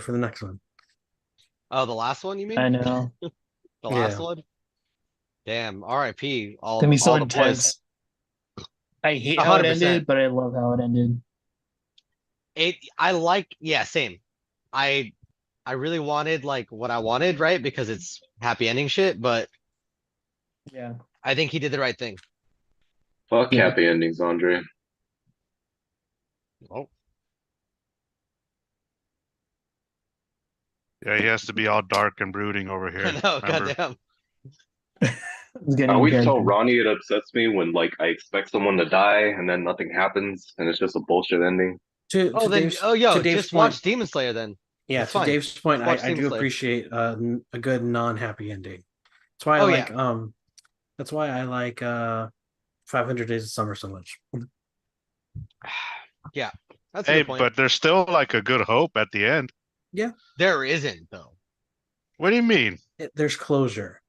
for the next one. Oh, the last one, you I mean? know. The last Yeah. one? Damn. R.I.P. It's gonna be so All the boys. intense. I hate how it 100%. ended, but I love how it ended. I like, yeah, same. I I really wanted like what I wanted, right? Because it's happy ending shit, but Yeah. I think he did the right thing. Fuck Yeah. happy endings, Andre. Oh, Yeah, he has to be all dark and brooding over I here. know, Remember? goddamn. It's I getting in always tell character. Ronnie it upsets me when like I expect someone to die and then nothing happens and it's just a bullshit ending. Oh, then, oh, To yo, Dave's just point, watch Demon Slayer then. yeah, It's to fine. Dave's point, Just watch I Demon do Slayer. appreciate a good non-happy ending. That's why I Oh yeah, like 500 Days of Summer so much. yeah. That's a Hey, good point. but there's still like a good hope at the end. Yeah, There isn't though. What do you mean? there's closure.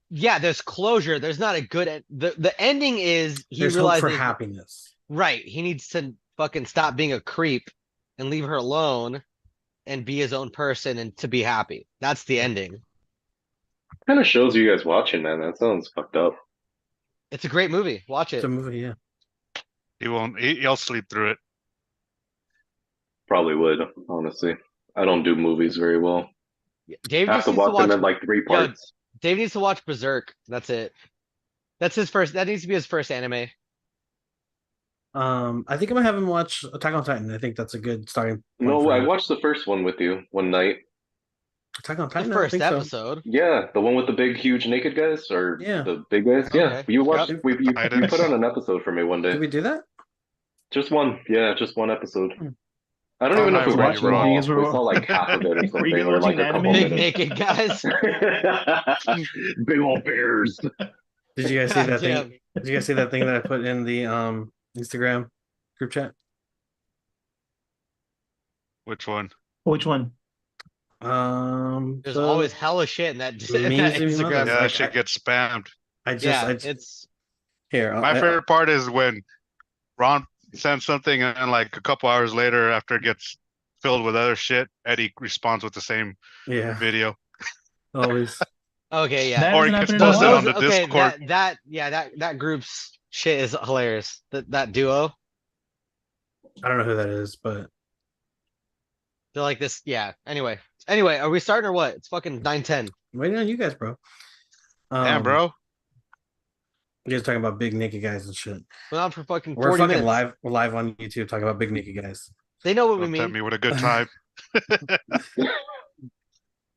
Yeah, there's closure. There's not a good the ending is he There's hope for realizes happiness. right, he needs to fucking stop being a creep and leave her alone and be his own person and to be happy. That's the ending. What kind of shows are you guys watching, man? That sounds fucked up. It's a great movie. Watch It's a it. movie, yeah. He won't. He'll sleep through it. Probably would, honestly. I don't do movies very well. Dave I have just to needs to watch them watch in like three yo, parts. Dave needs to watch Berserk. That's it. That's his first that needs to be his first anime. I think I'm gonna have him watch Attack on Titan. I think that's a good starting point No, for I him. watched the first one with you one night. Attack on The Titan, I don't first think so. episode. Yeah, the one with the big, huge naked guys, or Yeah. the big guys. Yeah, Okay. you watched. Yep. Did, You put Titans. on an episode for me one day. did we do that? Just one. Yeah, just one episode. Hmm. I don't I even know forgot if we to Remember watched watch you it it. wrong. You guys all. We were saw like half of it or were you something, guys or like watching a couple anime? Big minutes. naked guys. Big old bears. Did you guys see God that thing? damn. Did you guys see that thing that I put in the Instagram group chat? Which one? Which one? There's always The hella shit in that in that memes and Instagram. mothers. Yeah, that Like shit gets spammed. Yeah, I just it's here. My favorite part is when Ron sends something and then like a couple hours later, after it gets filled with other shit, Eddie responds with the same Yeah, video, always. okay, yeah. That or he hasn't gets happened in a posted on Those while. the okay, Discord. that group's shit is hilarious. That duo. I don't know who that is, but They're like this, yeah. Anyway, are we starting or what? It's fucking 9:10. I'm waiting on you guys, bro. Damn, Um, bro. you guys talking about big naked guys and shit. Went on for fucking We're 40 fucking minutes. live. We're live on YouTube talking about big naked guys. They know what we Don't tempt mean. me with a good time.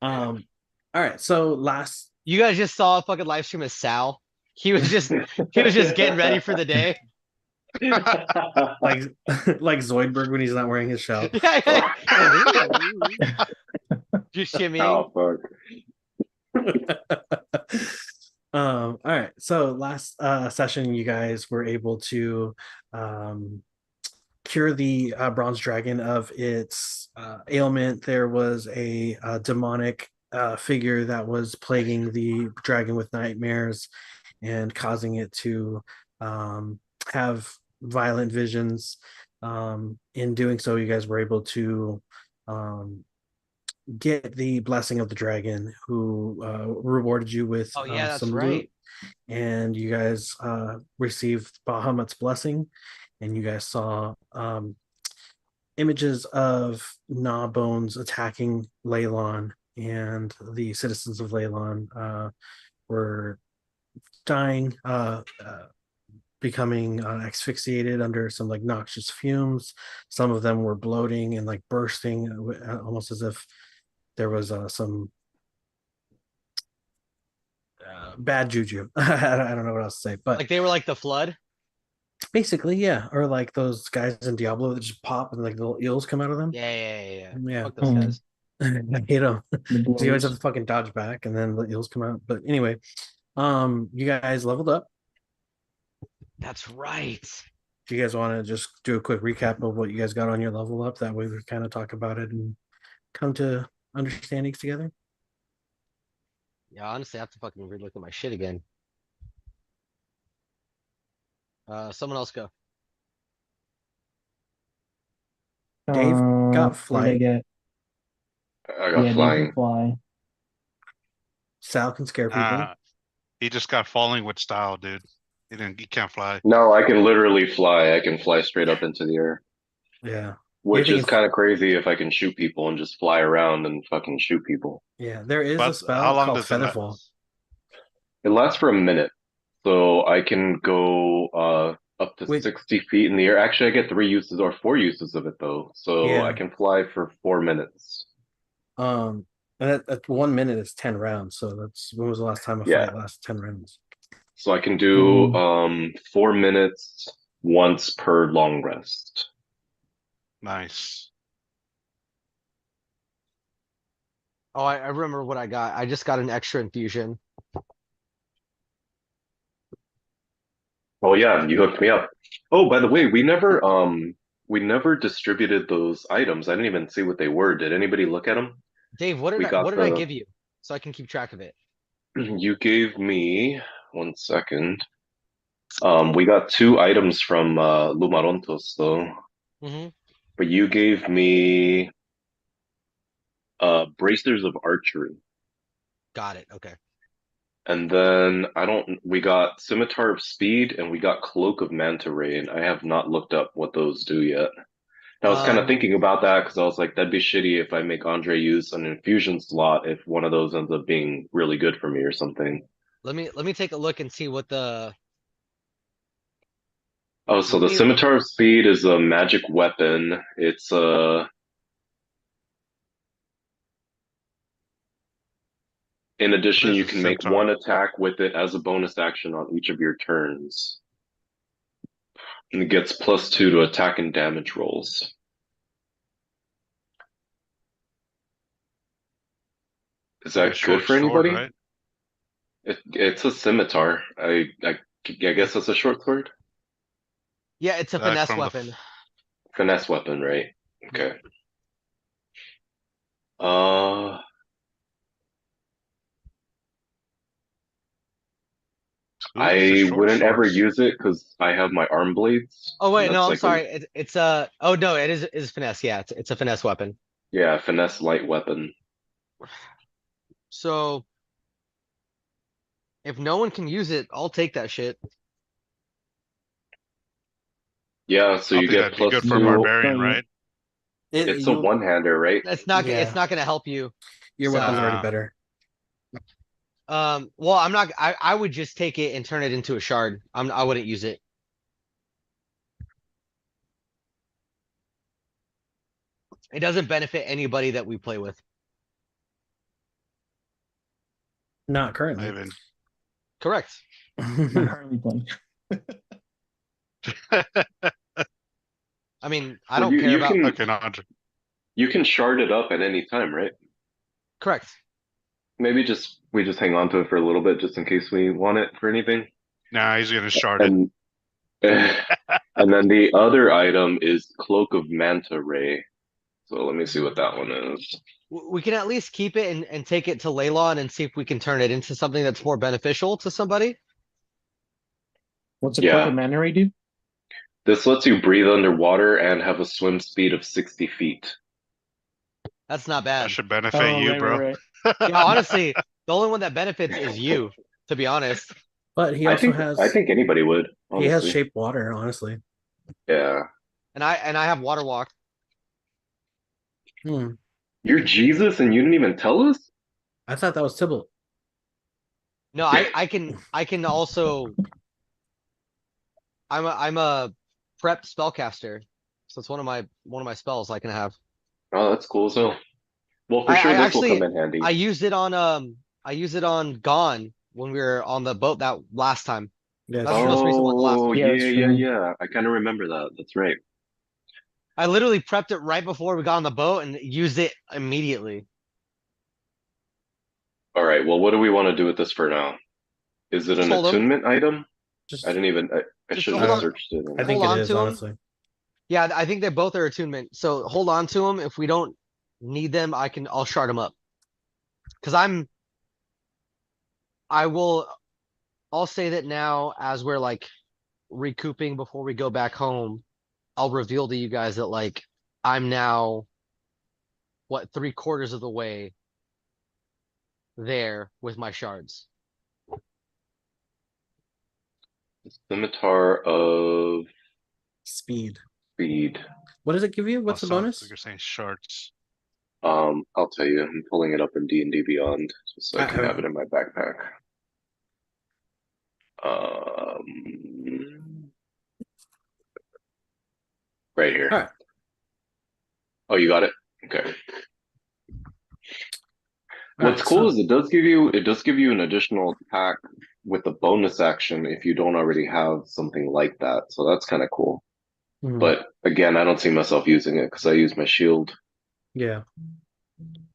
All right. So last, You guys just saw a fucking live stream of Sal. He was just getting ready for the day. like like Zoidberg when he's not wearing his shell. Yeah, yeah. Just shimmying. Oh fuck. All right. So last session, you guys were able to um, cure the bronze dragon of its ailment. There was a demonic figure that was plaguing the dragon with nightmares and causing it to have violent visions. In doing so, you guys were able to um, get the blessing of the dragon, who rewarded you with Oh yeah, that's some loot, right. and you guys received Bahamut's blessing, and you guys saw images of Gnaw Bones attacking Leylon, and the citizens of Leylon were dying, becoming asphyxiated under some like noxious fumes. Some of them were bloating and like bursting, almost as if there was some bad juju. I don't know what else to say, but Like they were like the flood. basically, yeah. Or like those guys in Diablo that just pop and like little eels come out of them. Yeah. Yeah, Fuck those guys. you know, The so you always have blows. to fucking dodge back, and then the eels come out. But anyway, you guys leveled up. That's right. Do you guys want to just do a quick recap of what you guys got on your level up? That way we kind of talk about it and come to understandings together. Yeah, honestly, I have to fucking relook at my shit again. Someone else go. Dave got What did I flight. get? I got Yeah, you flying. can fly. Sal can scare people. He just got falling with style, dude. He can't fly. No, I can literally fly. I can fly straight up into the air, Yeah. You're which is thinking, kind of crazy if I can shoot people and just fly around and fucking shoot people. yeah, there is a But how spell long called does it Featherfall. It lasts for a minute, so I can go up to Wait, 60 feet in the air. Actually, I get 3 uses or 4 uses of it though, so I yeah. can fly for 4 minutes. Um, and at 1 minute is 10 rounds. So that's when was the last time a Yeah, fight lasted 10 rounds? so I can do 4 minutes once per long rest. Nice. Oh, I remember what I got. I just got an extra infusion. Oh yeah, you hooked me up. Oh, by the way, we never distributed those items. I didn't even see what they were. Did anybody look at them? Dave, We what got did I the give you? So I can keep track of it. you gave me 1 second. We got 2 items from Lumarontos though, Mm-hmm. but you gave me bracers of archery. Got it. Okay. And then I don't we got Scimitar of Speed and we got Cloak of Manta Ray, and I have not looked up what those do yet. I was kind of Um, thinking about that because I was like, that'd be shitty if I make Andre use an infusion slot if one of those ends up being really good for me or something. let me take a look and see what the Oh, so let the me Scimitar of Speed is a magic weapon. It's in What addition, is you a can make centaur? one attack with it as a bonus action on each of your turns. And it gets +2 to attack and damage rolls. Is Like a that good short for sword, anybody? right? It's a scimitar. I guess it's it's a short sword. yeah, it's a Like finesse from the weapon. Finesse weapon, right? Yep. Okay. Uh, ooh, it's a I short wouldn't ever swords. use it because I have my arm blades, Oh and wait, no, that's I'm like a sorry. It's a oh no, it is finesse. Yeah, it's a finesse weapon. yeah finesse light weapon. So if no one can use it, I'll take that shit. Yeah, so I you think get that'd be plus good for a Yeah, two. barbarian, so right? It It's a you one-hander, right? It's yeah, not gonna help you. your So weapon's already Nah. better. well, I'm not. I would just take it and turn it into a shard. I wouldn't use it. It doesn't benefit anybody that we play with. Not I currently. even. Correct. not currently playing. I mean, I Well, don't care about. Okay, not. you can shard it up at any time, right? Correct. Maybe just we just hang on to it for a little bit just in case we want it for anything. Nah, he's gonna shard it. And and then the other item is Cloak of Manta Ray. So let me see what that one is. We can at least keep it and take it to Leylon and see if we can turn it into something that's more beneficial to somebody. What's a cloak Yeah, of mana ray do? this lets you breathe underwater and have a swim speed of 60 feet. That's not That bad. should benefit Oh, you, right, bro. right, Yeah, honestly, the only one that benefits is you, to be honest. But he I also think I has think anybody would, he has honestly. shaped water, honestly. Yeah. And I have water walk. Hmm. You're Jesus and you didn't even tell us? I thought that was Tybalt. No, I can also I'm a prep spellcaster. So it's one of my spells I can have. Oh, that's cool. So, well, for I sure this will actually come in handy. I used it on I used it on Gone when we were on the boat that last time. Yeah, That's it's the true. most recent one, the last Oh, one. Yeah, that's yeah, yeah, true. yeah. I kind of remember that. That's right. I literally prepped it right before we got on the boat and used it immediately. All right. Well, what do we want to do with this for now? Is it Just an hold them. attunement item? I Just didn't even. I Just should have hold on. searched it. I think Hold it on is, to them. honestly. Yeah, I think they both are attunement. So hold on to them. If we don't need them, I'll shard them up. Because I will, I'll say that now as we're like recouping before we go back home, I'll reveal to you guys that like I'm now what, 3/4 of the way there with my shards. Scimitar of Speed. Speed. What does it give you? What's the Also, bonus? you're saying shards. I'll tell you, I'm pulling it up in D&D Beyond just so I can I- have it in my backpack. Um, right here. All right. Oh, you got it? Okay. All What's right, cool so- is it does give you an additional attack with a bonus action if you don't already have something like that. So that's kind of cool. Mhm. But again, I don't see myself using it because I use my shield. Yeah.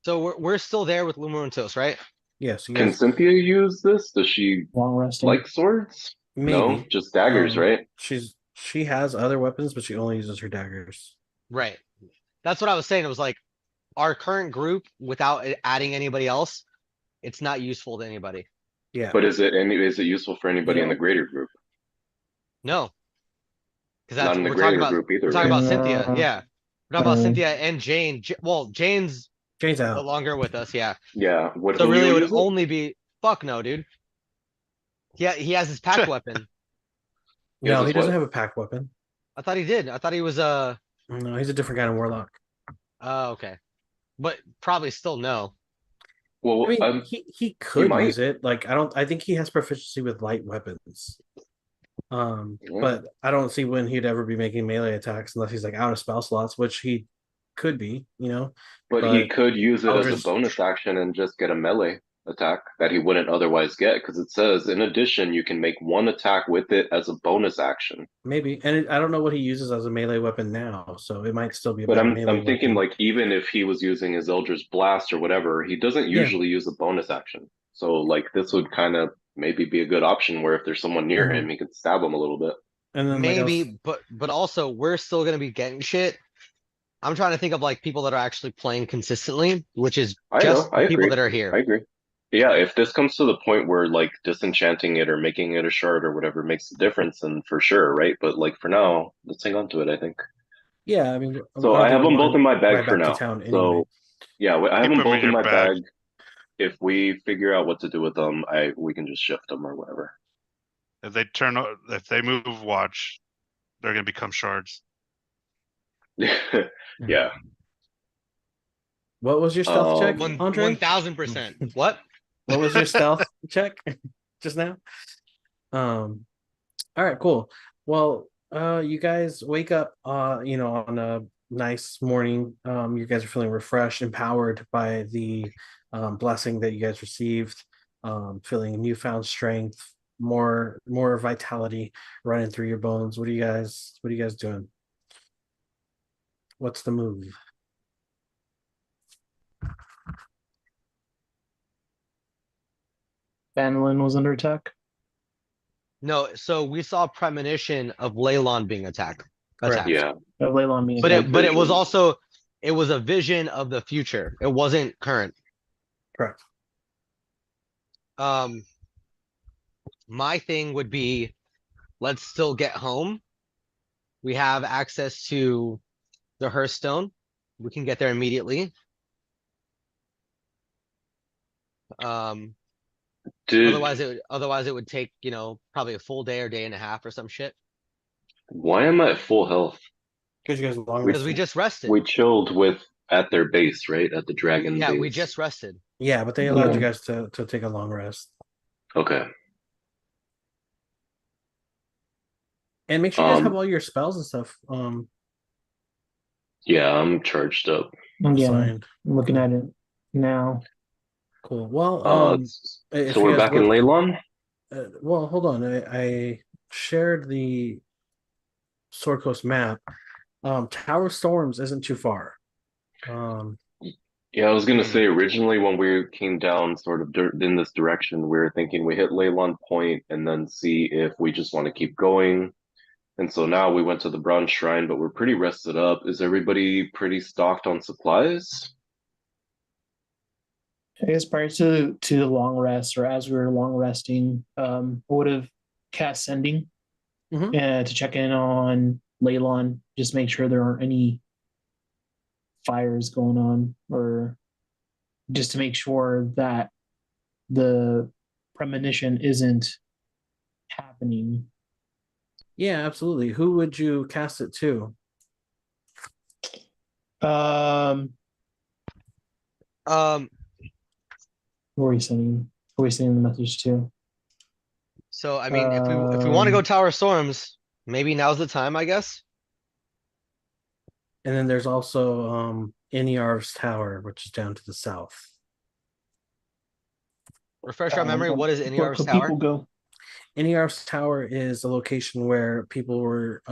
So we're still there with Lumerantos, right? Yes. You Can guys Cynthia use this? Does she Long resting. like swords? No, maybe just daggers, right? She has other weapons, but she only uses her daggers. Right. That's what I was saying. It was like our current group without adding anybody else, it's not useful to anybody. Yeah. But is it useful for anybody in the No. greater group? No. Because Not that's in the we're talking greater about group either, we're talking right? about Cynthia. Yeah. We're talking about uh, Cynthia and Jane. Well, Jane's Jane's no out. longer with us, yeah. Yeah. Would So really it Julio would use it? only be fuck no, dude. Yeah, he has his pack weapon. Yes, No, that's he doesn't what? have a pack weapon. I thought he did. I thought he was No, he's a different kind of warlock. oh, okay. But probably still no. I Well, mean, he he could might. use it. Like I think he has proficiency with light weapons. Yeah. But I don't see when he'd ever be making melee attacks unless he's like out of spell slots, which he could be, you know. But he But could use it as a Eldritch, bonus action and just get a melee attack that he wouldn't otherwise get because it says in addition you can make one attack with it as a bonus action. maybe, and I don't know what he uses as a melee weapon now, so it might still be a But better I'm melee thinking weapon. like even if he was using his Eldritch Blast or whatever, he doesn't Yeah. usually use a bonus action. So like this would kind of maybe be a good option where if there's someone near Mhm. him, he could stab him a little bit. And then like Maybe, but also we're still gonna be getting shit. I'm trying to think of like people that are actually playing consistently, which is I just know, the I people agree. that are I here. agree. Yeah, if this comes to the point where like disenchanting it or making it a shard or whatever makes a difference, then for sure, right? But like for now, let's hang on to it, I think. yeah, I mean I So I don't have think we're them both going in my bag right for back to now. town anyway. So yeah, I have Keep them them in both in your my bag. bag. If we figure out what to do with them, we can just shift them or whatever. If they move watch, they're gonna become shards. Yeah. What was your stealth check, One Andre? 1000%. What? What was your stealth check just now? All right, cool. Well, you guys wake up on a nice morning. You guys are feeling refreshed, empowered by the blessing that you guys received, feeling newfound strength, more vitality running through your bones. What are you guys doing? What's the move? Banlin was under attack. No, so we saw premonition of Leylon being attacked. Correct. Yeah. Leylon being But attacked. it was Vision. also it was a vision of the future. It wasn't current. Correct. My thing would be let's still get home. We have access to the Hearthstone. We can get there immediately. Um, Did otherwise it would take, probably a full day or day and a half or some shit. why am I at full health? Because you guys long We- Because we just rested. We chilled at their base, right? At the dragon Yeah, base. we just rested. Yeah, but they allowed Yeah. you guys to take a long rest. Okay. And make sure you guys have all your spells and stuff Yeah, I'm charged up. Yeah, signed. I'm looking at it now. Cool. Well, if So you we're guys back in look, Leylon? well, hold on. I shared the Sword Coast map. Tower Storms isn't too far. Yeah, I was gonna Hmm. say originally when we came down sort of in this direction, we were thinking we hit Leylon Point and then see if we just want to keep going. And so now we went to the Bronze Shrine, but we're pretty rested up. Is everybody pretty stocked on supplies? I guess prior to the long rest, or as we were long resting, I would have cast sending Mhm. to check in on Leylon, just make sure there aren't any fires going on, or just to make sure that the premonition isn't happening. Yeah, absolutely. Who would you cast it to? Um, Um, who are we sending? Who are we sending the message to? so I mean, if we want to go Um, Tower of Storms, maybe now's the time, I guess. And then there's also Iniarv's Tower, which is down to the south. Refresh our memory. What is where Iniar's could Tower? people go? Iniarv's Tower is a location where people were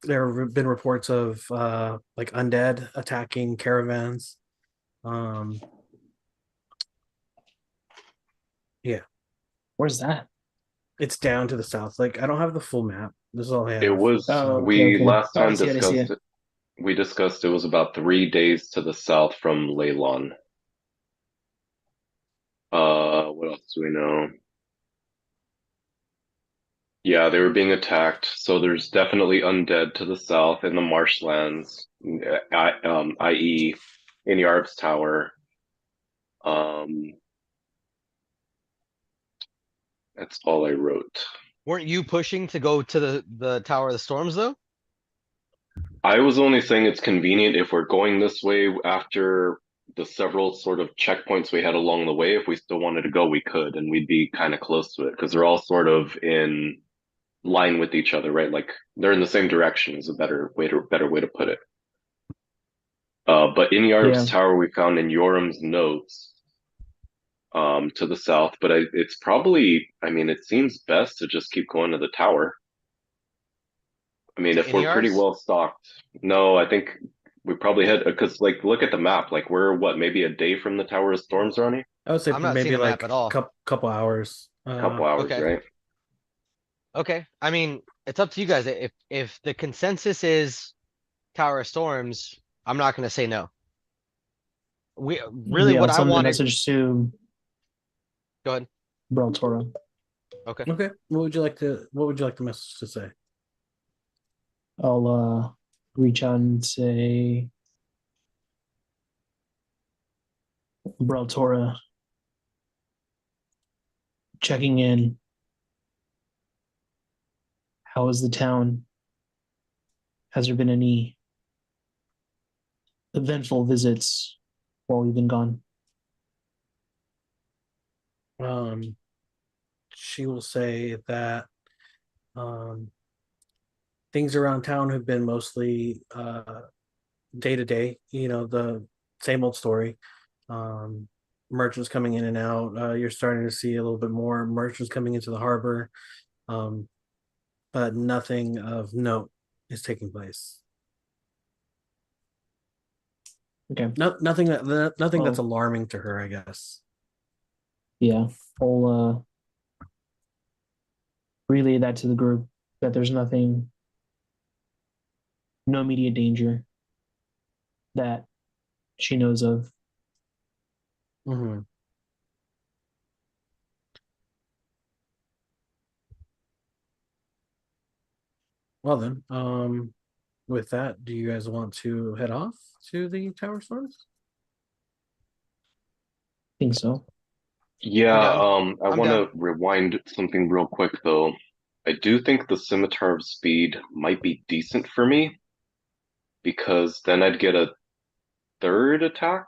there have been reports of like undead attacking caravans. Um yeah, Where's that? it's down to the south. Like I don't have the full map. This is all I have. It was Oh, okay, we okay. last Oh, I time see it. I see discussed it. it. We discussed it was about 3 days to the south from Leylon. What else do we know? Yeah, they were being attacked. So there's definitely undead to the south in the marshlands, i.e., in Yarv's Tower. Um, that's all I wrote. Weren't you pushing to go to the Tower of the Storms though? I was only saying it's convenient if we're going this way after the several sort of checkpoints we had along the way. If we still wanted to go, we could, and we'd be kind of close to it because they're all sort of in line with each other, right? Like they're in the same direction is a better way to put it. But in Yarv's Yeah. Tower, we found in Yoram's notes to the south, but it's probably, I mean, it seems best to just keep going to the tower. I mean, To if we're pretty Iniar's? well stocked, no, I think we probably had because like look at the map, like we're what maybe a day from the Tower of Storms, Ronnie? I would say I'm not seeing maybe a map like at all. couple hours. Couple hours, Okay. right? Okay. I mean, it's up to you guys. If the consensus is Tower of Storms, I'm not gonna say no. We really Yeah, what I'll I send the wanted. message to Go ahead. Toro. Okay. Okay. What would you like the message to say? I'll reach out and say, Tora, checking in. How is the town? Has there been any eventful visits while we've been gone? She will say that um things around town have been mostly day to day, the same old story. Um, Merchants coming in and out. You're starting to see a little bit more merchants coming into the harbor, um, but nothing of note is taking place. Okay. Nothing that's Well, alarming to her, I guess. yeah. I'll relay that to the group that there's nothing, no immediate danger that she knows of. Mm-hmm. Well then, with that, do you guys want to head off to the Tower Storms? I think so. Yeah, I'm down. I I'm want down. to rewind something real quick though. I do think the Scimitar of Speed might be decent for me because then I'd get a third attack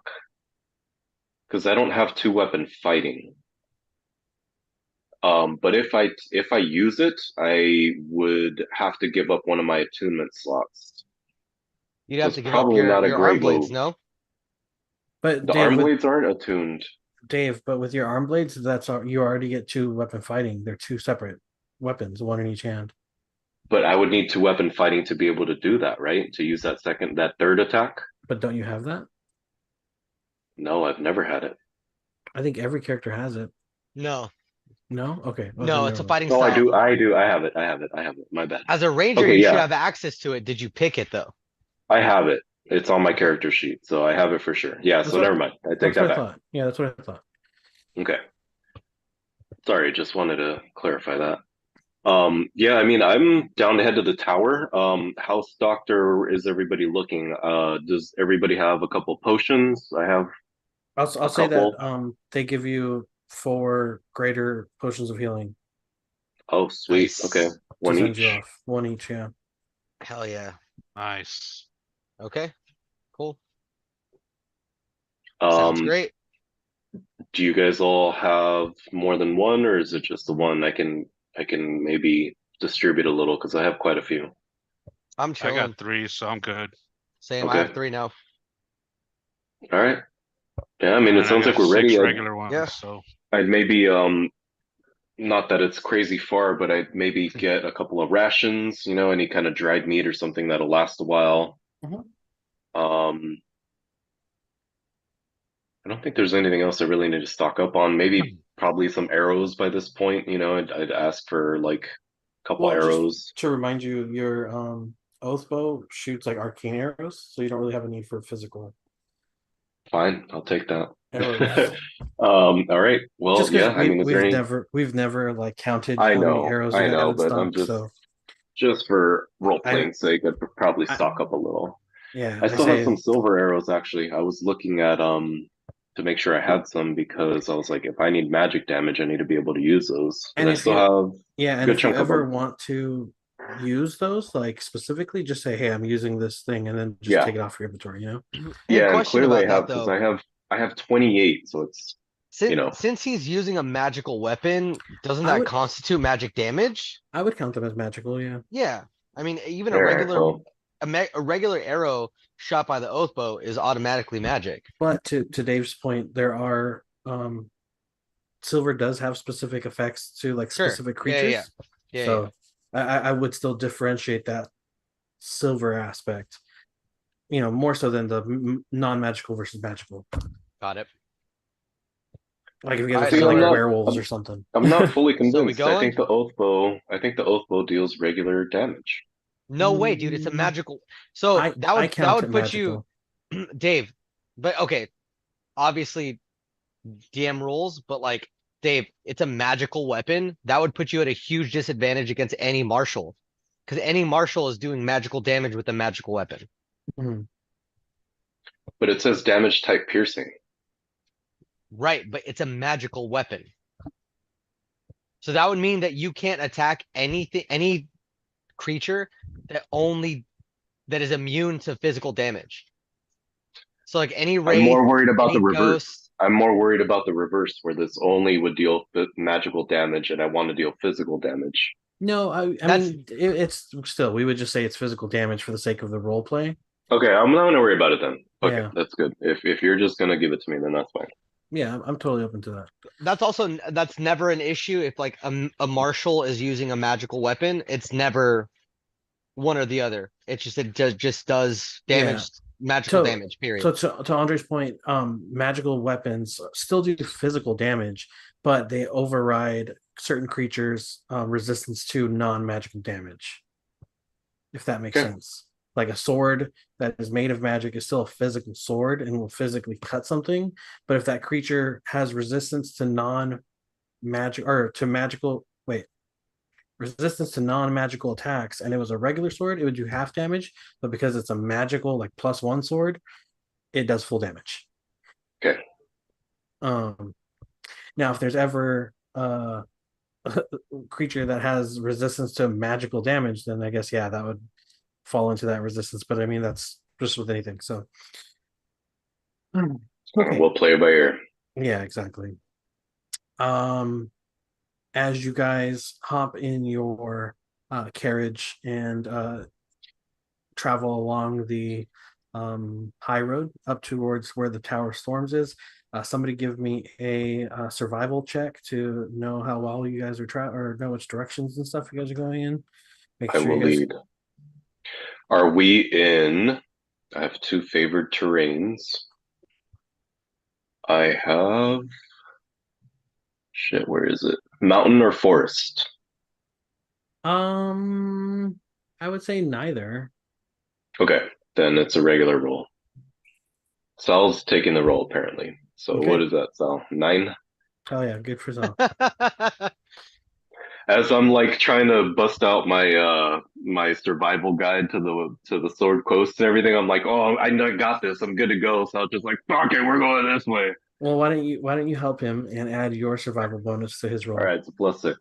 because I don't have two weapon fighting. But if I use it, I would have to give up one of my attunement slots. You'd So have it's to give up probably not a your arm great blades, move. no? But The arm blades aren't attuned, Dave, but with your arm blades, you already get two weapon fighting. They're two separate weapons, one in each hand. but I would need two weapon fighting to be able to do that, right? To use that third attack? But don't you have that? No, I've never had it. I think every character has it. No. No? Okay. Well, then No, it's never a mind. fighting Oh, I style. do. I have it. I have it. I have it. My bad. As a ranger, Okay, you should yeah, have access to it. Did you pick it though? I have it. It's on my Okay. character sheet, so I have it for sure. Yeah, That's so never what mind. I take that's that what I back. thought. Yeah, that's what I thought. Okay. Sorry, just wanted to clarify that. Yeah, I mean, I'm down to head to the tower. House doctor, is everybody looking? Does everybody have a couple potions? I have I'll a say that couple. they give you 4 greater potions of healing Oh, sweet. Okay, Nice. to one send you each. off. 1 each, yeah. Hell yeah. Nice. Okay, cool. Sounds Um, great. do you guys all have more than one, or is it just the one? I can maybe distribute a little because I have quite a few. I'm I got chilling. 3, so I'm good. Same, I Okay. have 3 now. All right. Yeah, I mean, it And I sounds like got we're 6 ready. regular Yeah. ones, so. I'd maybe not that it's crazy far, but I'd maybe get a couple of rations, any kind of dried meat or something that'll last a while. Mhm. Um, I don't think there's anything else I really need to stock up on. Maybe probably some arrows by this point, I'd ask for like a couple Well, just arrows. to remind you, your oath bow shoots like arcane arrows, so you don't really have a need for physical Fine, I'll take that. arrows. All right. Well, Just because yeah, I mean, is there any? we've never like counted how many arrows you I had know, in but I'm stock, just so just for role I playing sake, I'd probably I stock up a little. yeah, I I still have say some silver arrows actually. I was looking at to make sure I had some because I was like, if I need magic damage, I need to be able to use those. And and I if still you have yeah, a and good if you chunk of ever them. want to use those, like specifically, just say, "Hey, I'm using this thing," and then just Yeah. take it off your inventory. You know? Hey, Yeah, and question clearly about I have that because though. I have 28, so it's Since you know, since he's using a magical weapon, doesn't I that would constitute magic damage? I would count them as magical. Yeah. Yeah. I mean, even all right, well, a regular arrow shot by the oath bow is automatically magic. But to Dave's point, there are silver does have specific effects to like Sure. specific Yeah, yeah, creatures. yeah, yeah. So I would still differentiate that silver aspect, more so than the non-magical versus magical. Got it. Like if you All guys are right, see, fighting so like are werewolves or something. I'm not fully so we convinced. going? I think the oath bow deals regular damage. No way, dude. It's a Mm, magical. So I that I would count it put you, magical. Dave. But okay, obviously DM rules, but like Dave, it's a magical weapon. That would put you at a huge disadvantage against any martial. Because any martial is doing magical damage with a magical weapon. Mhm. But it says damage type piercing. Right, but it's a magical weapon. So that would mean that you can't attack any creature that is immune to physical damage. So like any I'm wraith, more worried about the any reverse. ghost. I'm more worried about the reverse, where this only would deal magical damage, and I want to deal physical damage. No, I That's mean it's still we would just say it's physical damage for the sake of the role play. Okay, I'm not gonna worry about it then. Okay, Yeah, that's good. If you're just gonna give it to me, then that's fine. yeah, I'm totally open to that. that's never an issue if like a marshal is using a magical weapon. It's never one or the other. It's just just does Yeah. damage, magical So damage. Period. to Andre's point, magical weapons still do physical damage, but they override certain creatures' resistance to non-magical damage. If that makes Okay, sense. Like a sword that is made of magic is still a physical sword and will physically cut something. But if that creature has resistance to non-magic or to magical, wait, resistance to non-magical attacks, and it was a regular sword, it would do half damage. But because it's a magical, like +1 sword, it does full damage. okay. Um, Now, if there's ever a creature that has resistance to magical damage, then I guess yeah, that would fall into that resistance. But I mean, that's just with anything. So okay, We'll play it by ear. yeah, exactly. Um, as you guys hop in your carriage and travel along the high road up towards where the Tower Storms is. Somebody give me a survival check to know how well you guys are or know which directions and stuff you guys are going in. Make I sure will you guys. lead. Are we in? I have two favored terrains. I have shit. Where is it? Mountain or forest? Um, I would say neither. Okay, then it's a regular roll. Sal's taking the roll apparently. So what Okay. is that, Sal? 9? Oh yeah, good for Sal. As I'm like trying to bust out my survival guide to the Sword Coast and everything, I'm like, oh, I know I got this. I'm good to go. So I was just like, fuck it, we're going this way. Well, why don't you help him and add your survival bonus to his roll? All right, it's a +6.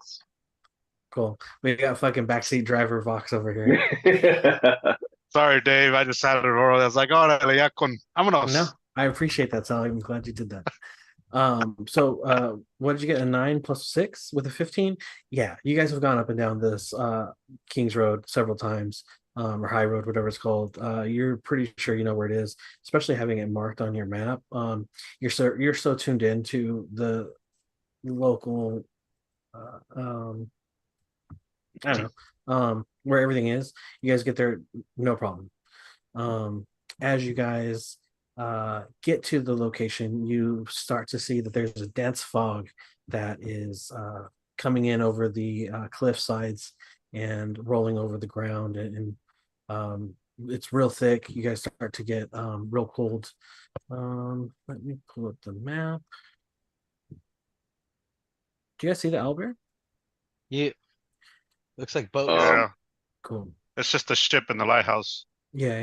Cool. We got fucking backseat driver Vox over here. Sorry, Dave. I just had a roll. I was like, órale, ya con. Vámonos. No, I appreciate that, Sal. I'm glad you did that. So what did you get? A 9 plus 6 with a 15? Yeah, you guys have gone up and down this King's Road several times, or High Road, whatever it's called. You're pretty sure you know where it is, especially having it marked on your map. You're so tuned in to the local I don't know, where everything is. You guys get there, no problem. As you guys get to the location, you start to see that there's a dense fog that is coming in over the cliff sides and rolling over the ground, and it's real thick. You guys start to get real cold. Let me pull up the map. Do you guys see the owlbear? You looks like boats. Yeah. Cool. It's just a ship in the lighthouse. Yeah,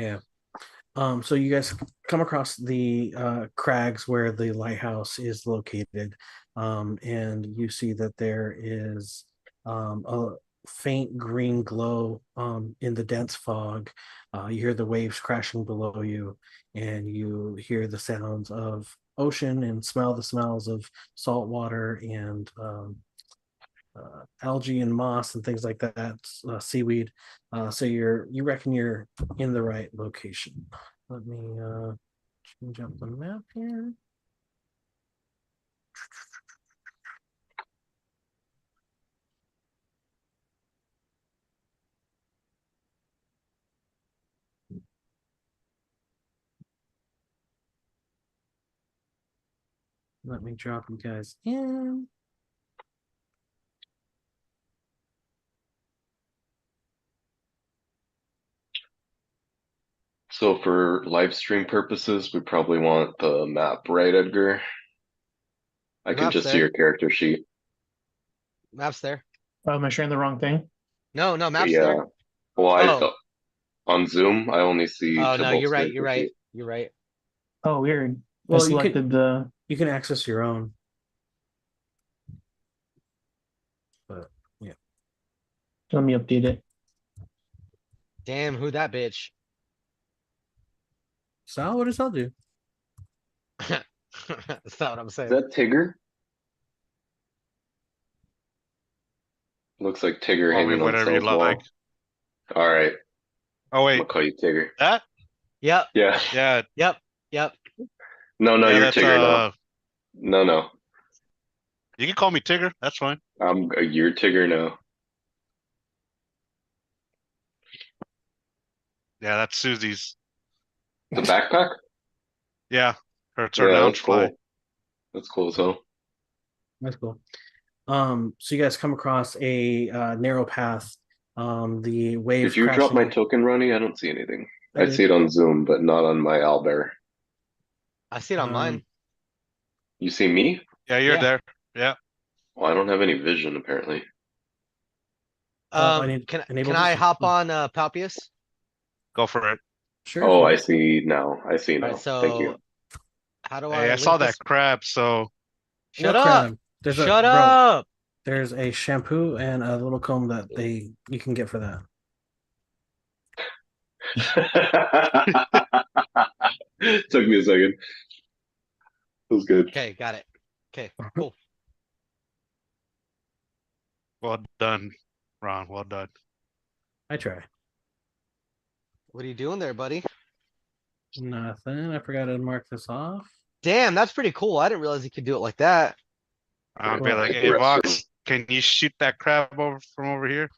yeah. So you guys come across the crags where the lighthouse is located, and you see that there is a faint green glow in the dense fog. You hear the waves crashing below you, and you hear the sounds of ocean and smell the smells of salt water and algae and moss and things like that, seaweed. So you reckon you're in the right location. Let me change up the map here. Let me drop you guys in. So for live stream purposes, we probably want the map, right, Edgar? I can Map's just see there. your character sheet. Map's there. Oh, am I sharing the wrong thing? No, map's Yeah. there. Well, Oh. on Zoom, I only see Oh no, Tybalt's you're right. character You're right. sheet. You're right. Oh, weird. I Well, you selected the. can access your own. But yeah. Let me update it. Damn, who that bitch? Sal, what does Sal do? That's not what I'm Is saying. that Tigger? Looks like Tigger Call me hanging on whatever you Sal's wall. like. All right, Oh I'm wait, gonna call you Tigger. that? Yep. Yeah. Yeah, Yep. No, yeah. you're That's Tigger now. No. You can call me Tigger. That's fine. You're Tigger now. Yeah, that's Susie's. The backpack? Yeah, it's her Yeah, lounge that's fly. cool. That's cool as hell. That's cool. So you guys come across a narrow path. The waves Did you drop my crashing. token, Ronnie? I don't see anything. I I did. see it on Zoom, but not on my owlbear. I see it on mine. You see me? Yeah, you're Yeah. there. Yeah. Well, I don't have any vision apparently. I need Can enable I this? hop on Palpius? Go for it. Sure. Oh, if I you- see now. I see now. Alright, Thank you. so how do Hey, I I saw link that this? crab. So Shut What up! crab? There's Shut bro, up! there's a shampoo and a little comb that you can get for that. Took me a second. That was good. Okay, got it. Okay, cool. well done, Ron. Well done. I try. What are you doing there, buddy? Nothing. I forgot to mark this off. Damn, that's pretty cool. I didn't realize you could do it like that. I'll be Well, like, like hey, the Vox, restaurant. can you shoot that crab over from over here?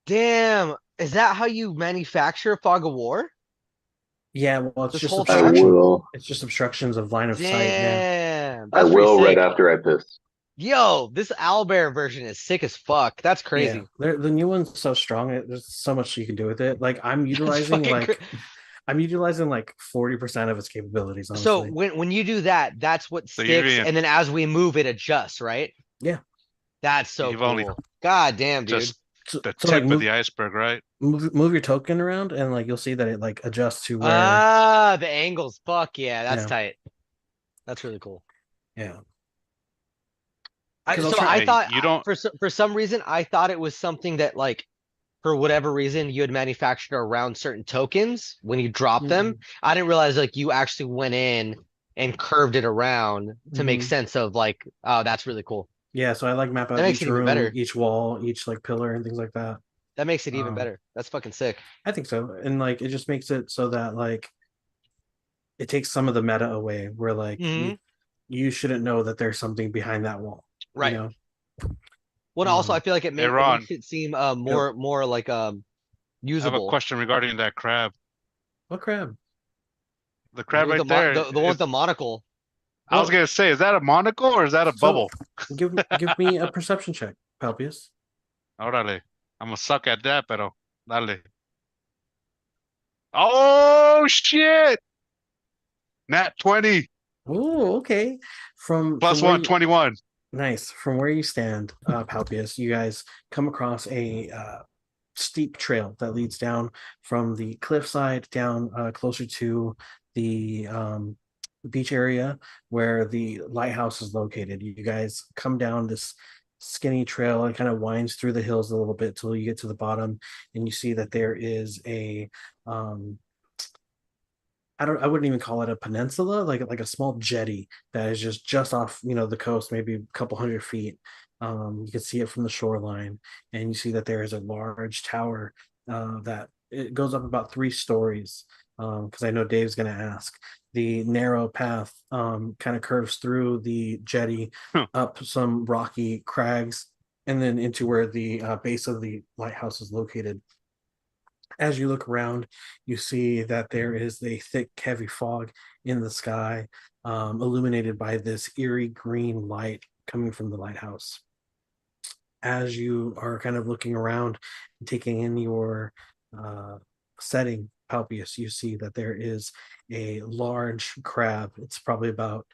Damn, is that how you manufacture Fog of War? Yeah, well, it's This just whole I time? will. It's just obstructions of line of sight. Yeah. Damn, I that's pretty will right sick. after I piss. Yo, this owlbear version is sick as fuck. That's crazy. Yeah, the new one's so strong. There's so much you can do with it. Like I'm It's utilizing fucking I'm utilizing like 40% of its capabilities. So Honestly. when you do that, that's what So you're sticks, being and then as we move, it adjusts, right? Yeah. That's so You've only cool. God damn, dude. just the So like tip of the iceberg, right? move your token around, and like you'll see that it like adjusts to where. Ah, the angles. Fuck yeah, that's Yeah. tight. That's really cool. Yeah. I, 'Cause I'll so try- I Hey, thought you don't. for some reason I thought it was something that like for whatever reason you had manufactured around certain tokens when you drop them. I didn't realize like you actually went in and curved it around to make Mhm. sense of like, oh, that's really cool. Yeah, so I like map That out makes each it even room, better. each wall, each like pillar and things like that. That makes it even Um, better. That's fucking sick. I think so. And like it just makes it so that like it takes some of the meta away where like Hmm. you shouldn't know that there's something behind that wall, you Right. know? Well, also I feel like Hey, it Ron, makes it seem Yep. more like I have a usable. question regarding that crab. What crab? The The crab with right there the one with is. the monocle. I was Well, gonna say, is that a monocle or is that a so bubble? give me a perception check, Palpius. Órale. I'm gonna suck at that, pero dale. Oh shit! Nat 20 Oh, okay. plus From where one, you 21. nice. From where you stand, Palpius, you guys come across a steep trail that leads down from the cliffside down closer to the beach area where the lighthouse is located. You guys come down this skinny trail and kind of winds through the hills a little bit till you get to the bottom, and you see that there is a um, I wouldn't even call it a peninsula, like a small jetty that is just off, the coast, maybe a couple 100 feet. You can see it from the shoreline, and you see that there is a large tower that it goes up about 3 stories. Because I know Dave's going to ask. The narrow path kind of curves through the jetty, Huh. up some rocky crags, and then into where the base of the lighthouse is located. As you look around, you see that there is a thick, heavy fog in the sky, illuminated by this eerie green light coming from the lighthouse. As you are kind of looking around and taking in your uh, setting, Palpius, you see that there is a large crab. It's probably about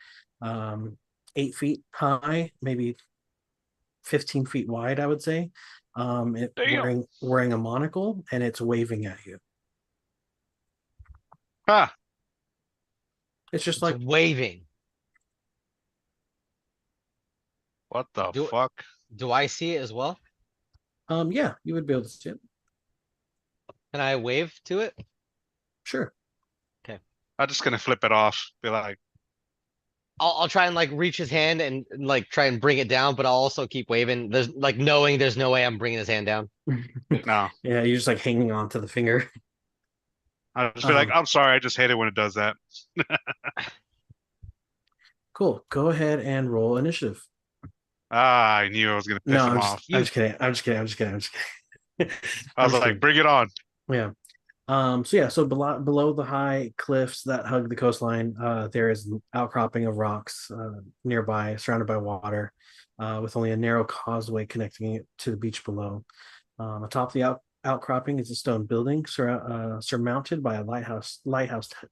8 feet high, maybe 15 feet wide, I would say. It Damn. wearing a monocle, and it's waving at you. Ah, It's just It's like, waving. what the Do fuck? do I see it as well? yeah, you would be able to see it. Can I wave to it? Sure. I'm just gonna flip it off. Be like, I'll try and like reach his hand and like try and bring it down, but I'll also keep waving. There's like knowing there's no way I'm bringing his hand down. no. Yeah, you're just like hanging on to the finger. I'll just be like, Um, I'm sorry, I just hate it when it does that. cool. Go ahead and roll initiative. Ah, I knew I was gonna No, piss him off. I'm just kidding. I'm just kidding. I'm just kidding. I'm just kidding. I I'm was just like, kidding. bring it on. Yeah. So below the high cliffs that hug the coastline, there is an outcropping of rocks nearby, surrounded by water, with only a narrow causeway connecting it to the beach below. Atop the outcropping is a stone building surmounted by a lighthouse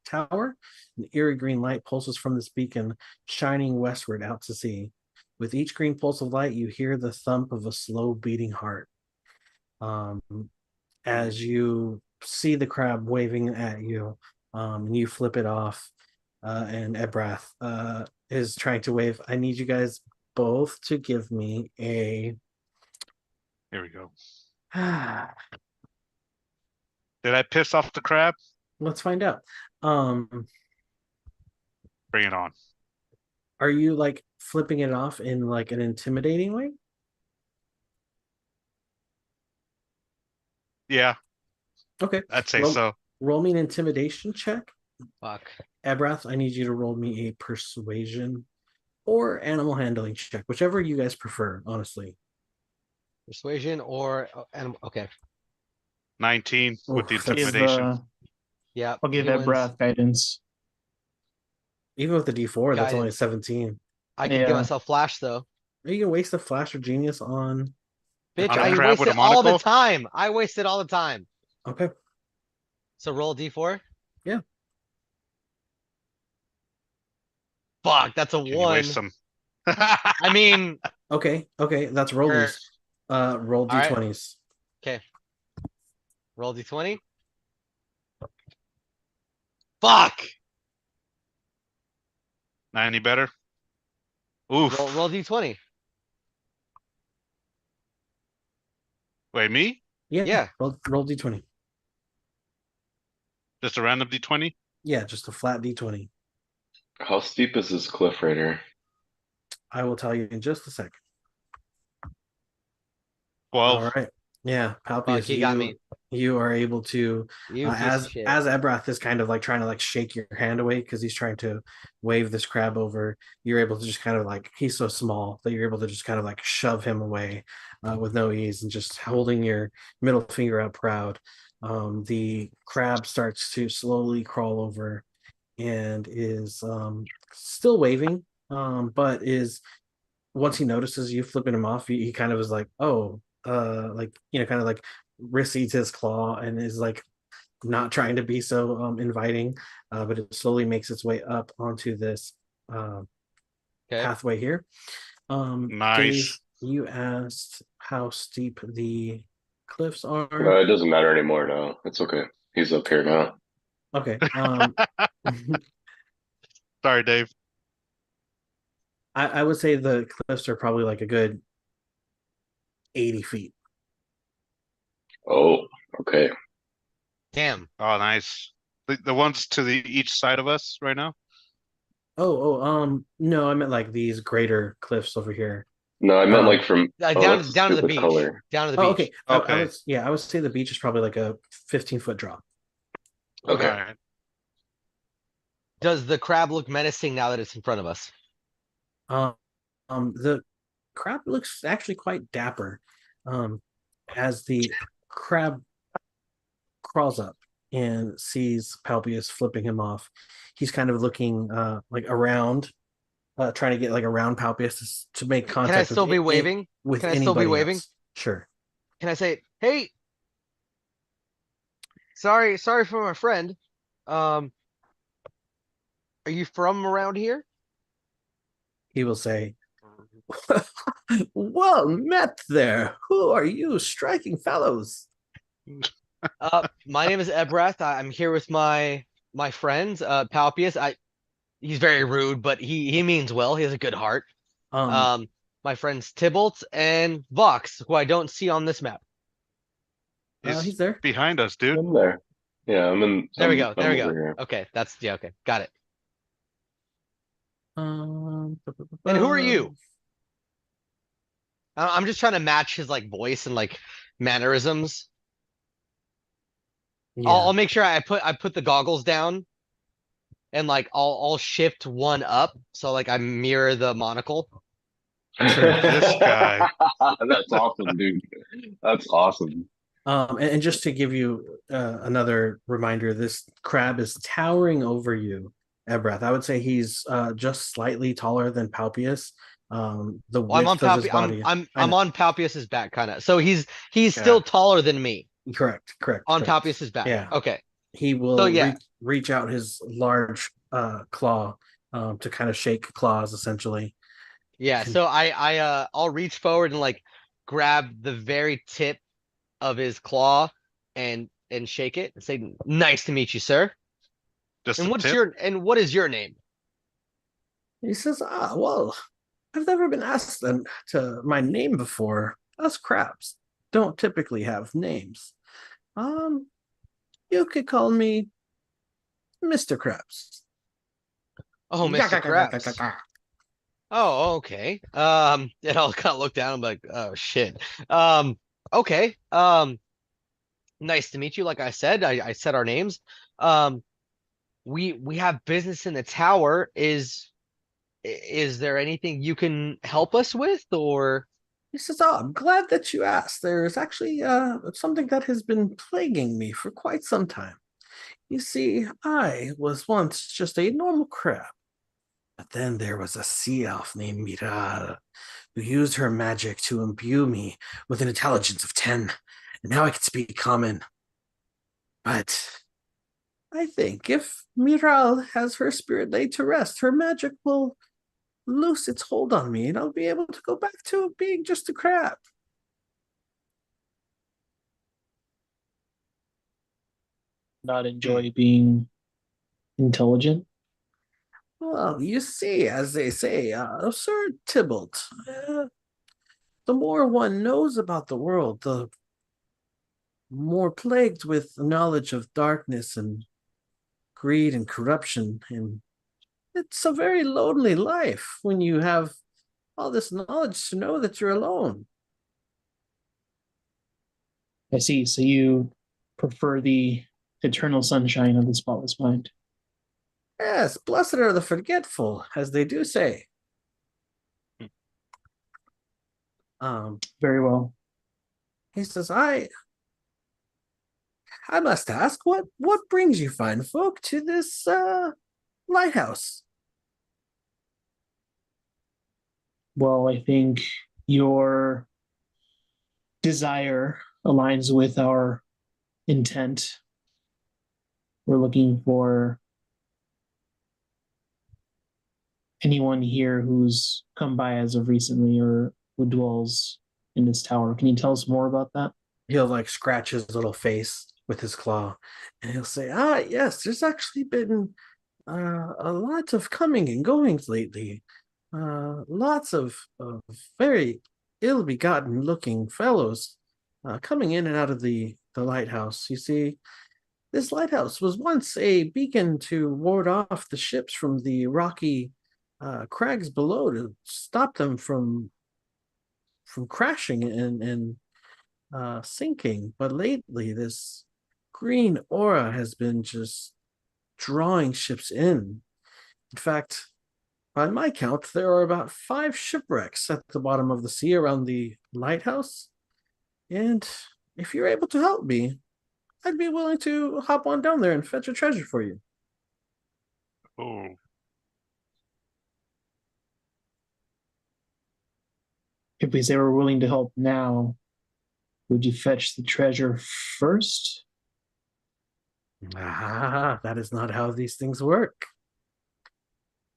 tower. An eerie green light pulses from this beacon, shining westward out to sea. With each green pulse of light, you hear the thump of a slow beating heart. Um, as you see the crab waving at you, and you flip it off, and Ebrath is trying to wave. I need you guys both to give me a. Here we go. Did I piss off the crab? Let's find out. Um, Bring it on. are you like flipping it off in like an intimidating way? Yeah, Okay. I'd say Roll, so. roll me an intimidation check. Fuck. Ebrath, I need you to roll me a persuasion or animal handling check, whichever you guys prefer, honestly. Persuasion or okay. 19 with the Oof, that's Give intimidation. Yeah. I'll give he that wins. breath guidance. even with the D4, that's only a Guidance. 17. I could get Yeah. myself flash though. Are you gonna waste a flash or genius on Bitch, On a I crab? crab waste with a it all the monocle? time. I waste it all the time. Okay. So roll a D4. Yeah. Fuck, that's a Can you waste one. some? I mean, Okay, that's Or rollies. Roll all right, d20s. okay. Roll d20. Fuck. Not any better? Roll Oof. d20. Wait, me? Yeah, Yeah. roll d20. Just a random D20? Yeah, just a flat d20. How steep is this cliff right here? I will tell you in just a second. 12. All right. Yeah, Fuck, Palpius, he got me. you are able to You piece of shit. as Ebrath is kind of like trying to like shake your hand away because he's trying to wave this crab over. You're able to just kind of like he's so small that you're able to just kind of like shove him away with no ease and just holding your middle finger out proud. The crab starts to slowly crawl over and is still waving, but is once he notices you flipping him off, he kind of is like, oh, like kind of like recedes his claw and is like not trying to be so inviting, but it slowly makes its way up onto this uh, Okay. pathway here. Dave, Nice. you asked how steep the cliffs are. It doesn't matter anymore now. It's okay. He's up here now. Okay. Sorry, Dave. I would say the cliffs are probably like a good 80 feet. Oh, okay. Damn. Oh, nice. The ones to the each side of us right now? No, I meant like these greater cliffs over here. No, I meant like Um, from. Oh, Down that's a down to the stupid beach. color. Down to the oh, beach. okay. I Okay. was, yeah, I would say the beach is probably like a 15-foot drop. Okay. Okay. Alright. Does the crab look menacing now that it's in front of us? Um, the crab looks actually quite dapper. Um, as the crab crawls up and sees Palpius flipping him off, he's kind of looking like around, trying to get like around Palpius to make Can I contact with still be waving? with Can I still be anybody waving? else. Sure. Can I say, hey, sorry for my friend. Um, are you from around here? He will say, well met there. Who are you, striking fellows? My name is Ebrath. I'm here with my friends, Palpius. He's very rude, but he means well. He has a good heart. Um, Um, my friends Tybalt and Vox, who I don't see on this map. He's he's there. behind us, dude. I'm there. Yeah, I'm in. There we go. There I'm we over go. here. Okay, yeah. Okay, got it. And who are Uh, you? I'm just trying to match his like voice and like mannerisms. I'll yeah, make sure I put the goggles down and like I'll shift one up so like I mirror the monocle. sure. This guy. That's awesome, dude. That's awesome. And just to give you another reminder, this crab is towering over you, Ebrath. I would say he's just slightly taller than Palpius. The Well, width of his body. I I'm know. on Palpius's back kind of. So he's still Yeah. taller than me Correct. on Palpius's back. Yeah, Okay. he So will yeah. reach out his large claw to kind of shake claws, essentially. Yeah, so I'll reach forward and like grab the very tip of his claw and shake it and say, "Nice to meet you, sir." Just And a tip. what is your name? He says, well, I've never been asked to my name before. Us crabs don't typically have names. Um, you could call me Mr. Krabs. Oh, Mr. Krabs. Oh, okay. And I'll kind of look down and be like, oh shit. Okay. Nice to meet you. Like I said, I said our names. Um, we have business in the tower. Is there anything you can help us with, or? He says, I'm glad that you asked. There's actually something that has been plaguing me for quite some time. You see, I was once just a normal crab. But then there was a sea elf named Miral who used her magic to imbue me with an intelligence of 10. And now I can speak common. But I think if Miral has her spirit laid to rest, her magic will loose its hold on me, and I'll be able to go back to being just a crab. Not enjoy being intelligent. Well, you see, as they say, Sir Tybalt, the more one knows about the world, the more plagued with knowledge of darkness and greed and corruption. And it's a very lonely life when you have all this knowledge to know that you're alone. I see. So you prefer the eternal sunshine of the spotless mind. Yes, blessed are the forgetful, as they do say. Very well. He says, I must ask, what brings you fine folk to this lighthouse? Well, I think your desire aligns with our intent. We're looking for anyone here who's come by as of recently or who dwells in this tower. Can you tell us more about that? He'll like scratch his little face with his claw, and he'll say, yes, there's actually been a lot of coming and goings lately. Lots of very ill-begotten looking fellows coming in and out of the lighthouse. You see, this lighthouse was once a beacon to ward off the ships from the rocky crags below to stop them from crashing and sinking. But lately, this green aura has been just drawing ships in. In fact, by my count, there are about 5 shipwrecks at the bottom of the sea around the lighthouse. And if you're able to help me, I'd be willing to hop on down there and fetch a treasure for you. Oh, If we say we're willing to help now, would you fetch the treasure first? That is not how these things work.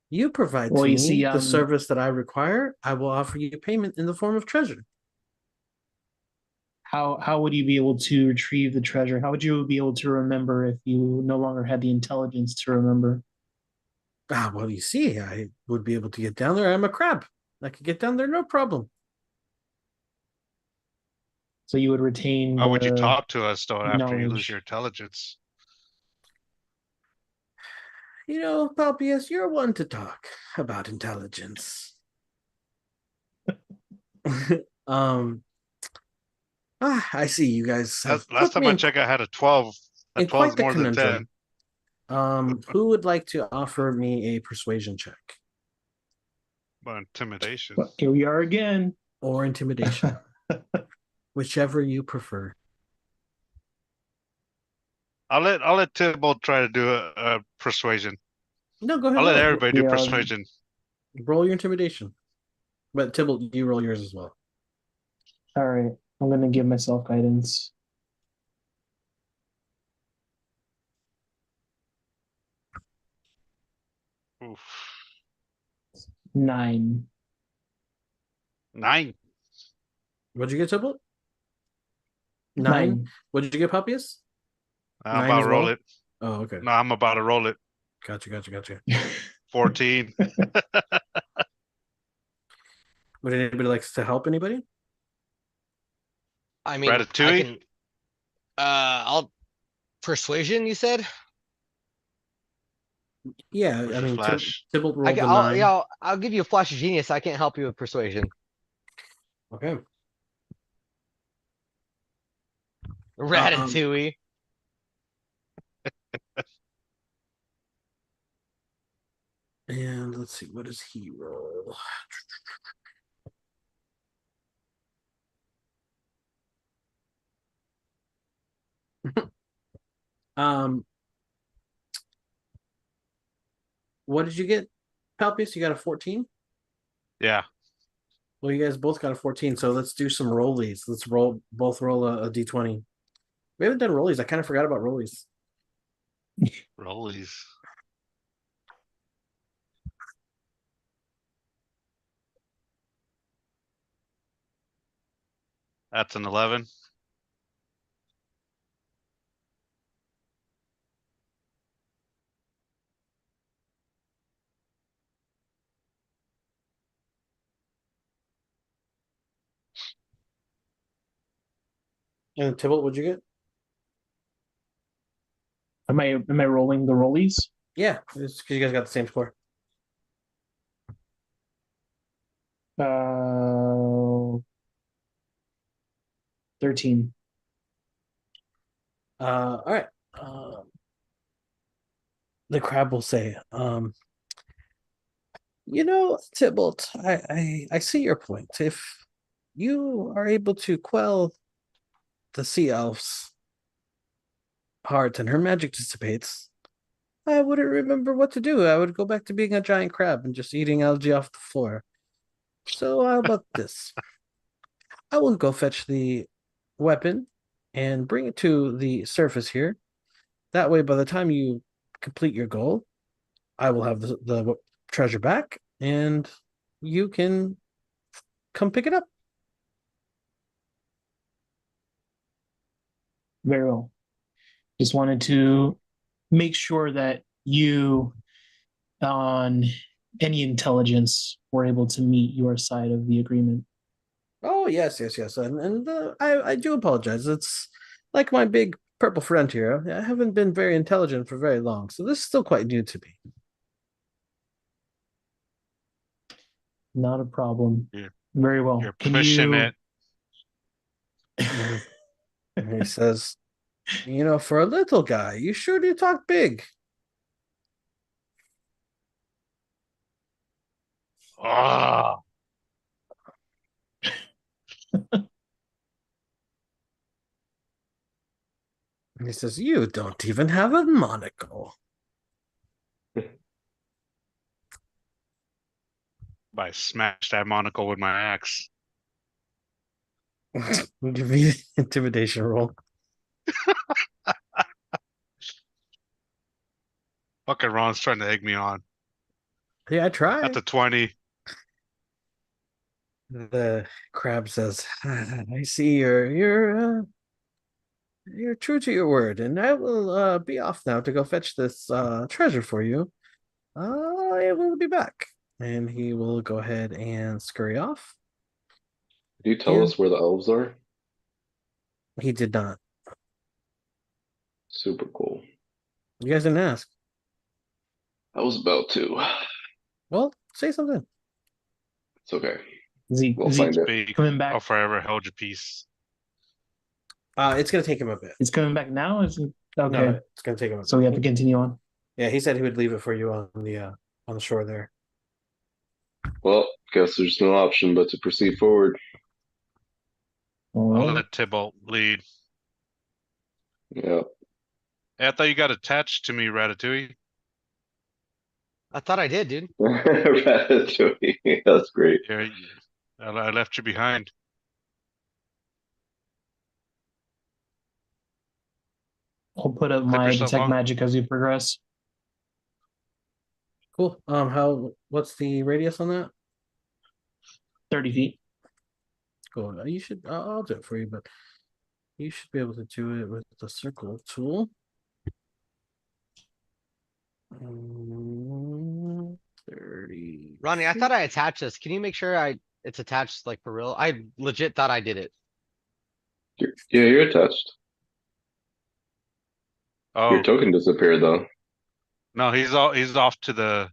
You provide Well, to you me see, the service that I require, I will offer you payment in the form of treasure. how would you be able to retrieve the treasure? How would you be able to remember if you no longer had the intelligence to remember? Well, you see, I would be able to get down there. I'm a crab. I could get down there, no problem. So you would retain how would you the talk to us though after you lose knowledge. your intelligence? You know, Palpius, you're one to talk about intelligence. um, I see you guys have Last put time me I checked, I had a 12. A in 12 quite is the more than 10. conundrum. Who would like to offer me a persuasion check But intimidation. But here we are again. or intimidation, whichever you prefer? I'll let Tybalt try to do a persuasion. No, go ahead. I'll let roll. everybody do Yeah. persuasion. Roll your intimidation, but Tybalt, you roll yours as well. All right, I'm gonna give myself guidance. Oof. 9. 9. What'd you get, Tybalt? 9. 9. What did you get, Papias? I'm 9 about as to roll well? it. Oh, okay. No, I'm about to roll it. Gotcha. 14. Would anybody likes to help anybody? I mean, I Ratatouille? can. I'll persuasion. You said Yeah, Where's I your mean, flash? Tybalt I rolled can. a I'll 9. yeah. I'll give you a flash of genius. I can't help you with persuasion. Okay. Ratatouille. And let's see, what does he roll? um, what did you get, Palpius? You got a 14? Yeah. Well, you guys both got a 14, so let's do some rollies. Let's both roll a d20. We haven't done rollies. I kind of forgot about rollies. Rollies. That's an 11. And Tybalt, what'd you get? Am I rolling the rollies? Yeah, it's because you guys got the same score. 13. All right. The crab will say, you know, Tybalt, I see your point. If you are able to quell the sea elf's heart and her magic dissipates, I wouldn't remember what to do. I would go back to being a giant crab and just eating algae off the floor. So how about this? I will go fetch the weapon and bring it to the surface here. That way, by the time you complete your goal, I will have the treasure back and you can come pick it up. Very well. Just wanted to make sure that you, on any intelligence, were able to meet your side of the agreement. Oh yes, yes, yes, and I do apologize. It's like my big purple friend here. I haven't been very intelligent for very long, so this is still quite new to me. Not a problem. Yeah. Very well. You're Can pushing you? it. And he says, "You know, for a little guy, you sure do talk big." Ah, And he says, "You don't even have a monocle." I smashed that monocle with my axe. Give me an intimidation roll. Fucking Ron's trying to egg me on. Yeah, I try. That's a 20. The crab says, "I see you're true to your word, and I will be off now to go fetch this treasure for you. I will be back." And he will go ahead and scurry off. Could you tell And us where the elves are? he did not. Super cool. You guys didn't ask. I was about to. Well, say something. It's okay. Zeke, We'll Zeke find it. Speak. coming back. I'll forever hold your peace. It's gonna take him a bit. It's coming back now. Is it? Okay. No, it's gonna take him a So we have bit. to continue on. Yeah, he said he would leave it for you on the shore there. Well, guess there's no option but to proceed forward. All I'll right. let Tybalt lead. Yeah. Hey, I thought you got attached to me, Ratatouille. I thought I did, dude. Ratatouille. That's great. Yeah, I left you behind. I'll put up Clip my yourself detect on. magic as we progress. Cool. What's the radius on that? 30 feet. Cool. You should. I'll do it for you, but you should be able to do it with the circle tool. 30. Ronnie, I thought I attached this. Can you make sure it's attached like for real? I legit thought I did it. Yeah, you're attached. Your Oh, token disappeared though. no, he's off to the.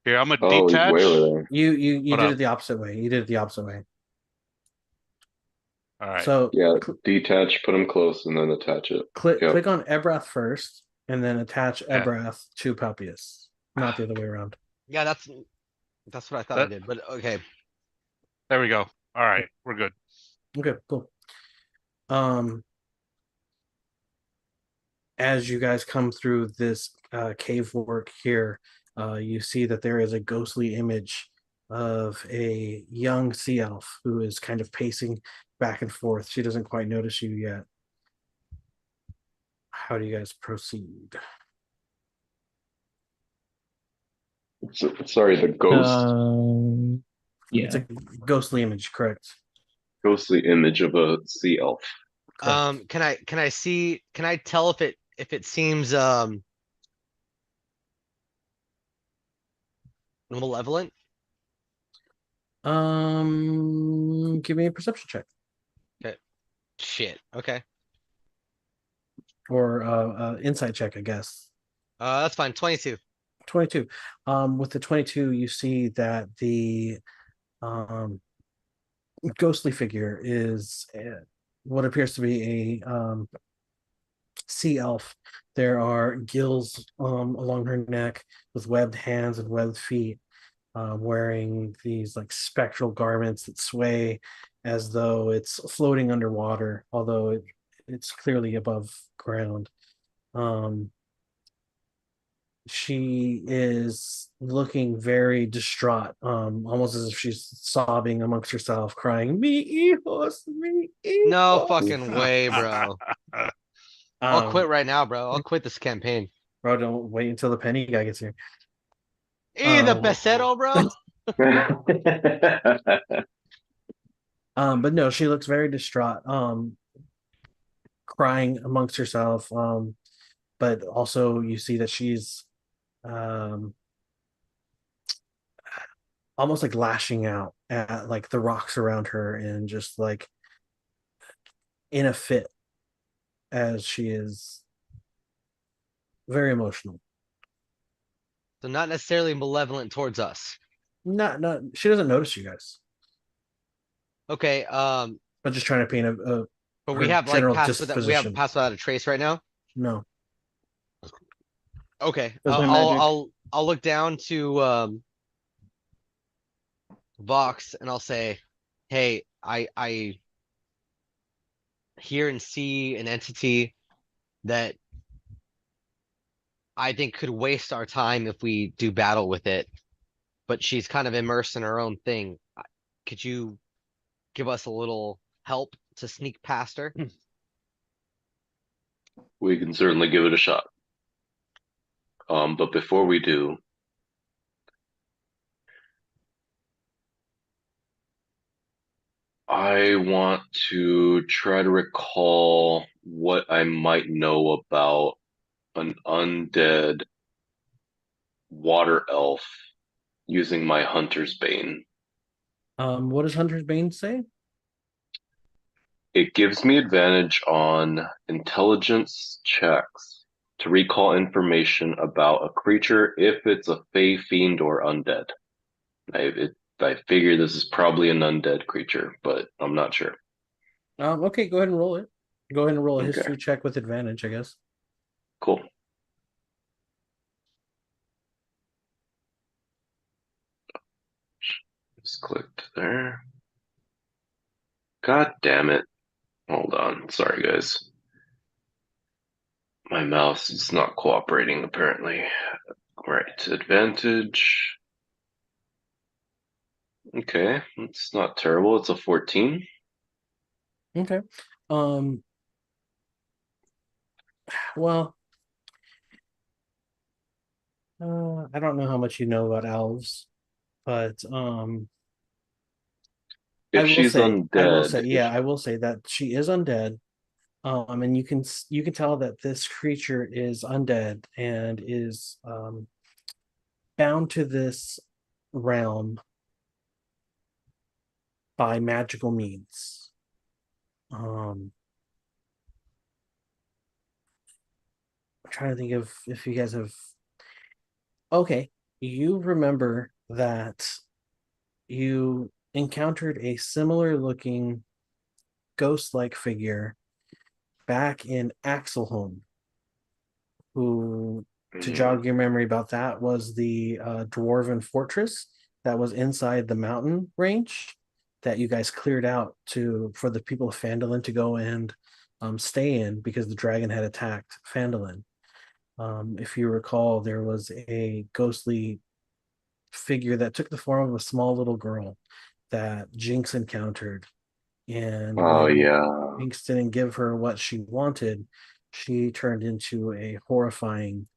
Here, I'm a Oh, he's way detach. over there. You Hold did up. it the opposite way. You did it the opposite way. All right. So Yeah, detach, put him close, and then attach it. click Yep. click on Ebrath first, and then attach Yeah. Ebrath to Palpius, not the other way around. Yeah, that's what I thought I That- did. But okay. There we go. All right, we're good. Okay, cool. As you guys come through this cave work here, you see that there is a ghostly image of a young sea elf who is kind of pacing back and forth. She doesn't quite notice you yet. How do you guys proceed? Sorry, the ghost. Yeah. It's a ghostly image, correct? ghostly image of a sea elf. Correct. Can I tell if it seems malevolent? Give me a perception check Okay. Shit. Okay. or insight check, I guess. That's fine. 22. 22. With the 22, you see that the um ghostly figure is what appears to be a sea elf. There are gills along her neck with webbed hands and webbed feet, wearing these like spectral garments that sway as though it's floating underwater, although it's clearly above ground. Um, she is looking very distraught, almost as if she's sobbing amongst herself, crying, "Mi hijos, mi No hijos." fucking way, bro. I'll quit Um, right now, bro. I'll quit this campaign. bro, don't wait until the penny guy gets here. The Um, pesero, bro. but no, she looks very distraught, crying amongst herself. But also you see that she's um almost like lashing out at like the rocks around her and just like in a fit as she is very emotional. So not necessarily malevolent towards us. Not she doesn't notice you guys, Okay. but just trying to paint But we her have like general passed without we have disposition. passed without a trace right now. No. Okay. Does my magic? I'll look down to Vox and I'll say, hey, I hear and see an entity that I think could waste our time if we do battle with it, but she's kind of immersed in her own thing. Could you give us a little help to sneak past her? We can certainly give it a shot. But before we do, I want to try to recall what I might know about an undead water elf using my hunter's bane. What does Hunter's Bane say? It gives me advantage on intelligence checks to recall information about a creature if it's a fey, fiend, or undead. I figure this is probably an undead creature, but I'm not sure. Okay, go ahead and roll it. Go ahead and roll a Okay, history check with advantage, I guess. cool. Just clicked there. God damn it. Hold on. Sorry, guys. My mouse is not cooperating, apparently. Right, advantage. Okay, it's not terrible. It's a 14. Okay. Um, well, I don't know how much you know about elves, but If she's undead, yeah, I will say that she is undead. And you can tell that this creature is undead and is bound to this realm by magical means. I'm trying to think of if you guys have. Okay, you remember that you encountered a similar looking ghost like figure back in Axelholm, who, to Mhm. jog your memory about that, was the dwarven fortress that was inside the mountain range that you guys cleared out to for the people of Phandalin to go and stay in because the dragon had attacked Phandalin. If you recall, there was a ghostly figure that took the form of a small little girl that Jinx encountered. And Oh when yeah. Jinx didn't give her what she wanted, she turned into a horrifying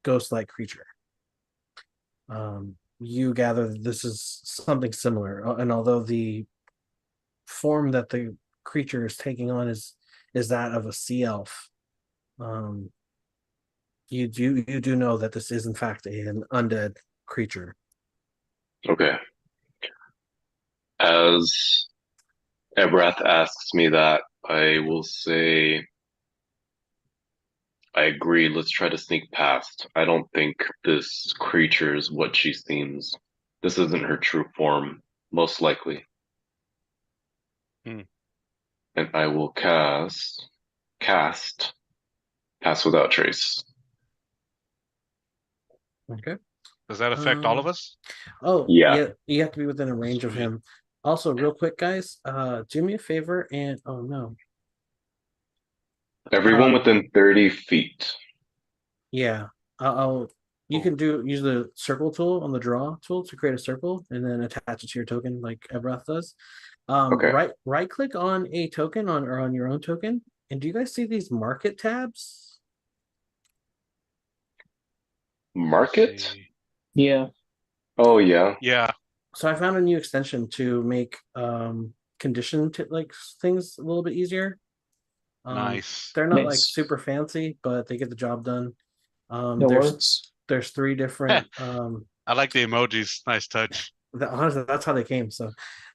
ghost like creature. You gather that this is something similar. And although the form that the creature is taking on is that of a sea elf. You do know that this is in fact an undead creature. Okay. As Ebrath asks me that, I will say, I agree. Let's try to sneak past. I don't think this creature is what she seems. This isn't her true form, most likely. Hmm. And I will cast Pass Without Trace. Okay. Does that affect all of us? Oh, Yeah. yeah, you have to be within a range of Sweet. him. Also, real quick, guys, do me a favor and oh no. Everyone within 30 feet. Yeah, I'll you can use the circle tool on the draw tool to create a circle and then attach it to your token like Ebroth does. Okay. Right click on a token or on your own token. And do you guys see these market tabs? Market? Yeah. Oh, yeah. Yeah. So I found a new extension to make condition like things a little bit easier. Nice. They're not like Nice. super fancy, but they get the job done. That works. There's 3 different I like the emojis. Nice touch. honestly that's how they came. So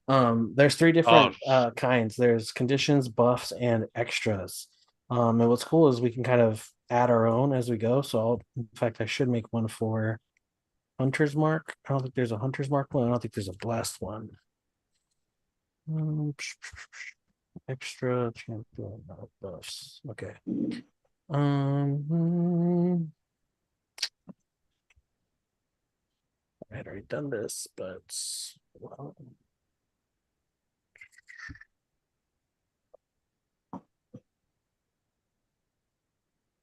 there's 3 different kinds. There's conditions, buffs, and extras. And what's cool is we can kind of add our own as we go. So in fact I should make one for Hunter's Mark. I don't think there's a Hunter's Mark one. I don't think there's a Blast one. Extra champion buffs. Okay. I had already done this, but well.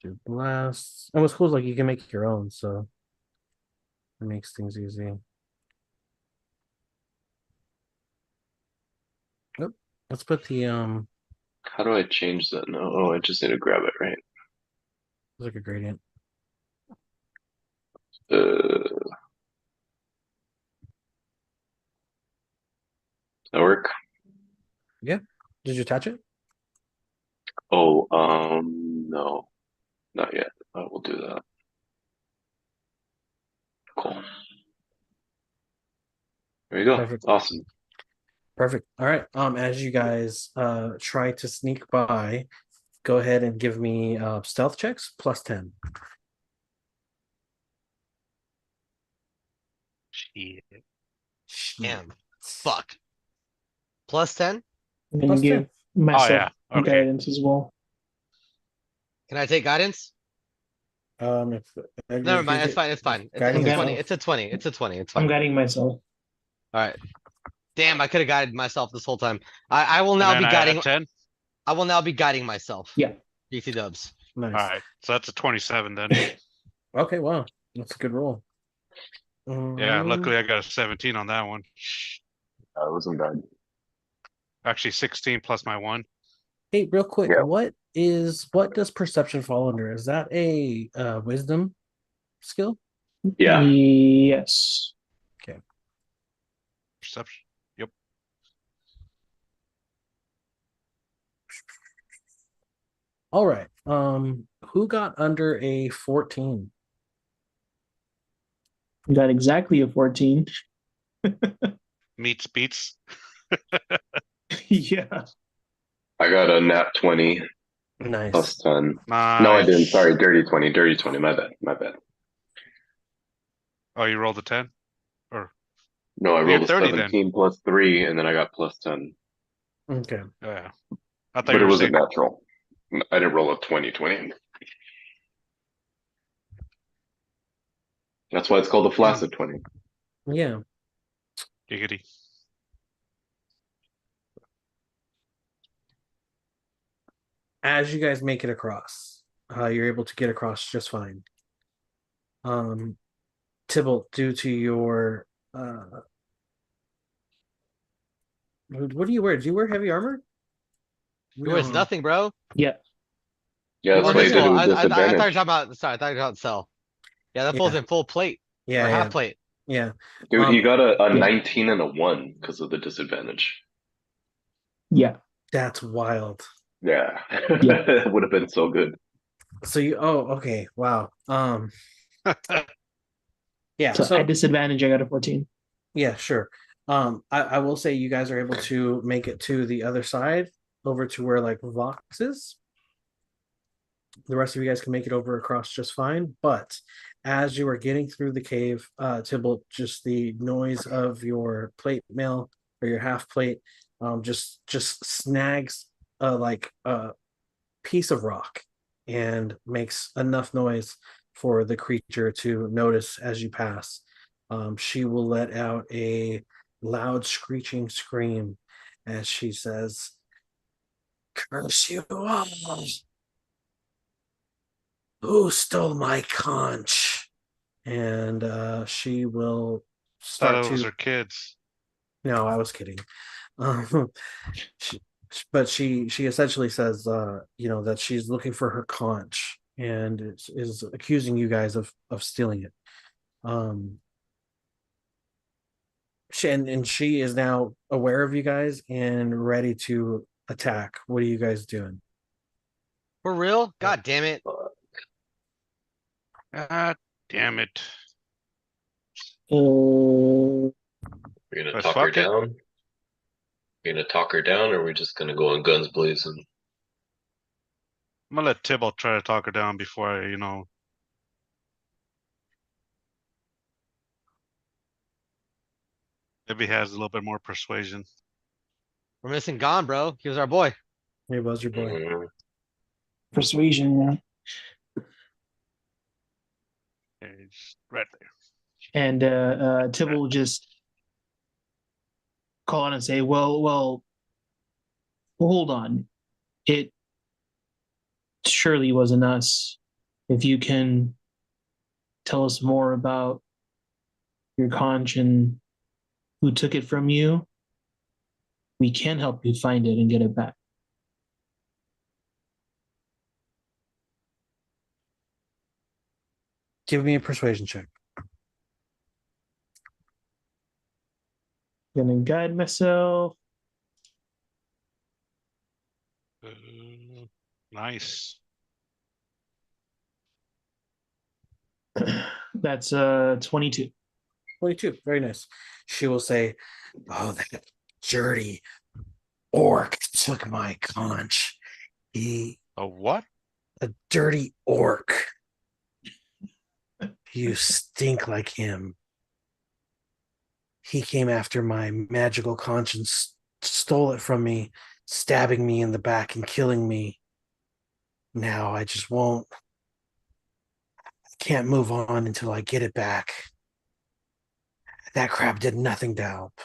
Do blasts. And what's cool is like you can make your own, so it makes things easy. Oh, let's put the How do I change that? No, oh, I just need to grab it, right? like a gradient. That work? Yeah. Did you attach it? Oh, no, not yet. I will do that. Cool. There you go. Perfect. Awesome. Perfect. All right. As you guys try to sneak by, go ahead and give me stealth checks plus 10. Shit. Damn. Fuck. Plus 10? I'm gonna Plus give 10. myself yeah. Okay. guidance as well. Can I take guidance? If Never mind. It's fine. It's fine. It's guiding a 20. yourself. It's a 20. It's a 20. It's I'm fine. guiding myself. All right. Damn, I could have guided myself this whole time. I will And now then be I guiding. add 10. I will now be guiding myself. Yeah. DC dubs. Nice. All right. So that's a 27 then. Okay, wow. That's a good roll. Yeah. Luckily I got a 17 on that one. That wasn't bad. Actually 16 plus my 1. Hey, real quick, Yeah. what does perception fall under? Is that a wisdom skill? Yeah. Yes. Perception. Yep. All right. Who got under a 14? Got exactly a 14. Meets beats. Yeah. I got a nat 20 Nice. plus 10. Nice. No, I didn't. Sorry, dirty 20. Dirty 20. My bad. Oh, you rolled a 10? Or No, I You're rolled a 30 then. 17 plus 3, and then I got plus 10. Okay. yeah. I thought But you it were wasn't saying natural. I didn't roll a 20. That's why it's called a flaccid 20. Yeah. giggity. As you guys make it across, you're able to get across just fine. Tybalt, due to your what do you wear? Do you wear heavy armor? It was nothing, bro. Yeah. Yeah, that's Or why his you did it full. with I thought you were disadvantage. talking about. Sorry, I thought you were talking about cell. Yeah, that falls Yeah. in full plate Yeah, or half yeah, plate. yeah. Dude, he got a Yeah. 19 and a 1 because of the disadvantage. Yeah. That's wild. Yeah, Yeah. it would have been so good. So you okay, wow. Yeah, So at so disadvantage, I got a 14. yeah, sure. I will say you guys are able to make it to the other side, over to where like Vox is. The rest of you guys can make it over across just fine. But as you are getting through the cave, Tybalt, just the noise of your plate mail or your half plate, just snags like a piece of rock and makes enough noise for the creature to notice as you pass. She will let out a loud screeching scream as she says, "Curse you all! Who stole my conch?" And she will Thought start it was to. her kids. No, I was kidding. Um, she, but she essentially says, that she's looking for her conch and is accusing you guys of stealing it. Um, and she is now aware of you guys and ready to attack. What are you guys doing? For real? God damn it. God damn it. Uh, We're gonna But talk her fuck it. down. We're gonna talk her down, or we're just gonna go on guns blazing. I'm gonna let Tybalt try to talk her down before I, maybe has a little bit more persuasion. We're missing Gone, bro. He was our boy. Hey, Buzz, your boy. persuasion, yeah. It's right there. And Tibble will just call out and say, well, hold on. It surely wasn't us. If you can tell us more about your conch and who took it from you, we can help you find it and get it back. Give me a persuasion check. Gonna guide myself. Nice. That's 22. 22. Very nice. She will say, "Oh, that dirty orc took my conch. A what? A dirty orc. You stink like him. He came after my magical conch and stole it from me, stabbing me in the back and killing me. Now I just won't. I can't move on until I get it back. That crab did nothing to help."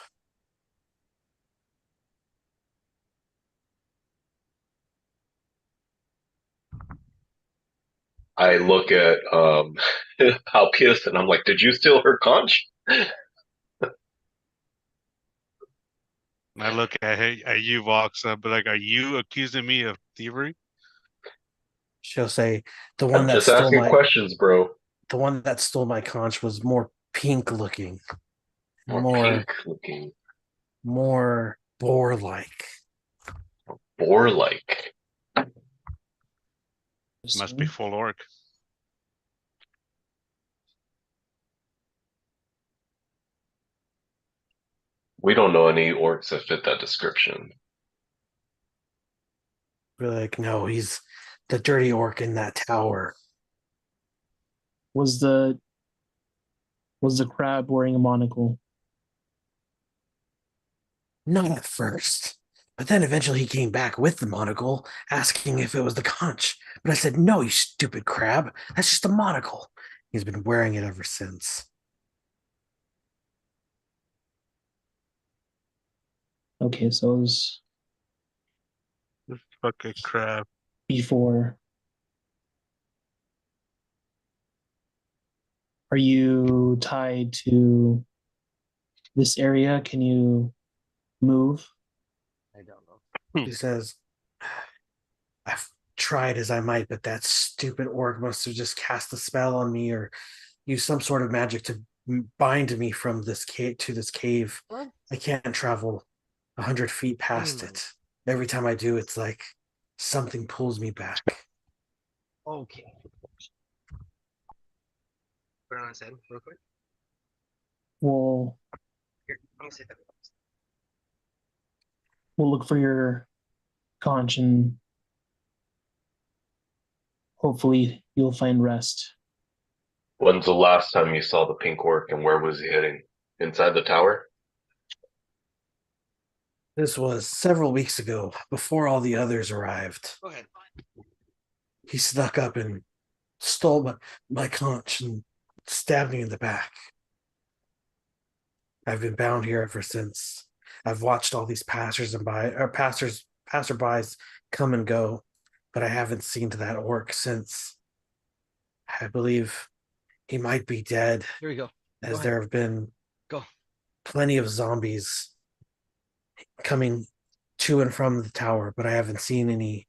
I look at Palpius and I'm like, "Did you steal her conch?" And I look at you, Vox, but like, are you accusing me of thievery? She'll say, I'm just asking questions, bro. the one that stole my conch was more pink looking, More more pink looking, more boar like. boar like. Must be full orc. We don't know any orcs that fit that description. We're like, no, he's the dirty orc in that tower. Was the crab wearing a monocle? Not at first. But then eventually he came back with the monocle, asking if it was the conch. But I said, no, you stupid crab. That's just a monocle. He's been wearing it ever since. Okay, so it was This fucking crap. before. Are you tied to this area? Can you move? I don't know. He says, I've tried as I might, but that stupid orc must have just cast a spell on me or used some sort of magic to bind me from this cave to this cave. What? I can't travel 100 feet past it. Every time I do, it's like something pulls me back. Okay. Put it on his head real quick. We'll Here, let me see that. we'll look for your conch and hopefully you'll find rest. When's the last time you saw the pink orc and where was he hitting? Inside the tower? This was several weeks ago, before all the others arrived. Go ahead. He snuck up and stole my conch and stabbed me in the back. I've been bound here ever since. I've watched all these passerbys come and go, but I haven't seen to that orc since. I believe he might be dead, Here we go. as ahead. there have been Go. plenty of zombies coming to and from the tower, but I haven't seen any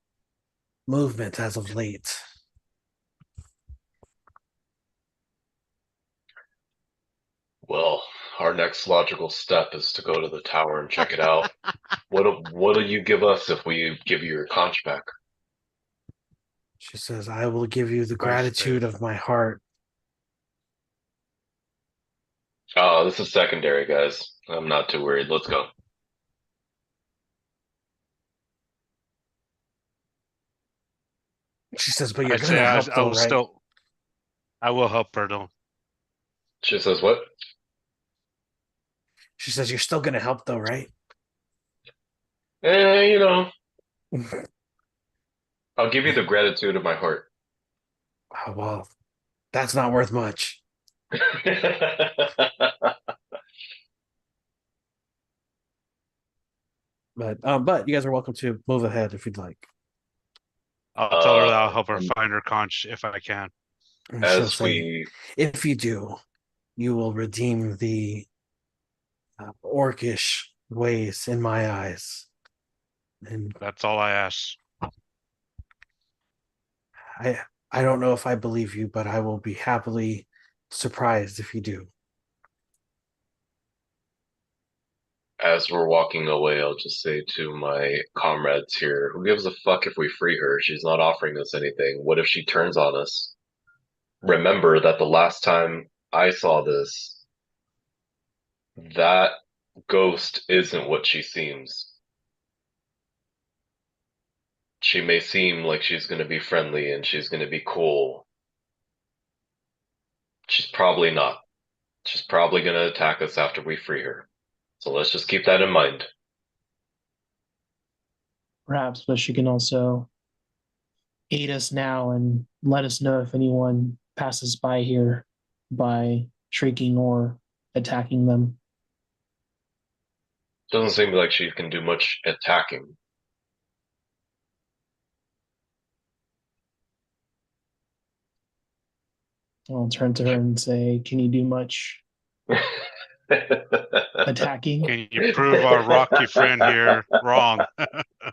movement as of late. Well, our next logical step is to go to the tower and check it out. What'll you give us if we give you your conch back? She says, I will give you the Price gratitude tag. of my heart. Oh, this is secondary, guys. I'm not too worried. Let's go. She says, but you're I'd say gonna help I though, will right? still. I will help her though. She says what? She says, you're still gonna help though, right? You know, I'll give you the gratitude of my heart. Oh, well, that's not worth much. But you guys are welcome to move ahead if you'd like. I'll tell her that I'll uh, help her find her conch if I can. And she'll as say, we if you do, you will redeem the orcish ways in my eyes. And That's all I ask. I I don't know if I believe you, but I will be happily surprised if you do. as we're walking away, I'll just say to my comrades here, who gives a fuck if we free her? She's not offering us anything. What if she turns on us? Remember that the last time I saw this, that ghost isn't what she seems. She may seem like she's going to be friendly and she's going to be cool. She's probably not. She's probably going to attack us after we free her. So let's just keep that in mind. Perhaps, but she can also aid us now and let us know if anyone passes by here by shrieking or attacking them. Doesn't seem like she can do much attacking. I'll turn to her and say, can you do much attacking? Can you prove our rocky friend here wrong?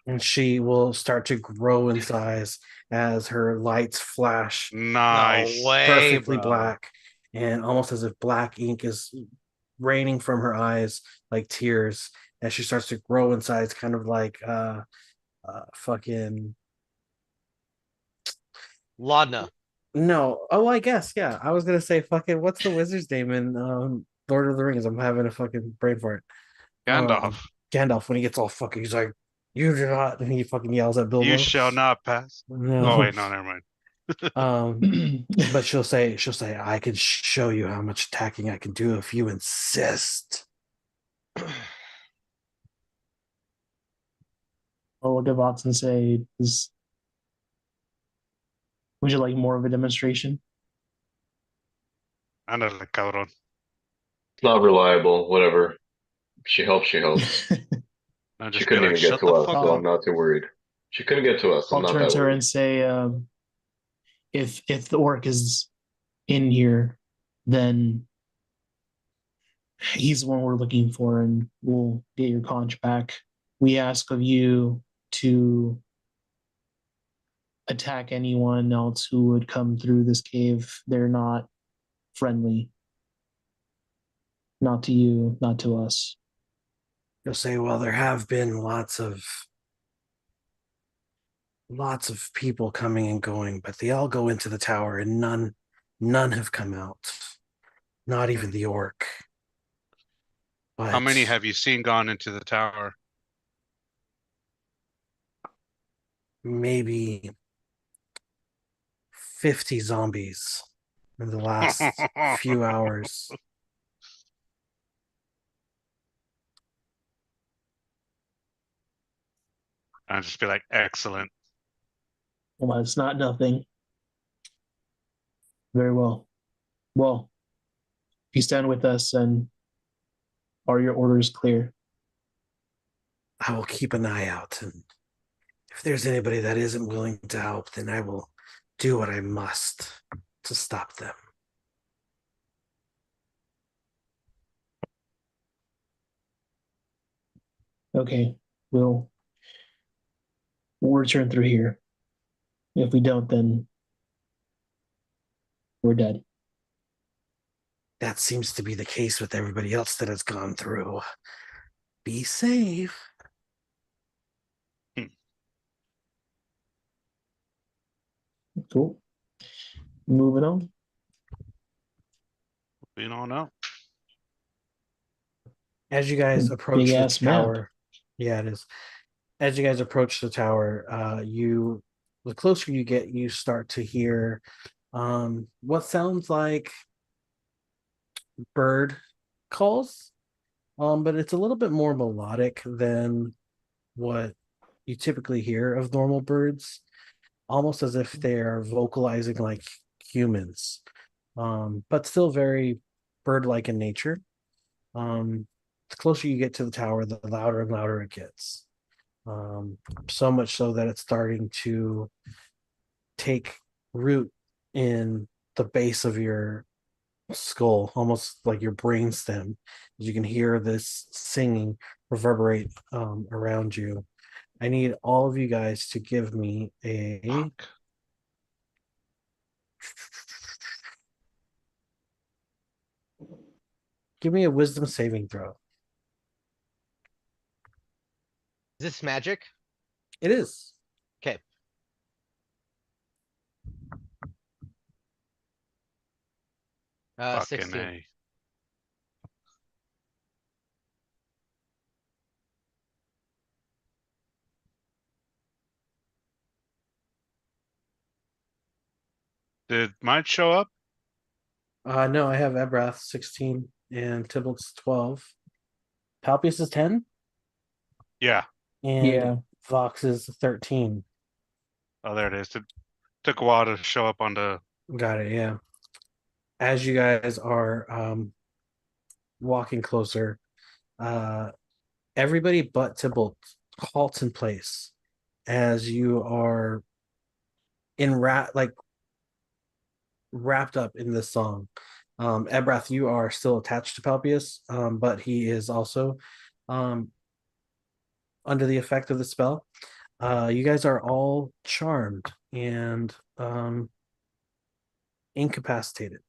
And she will start to grow in size as her lights flash Nice. No way, perfectly bro. black, and almost as if black ink is raining from her eyes like tears as she starts to grow in size, kind of like fucking Laudna. no. Oh, I guess, yeah. I was gonna say fucking what's the wizard's name in Lord of the Rings? I'm having a fucking brain for it. Gandalf, Gandalf, when he gets all fucking, he's like, "You do not," and he fucking yells at you Bilbo. shall not pass. Oh No. wait, no, never mind. But she'll say, I can show you how much attacking I can do if you insist. I'll look at Vox and say, would you like more of a demonstration? Ándale, cabrón. Not reliable, whatever. She helps, she helps. I'll She just be couldn't like, even get shut to the us, fuck so up. I'm not too worried. She couldn't get to us. I'm I'll not turn that to her worried. and say, if the orc is in here, then he's the one we're looking for, and we'll get your conch back. We ask of you to attack anyone else who would come through this cave. They're not friendly. Not to you, not to us. You'll say, well, there have been lots of lots of people coming and going, but they all go into the tower and none have come out. Not even the orc. How many But have you seen gone into the tower? maybe 50 zombies in the last few hours. I'd just be like, excellent. Well, it's not nothing. Very well. Well, if you stand with us and are your orders clear? I will keep an eye out, and if there's anybody that isn't willing to help, then I will do what I must to stop them. Okay, we'll return through here. If we don't, then we're dead. That seems to be the case with everybody else that has gone through. Be safe. Cool. Moving on. You don't know. As you guys approach Big the ass map. tower, yeah, it is. As you guys approach the tower, the closer you get, you start to hear what sounds like bird calls, but it's a little bit more melodic than what you typically hear of normal birds, almost as if they're vocalizing like humans, but still very bird-like in nature. The closer you get to the tower, the louder and louder it gets. So much so that it's starting to take root in the base of your skull, almost like your brain stem. You can hear this singing reverberate around you. I need all of you guys to give me Fuck. a wisdom saving throw. Is this magic? It is. Okay. Fucking 16. A. Did mine show up? No, I have Ebrath 16 and Tybalt's 12. Palpius is 10 Yeah. and Yeah. Vox is 13. Oh, there it is. It took a while to show up on the. Got it, yeah. As you guys are walking closer, everybody but Tybalt halts in place as you are wrapped up in this song. Ebrath, you are still attached to Palpius, but he is also um, under the effect of the spell. You guys are all charmed and incapacitated,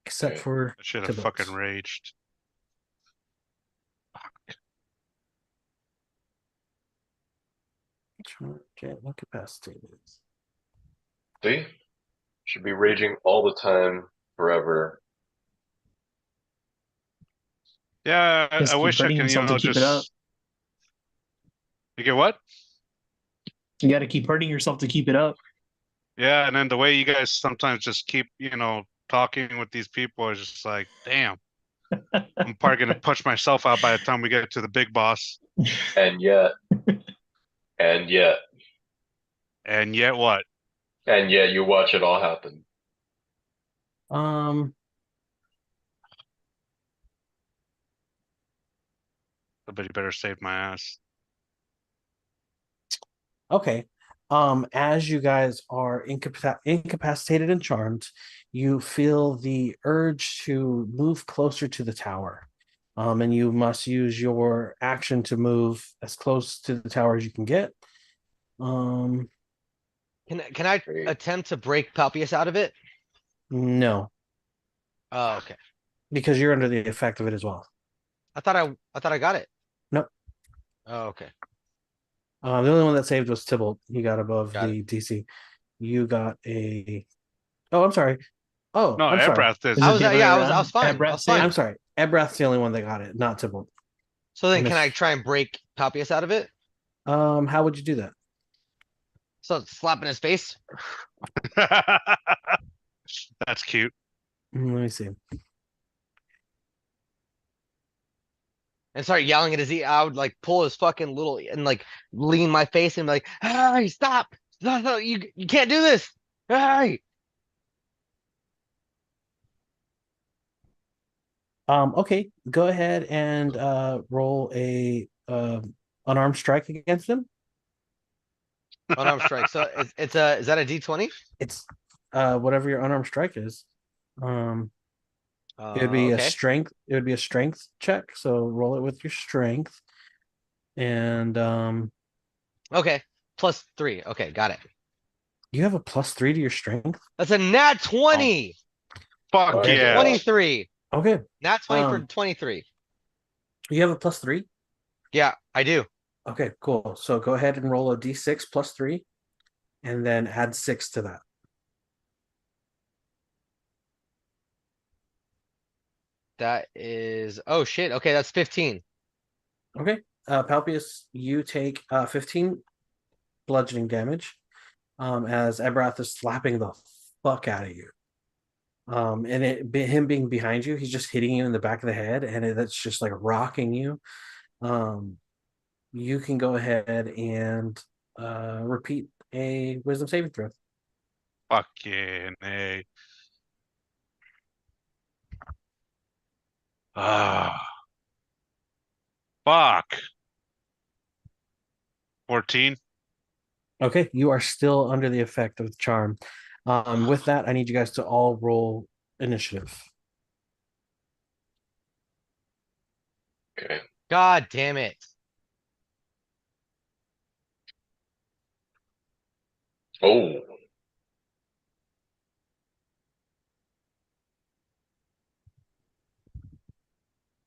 except Okay. for I should have Tybalt. fucking raged. Charmed and incapacitated. See? Should be raging all the time, forever. Yeah, I Just keep wish I hurting can, yourself to keep it up. just. You get what? You got to keep hurting yourself to keep it up. Yeah, and then the way you guys sometimes just keep, talking with these people is just like, damn. I'm probably gonna punch myself out by the time we get to the big boss. And yet, and yet, And yet what? and yet you watch it all happen. Um, Somebody better save my ass. Okay. As you guys are incapacitated and charmed, you feel the urge to move closer to the tower. And you must use your action to move as close to the tower as you can get. Um, Can I Great. attempt to break Palpius out of it? no, Oh, okay. because you're under the effect of it as well. I thought I got it. Nope. Oh, okay. The only one that saved was Tybalt. He got above Got the DC. You got a. Oh, I'm sorry. Oh, No, I'm sorry. Airbrath did. Is I it was, the other way yeah, I around? was fine. I Airbrath was fine. I'm sorry. Ebrath's the only one that got it, not Tybalt. So then I can I miss- try and break Palpius out of it? How would you do that? So slap in his face That's cute. Let me see. and start yelling at his ear. I would like pull his fucking little and like lean my face and be like, hey, stop. No, you can't do this. Hey. Okay, go ahead and roll a unarmed strike against him. Unarmed strike. So it's a, is that a D20? It's whatever your unarmed strike is. It would be a Okay. strength. It would be a strength check. So roll it with your strength, and Okay. +3. Okay, got it. you have a +3 to your strength. That's a nat 20. Fuck Okay. yeah. 23. Okay, Nat 20 for Um, 23. you have a +3. Yeah, I do. Okay, cool. So go ahead and roll a d6 +3, and then add 6 to that. That is, oh shit. Okay, that's 15. Okay, Palpius, you take 15 bludgeoning damage. As Ebrath is slapping the fuck out of you. And him being behind you, he's just hitting you in the back of the head, and that's just like rocking you. You can go ahead and repeat a wisdom saving throw. Fucking A. Ah. Fuck. 14. Okay, you are still under the effect of the charm. With that, I need you guys to all roll initiative. Okay. God damn it. Oh,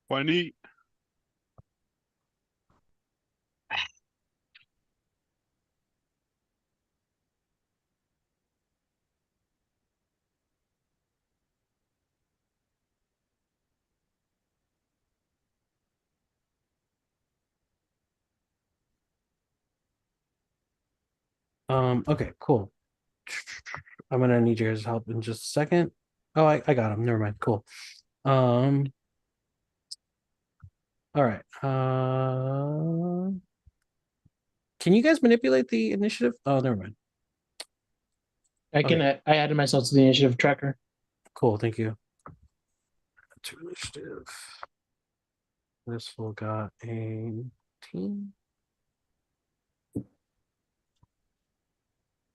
20. Okay, cool. I'm gonna need your guys' help in just a second. Oh, I got him. Never mind. Cool. All right. Can you guys manipulate the initiative? Oh, never mind. I can. Okay. I added myself to the initiative tracker. Cool. Thank you. To initiative. This fool got a team.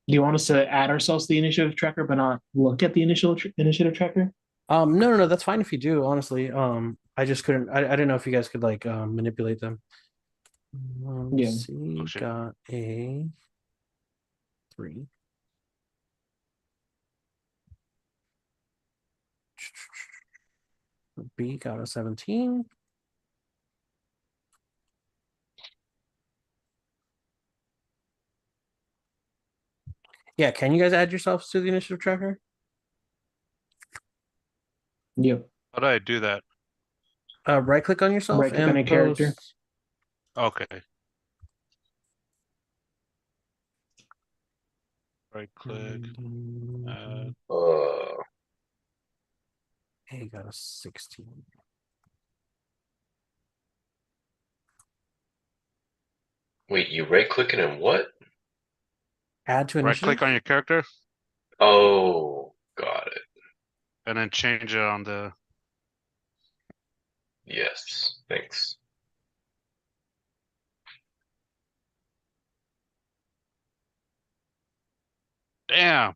Do you want us to add ourselves to the initiative tracker, but not look at the initiative tracker? No, that's fine if you do, honestly. I just couldn't. I didn't know if you guys could like manipulate them. Yeah. C Oh, shit. got a 3. B got a 17. Yeah, can you guys add yourselves to the initiative tracker? Yep. How do I do that? Right click on yourself Right click and on a character. post. Okay. Right click. uh, A got a 16. wait, you right clicking and what? Add to Right initiative. click on your character Oh, got it. and then change it on the. Yes, thanks. Damn.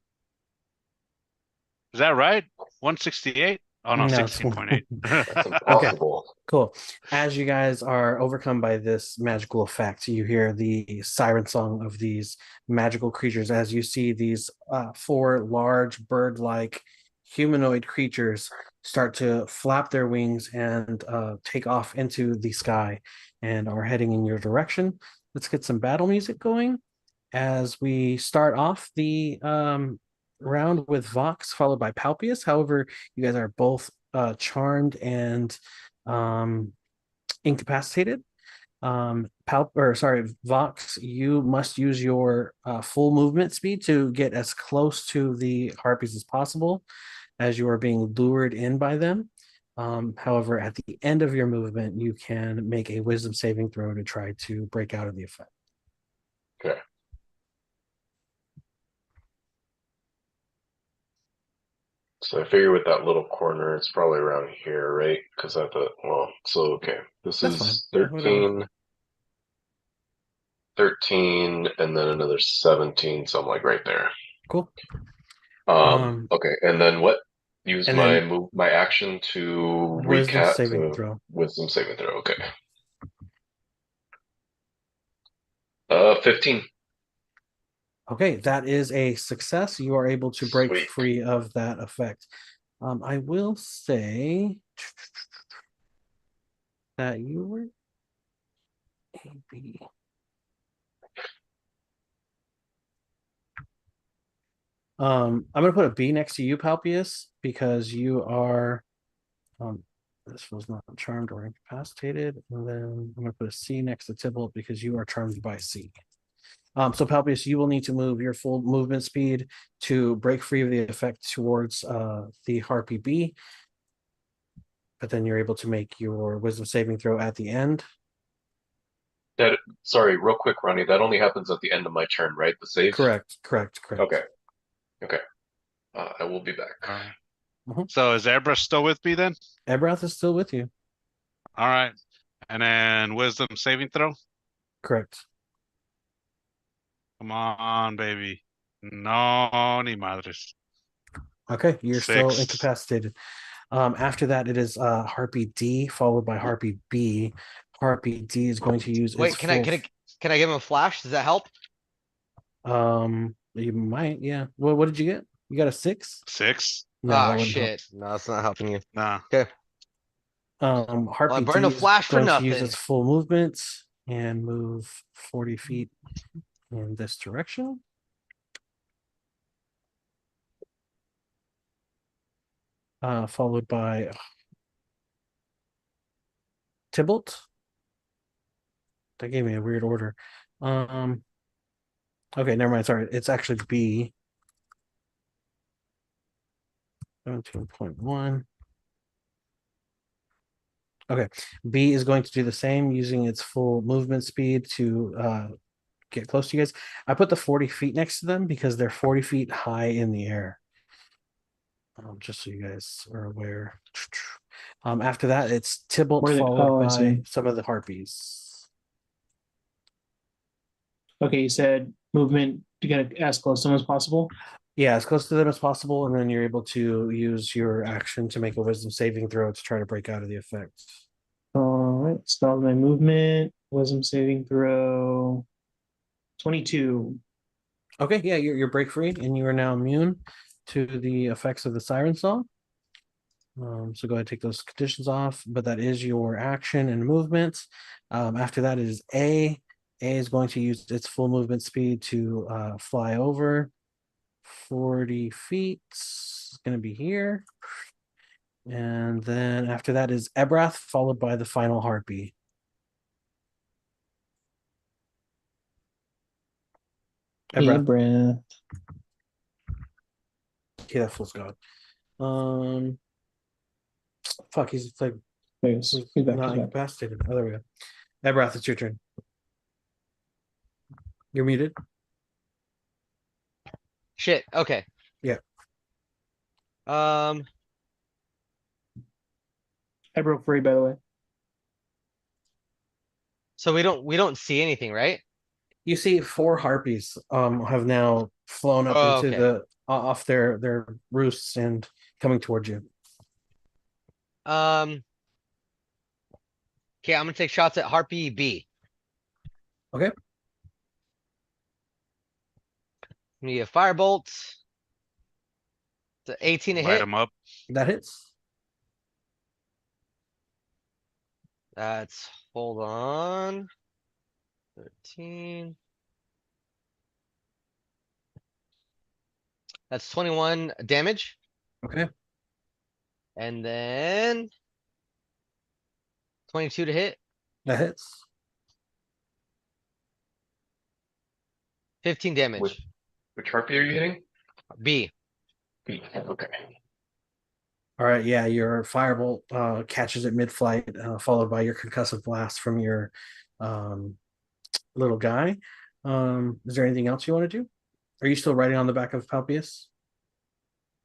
Is that right? 168? Oh no, No, it's 16.8. That's impossible. cool. As you guys are overcome by this magical effect, you hear the siren song of these magical creatures as you see these 4 large bird-like humanoid creatures start to flap their wings and take off into the sky and are heading in your direction. Let's get some battle music going as we start off the round with Vox, followed by Palpius. However, you guys are both charmed and incapacitated. Vox, you must use your full movement speed to get as close to the harpies as possible as you are being lured in by them. However, at the end of your movement, you can make a wisdom saving throw to try to break out of the effect. Okay. So I figure with that little corner, it's probably around here, right? Because I thought, well, so okay. This That's fine. is Yeah, whatever. 13, and then another 17, so I'm like right there. Cool. Um, Okay, and then what? Use and my then move, my action to wisdom recap saving to throw. wisdom saving throw. Okay. 15. Okay, that is a success. You are able to break Sweet. free of that effect. I will say that you were A B. I'm gonna put a B next to you, Palpius, because you are this was not charmed or incapacitated. And then I'm gonna put a C next to Tybalt because you are charmed by C. So Palpius, you will need to move your full movement speed to break free of the effect towards the Harpy B. But then you're able to make your wisdom saving throw at the end. Sorry, real quick, Ronnie. That only happens at the end of my turn, right? The save. Correct. Okay. Okay. I will be back. All right. Mhm. So is Airbrush still with me then? Ebrath is still with you. All right. And then wisdom saving throw. Correct. Come on, baby. No, ni madres. Okay, you're still 6. incapacitated. After that, it is Harpy D followed by Harpy B. Harpy D is going to use its Wait, full. can I give him a flash? Does that help? You might, yeah. What did you get? You got a 6? 6. No, that Ah, wouldn't help. shit. No, it's not helping you. Nah. Okay. Harpy I burned a D is flash for going to use nothing. its full movement and move 40 feet in this direction. Followed by Tybalt. That gave me a weird order. Okay, never mind. Sorry, it's actually B. 17.1. Okay, B is going to do the same using its full movement speed to get close to you guys. I put the 40 feet next to them because they're 40 feet high in the air. Just so you guys are aware. After that, it's Tybalt Where they- followed oh, I by see. some of the harpies. Okay, you said movement to get as close to them as possible. Yeah, as close to them as possible, and then you're able to use your action to make a wisdom saving throw to try to break out of the effect. All right, stop my movement. Wisdom saving throw. 22. Okay, yeah, you're break free, and you are now immune to the effects of the siren song. So go ahead and take those conditions off, but that is your action and movement. After that is A. A is going to use its full movement speed to fly over 40 feet. It's going to be here. And then after that is Ebrath, followed by the final harpy. Deep Ebrath. breath. Okay, that fool's gone. Fuck, he's like He's back. not He's back. incapacitated. Oh, there we go. Ebrath, it's your turn. You're muted. Shit. Okay. Yeah. Um. I broke free, by the way. So we don't see anything, right? You see 4 harpies have now flown up Oh, into okay. the off their roosts and coming towards you. Okay, I'm gonna take shots at Harpy B. Okay. Need a firebolt. It's a 18 to Light hit. them up. That hits. That's, hold on. 13. That's 21 damage. Okay. And then 22 to hit, That hits. 15 damage. Which harpy are you hitting? B. Okay. All right. Yeah, your firebolt catches it mid-flight, followed by your concussive blast from your um, little guy. Is there anything else you want to do? Are you still riding on the back of Palpius?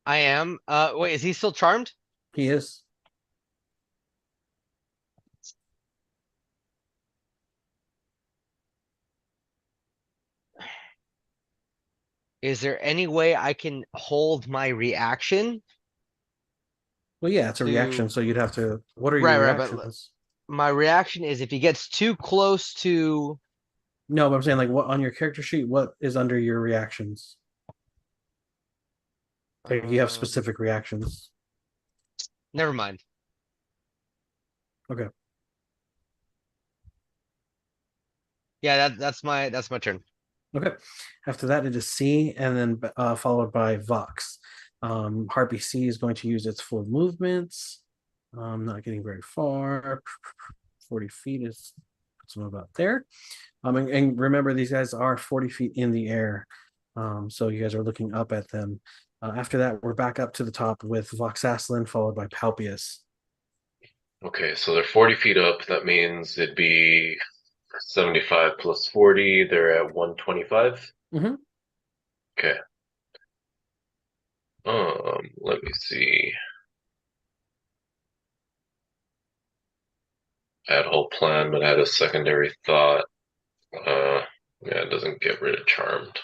I am. Wait, is he still charmed? He is. Is there any way I can hold my reaction? Well, yeah, it's a reaction, To so you'd have to. What are your Right, but reactions? my reaction is if he gets too close to, No, but I'm saying like what on your character sheet, what is under your reactions? Like you have um, specific reactions. never mind. Okay. Yeah, that's my turn. Okay. After that, it is C, and then followed by Vox. Harpy C is going to use its full movements. Not getting very far. 40 feet is puts them about there. And remember, these guys are 40 feet in the air. So you guys are looking up at them. After that, we're back up to the top with Voxaslin, followed by Palpius. Okay, so they're 40 feet up. That means it'd be 75 plus 40. They're at 125. Mhm. Okay. Let me see. I had a whole plan, but I had a secondary thought. Yeah, it doesn't get rid of charmed.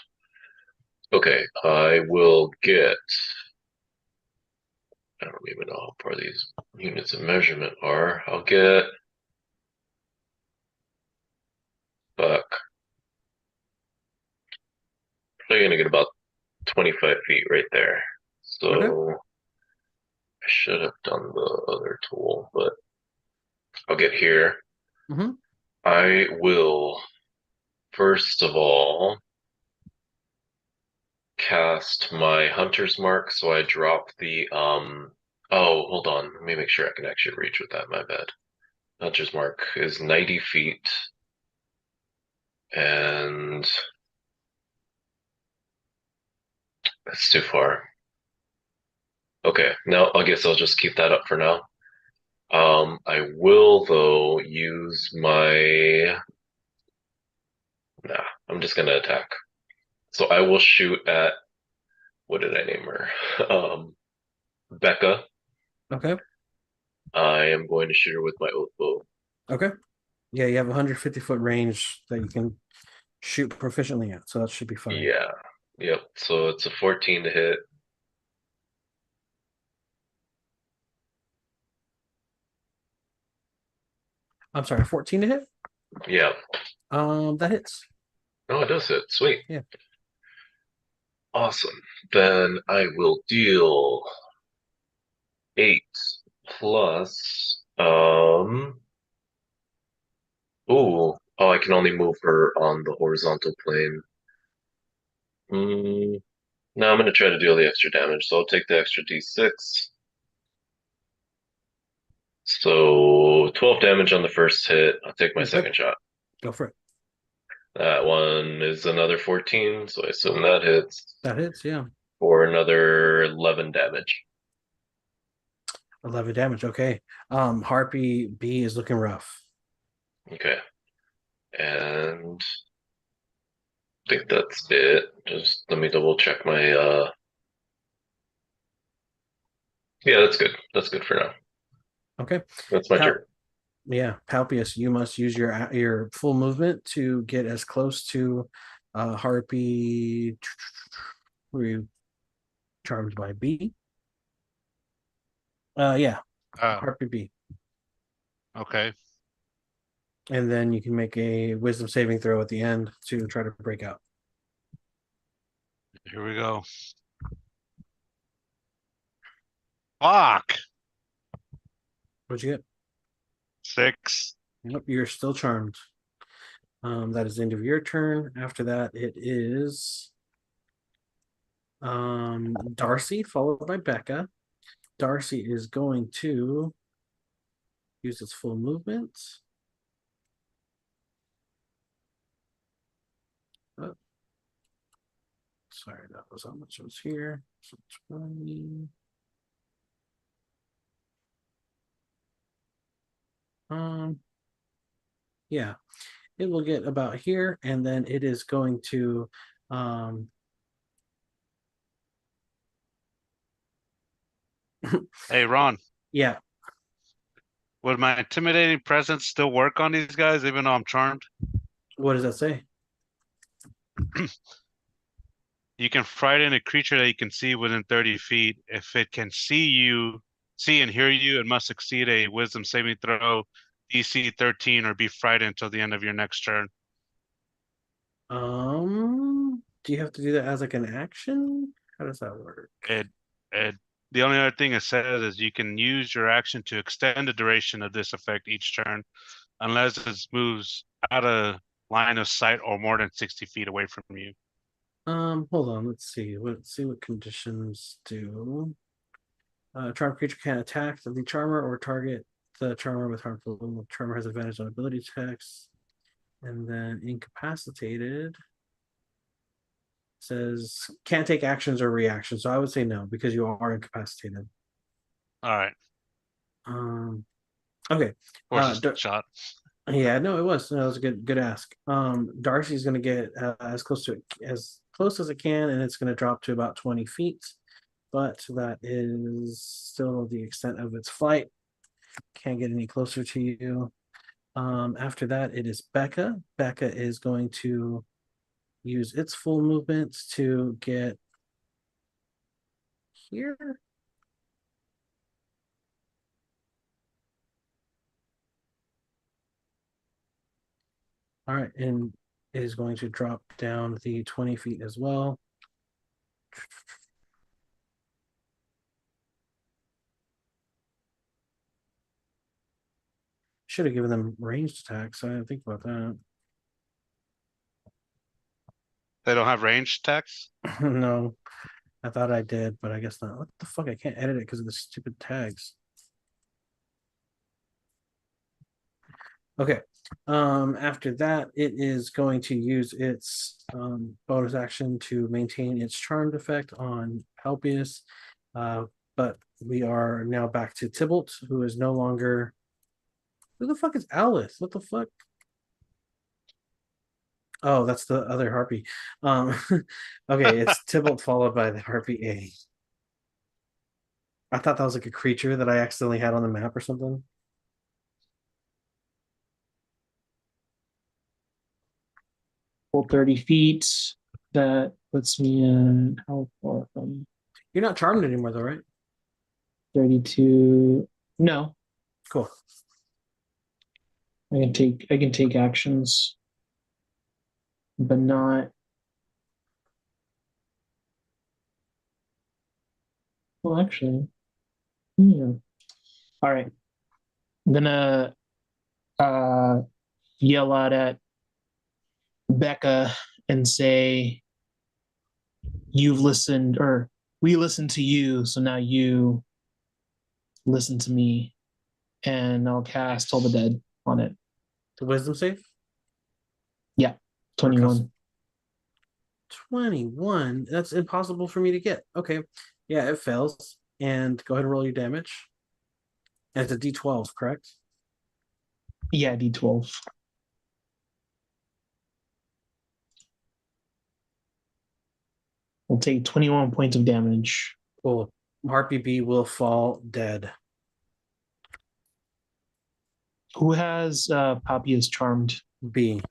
Okay, I will get. I don't even know how far these units of measurement are. I'll get. Fuck. Probably gonna get about 25 feet right there. Okay. So I should have done the other tool, but I'll get here. Mhm. I will first of all cast my hunter's mark, so I drop the oh, hold on. Let me make sure I can actually reach with that. My bad. Hunter's mark is 90 feet. And that's too far. Okay, now I guess I'll just keep that up for now. I will though use my. Nah, I'm just gonna attack. So I will shoot at. What did I name her? Becca. Okay. I am going to shoot her with my oath bow. Okay. Yeah, you have 150-foot range that you can shoot proficiently at, so that should be fine. Yeah. Yep. So it's a 14 to hit. I'm sorry, 14 to hit? Yeah. That hits. Oh, it does hit. Sweet. Yeah. Awesome. Then I will deal 8 plus ooh. Oh, I can only move her on the horizontal plane. No, I'm gonna try to deal the extra damage, so I'll take the extra d6. So 12 damage on the first hit. I'll take my Okay. second shot. Go for it. That one is another 14, so I assume that hits That hits, yeah. for another 11 damage. 11 damage. Okay. Harpy B is looking rough. Okay. And I think that's it. Just let me double check my yeah, that's good. That's good for now. Okay. That's my turn. Yeah, Palpius, you must use your full movement to get as close to Harpy. Were you charmed by B? Yeah, Uh, Harpy B. okay. And then you can make a wisdom saving throw at the end to try to break out. Here we go. Fuck. What'd you get? 6. Yep, you're still charmed. That is the end of your turn. After that, it is Darcy, followed by Becca. Darcy is going to use its full movement. Oh, sorry, that was how much was here. So 20. Yeah, it will get about here, and then it is going to Hey, Ron, yeah. would my intimidating presence still work on these guys, even though I'm charmed? What does that say? You can frighten a creature that you can see within 30 feet. If it can see and hear you, it must succeed a wisdom saving throw, DC 13, or be frightened until the end of your next turn. Do you have to do that as like an action? How does that work? It, it, the only other thing it says is you can use your action to extend the duration of this effect each turn, unless it moves out of line of sight or more than 60 feet away from you. Hold on, let's see. Let's see what conditions do. Charmed creature can attack the charmer or target the charmer with harmful. The charmer has advantage on ability checks. And then incapacitated says can't take actions or reactions. So I would say no because you are incapacitated. All right. Okay. Horse's shot. Yeah, no, it was. No, it was a good ask. Darcy's gonna get as close as it can, and it's gonna drop to about 20 feet. But that is still the extent of its flight. Can't get any closer to you. After that, it is Becca. Becca is going to use its full movement to get here. All right, and it is going to drop down the 20 feet as well. Should have given them ranged attacks. I didn't think about that. They don't have range attacks? No, I thought I did, but I guess not. What the fuck? I can't edit it because of the stupid tags. Okay. After that, it is going to use its bonus action to maintain its charmed effect on Helpius. But we are now back to Tybalt, who is no longer. Who the fuck is Alice? What the fuck? Oh, that's the other harpy. Okay, it's Tybalt followed by the harpy A. I thought that was like a creature that I accidentally had on the map or something. Full 30 feet. That puts me in how far from You're not charmed anymore, though, right? 32? No, Cool. I can take actions, but not. Well, actually, yeah. All right. I'm gonna uh yell out at Becca and say, "You've listened, or we listened to you, so now you listen to me." And I'll cast Toll the Dead on it. The wisdom save? Yeah, 21. 21. That's impossible for me to get. Okay. Yeah, it fails. And go ahead and roll your damage. And it's a D12, correct? Yeah, D12. We'll take 21 points of damage. Cool. Harpy B will fall dead. Who has Poppy as charmed? B.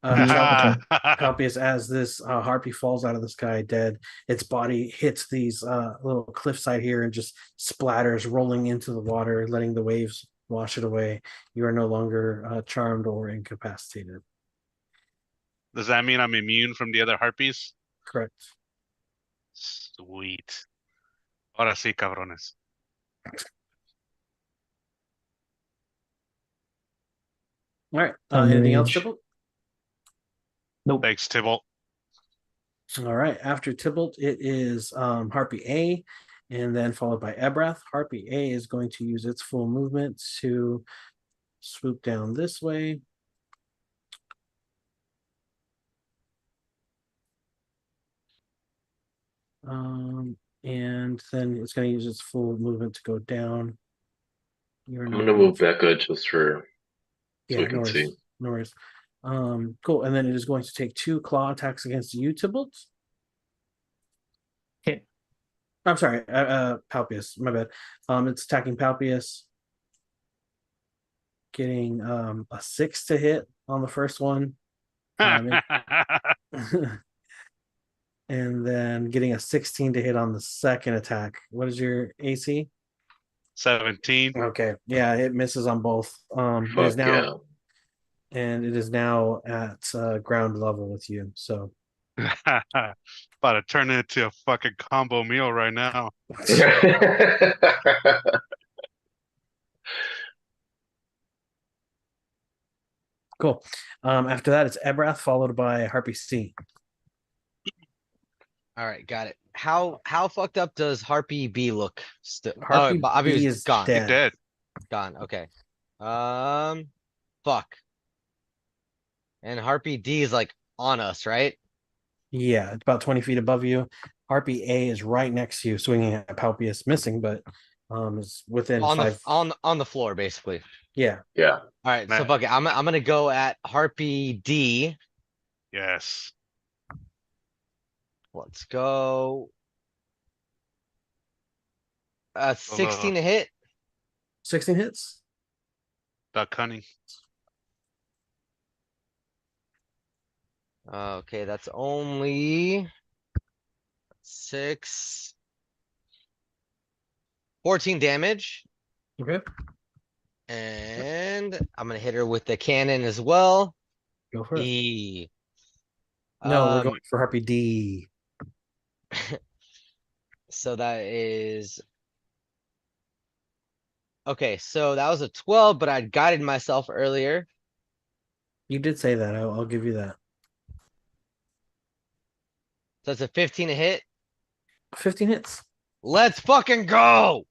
Copious as this harpy falls out of the sky dead. Its body hits these little cliffside here and just splatters, rolling into the water, letting the waves wash it away. You are no longer charmed or incapacitated. Does that mean I'm immune from the other harpies? Correct. Sweet. Ahora sí, cabrones. All right. Anything else, Enrage. Tybalt? Nope. Thanks, Tybalt. All right. After Tybalt, it is Harpy A, and then followed by Ebrath. Harpy A is going to use its full movement to swoop down this way. And then it's going to use its full movement to go down. You're I'm not gonna move moved. Becca just for so Yeah, we no can see. worries. No worries. Cool. And then it is going to take 2 claw attacks against you, Tybalt. Hit. I'm sorry, Palpius. My bad. It's attacking Palpius, getting a 6 to hit on the first one. And then getting a 16 to hit on the second attack. What is your AC? 17. Okay, yeah, it misses on both. It is Fuck now, yeah. and it is now at ground level with you. So About to turn it into a fucking combo meal right now. cool. After that, it's Ebrath followed by Harpy C. All right, got it. How fucked up does Harpy B look? Still, Harpy Bobby B was is gone. He's dead. dead. Gone. Okay. Fuck. And Harpy D is like on us, right? Yeah, it's about 20 feet above you. Harpy A is right next to you, swinging at Palpius, missing, but is within On the 5. on the floor, basically. Yeah, Yeah. All right, so Man. fuck it. I'm gonna go at Harpy D. Yes. Let's go. The 16 to hit. 16 hits. cunning. Okay, that's only 6. 14 damage. Okay, And I'm gonna hit her with the cannon as well. go for it. E. No, we're going for Harpy D. So that is okay. So that was a 12, but I'd guided myself earlier. You did say that. I'll give you that. So it's a 15 to hit. 15 hits. Let's fucking go.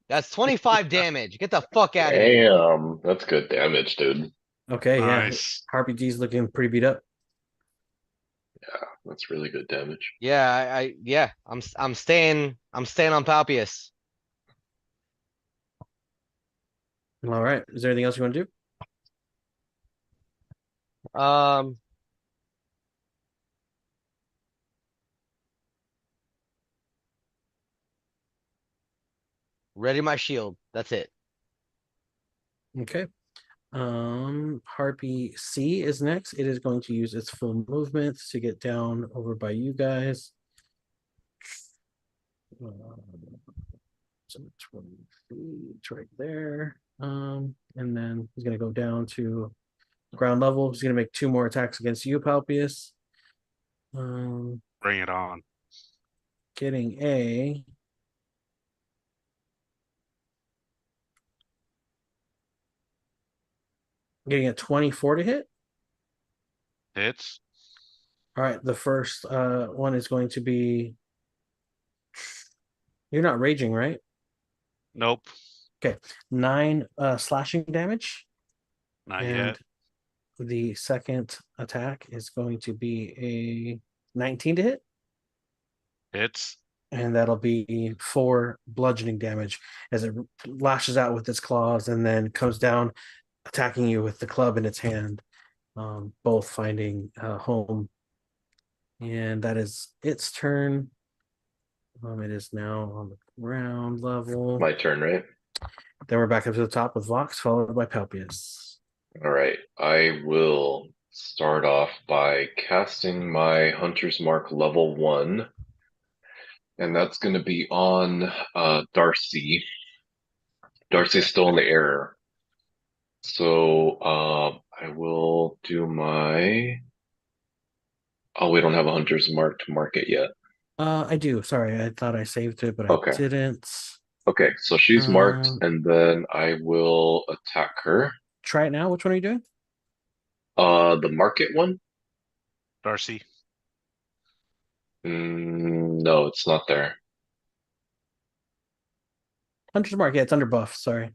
That's 25 damage. Get the fuck out of here. Damn, that's good damage, dude. Okay, yeah. Nice. Harpy D's looking pretty beat up. That's really good damage. Yeah, yeah, I'm staying on Palpius. All right. Is there anything else you want to do? Ready my shield. That's it. Okay. Harpy C is next. It is going to use its full movement to get down over by you guys. So 20 feet right there. And then he's gonna go down to ground level. He's gonna make 2 more attacks against you, Palpius. Bring it on. Getting a 24 to hit. Hits. All right, the first one is going to be. You're not raging, right? Nope. 9 slashing damage. Not And yet. the second attack is going to be a 19 to hit. Hits. And that'll be 4 bludgeoning damage as it lashes out with its claws and then comes down, attacking you with the club in its hand, both finding home. And that is its turn. It is now on the ground level. My turn, right? Then we're back up to the top with Vox, followed by Palpius. All right. I will start off by casting my Hunter's Mark level 1. And that's going to be on Darcy. Darcy's still in the air. So I will do my. Oh, we don't have a Hunter's Mark to mark it yet. I do. Sorry, I thought I saved it, but Okay. I didn't. Okay, so she's marked, Um, and then I will attack her. try it now. Which one are you doing? The market one? Darcy. No, it's not there. Hunter's Mark. Yeah, it's under buff. Sorry.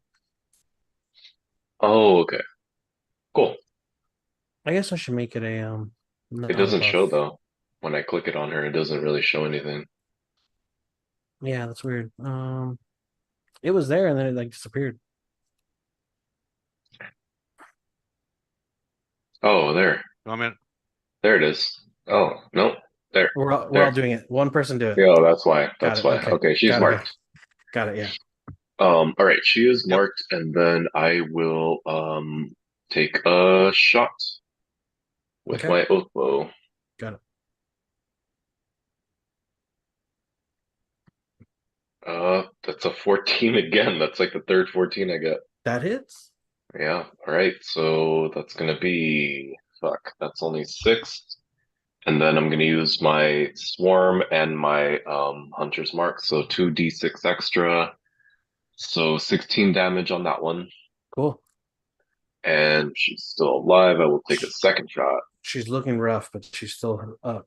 Oh, okay. Cool. I guess I should make it a It not a doesn't show buff. though. When I click it on her, it doesn't really show anything. Yeah, that's weird. It was there and then it like disappeared. Oh, there. You want me to- There it is. Oh, no. There. We're all There. doing it. One person do it. Yeah, that's why. Got That's it. why. Okay. Okay, she's Got it. marked. Got it. Yeah. All right, she is Yep. marked, and then I will take a shot with Okay. my oath bow. Got it. That's a 14 again. That's like the third 14 I get. That hits. Yeah. All right. So that's gonna be fuck. That's only six. And then I'm gonna use my swarm and my hunter's mark. So 2d6 extra. So 16 damage on that one. Cool. And she's still alive. I will take a second shot. She's looking rough, but she's still up.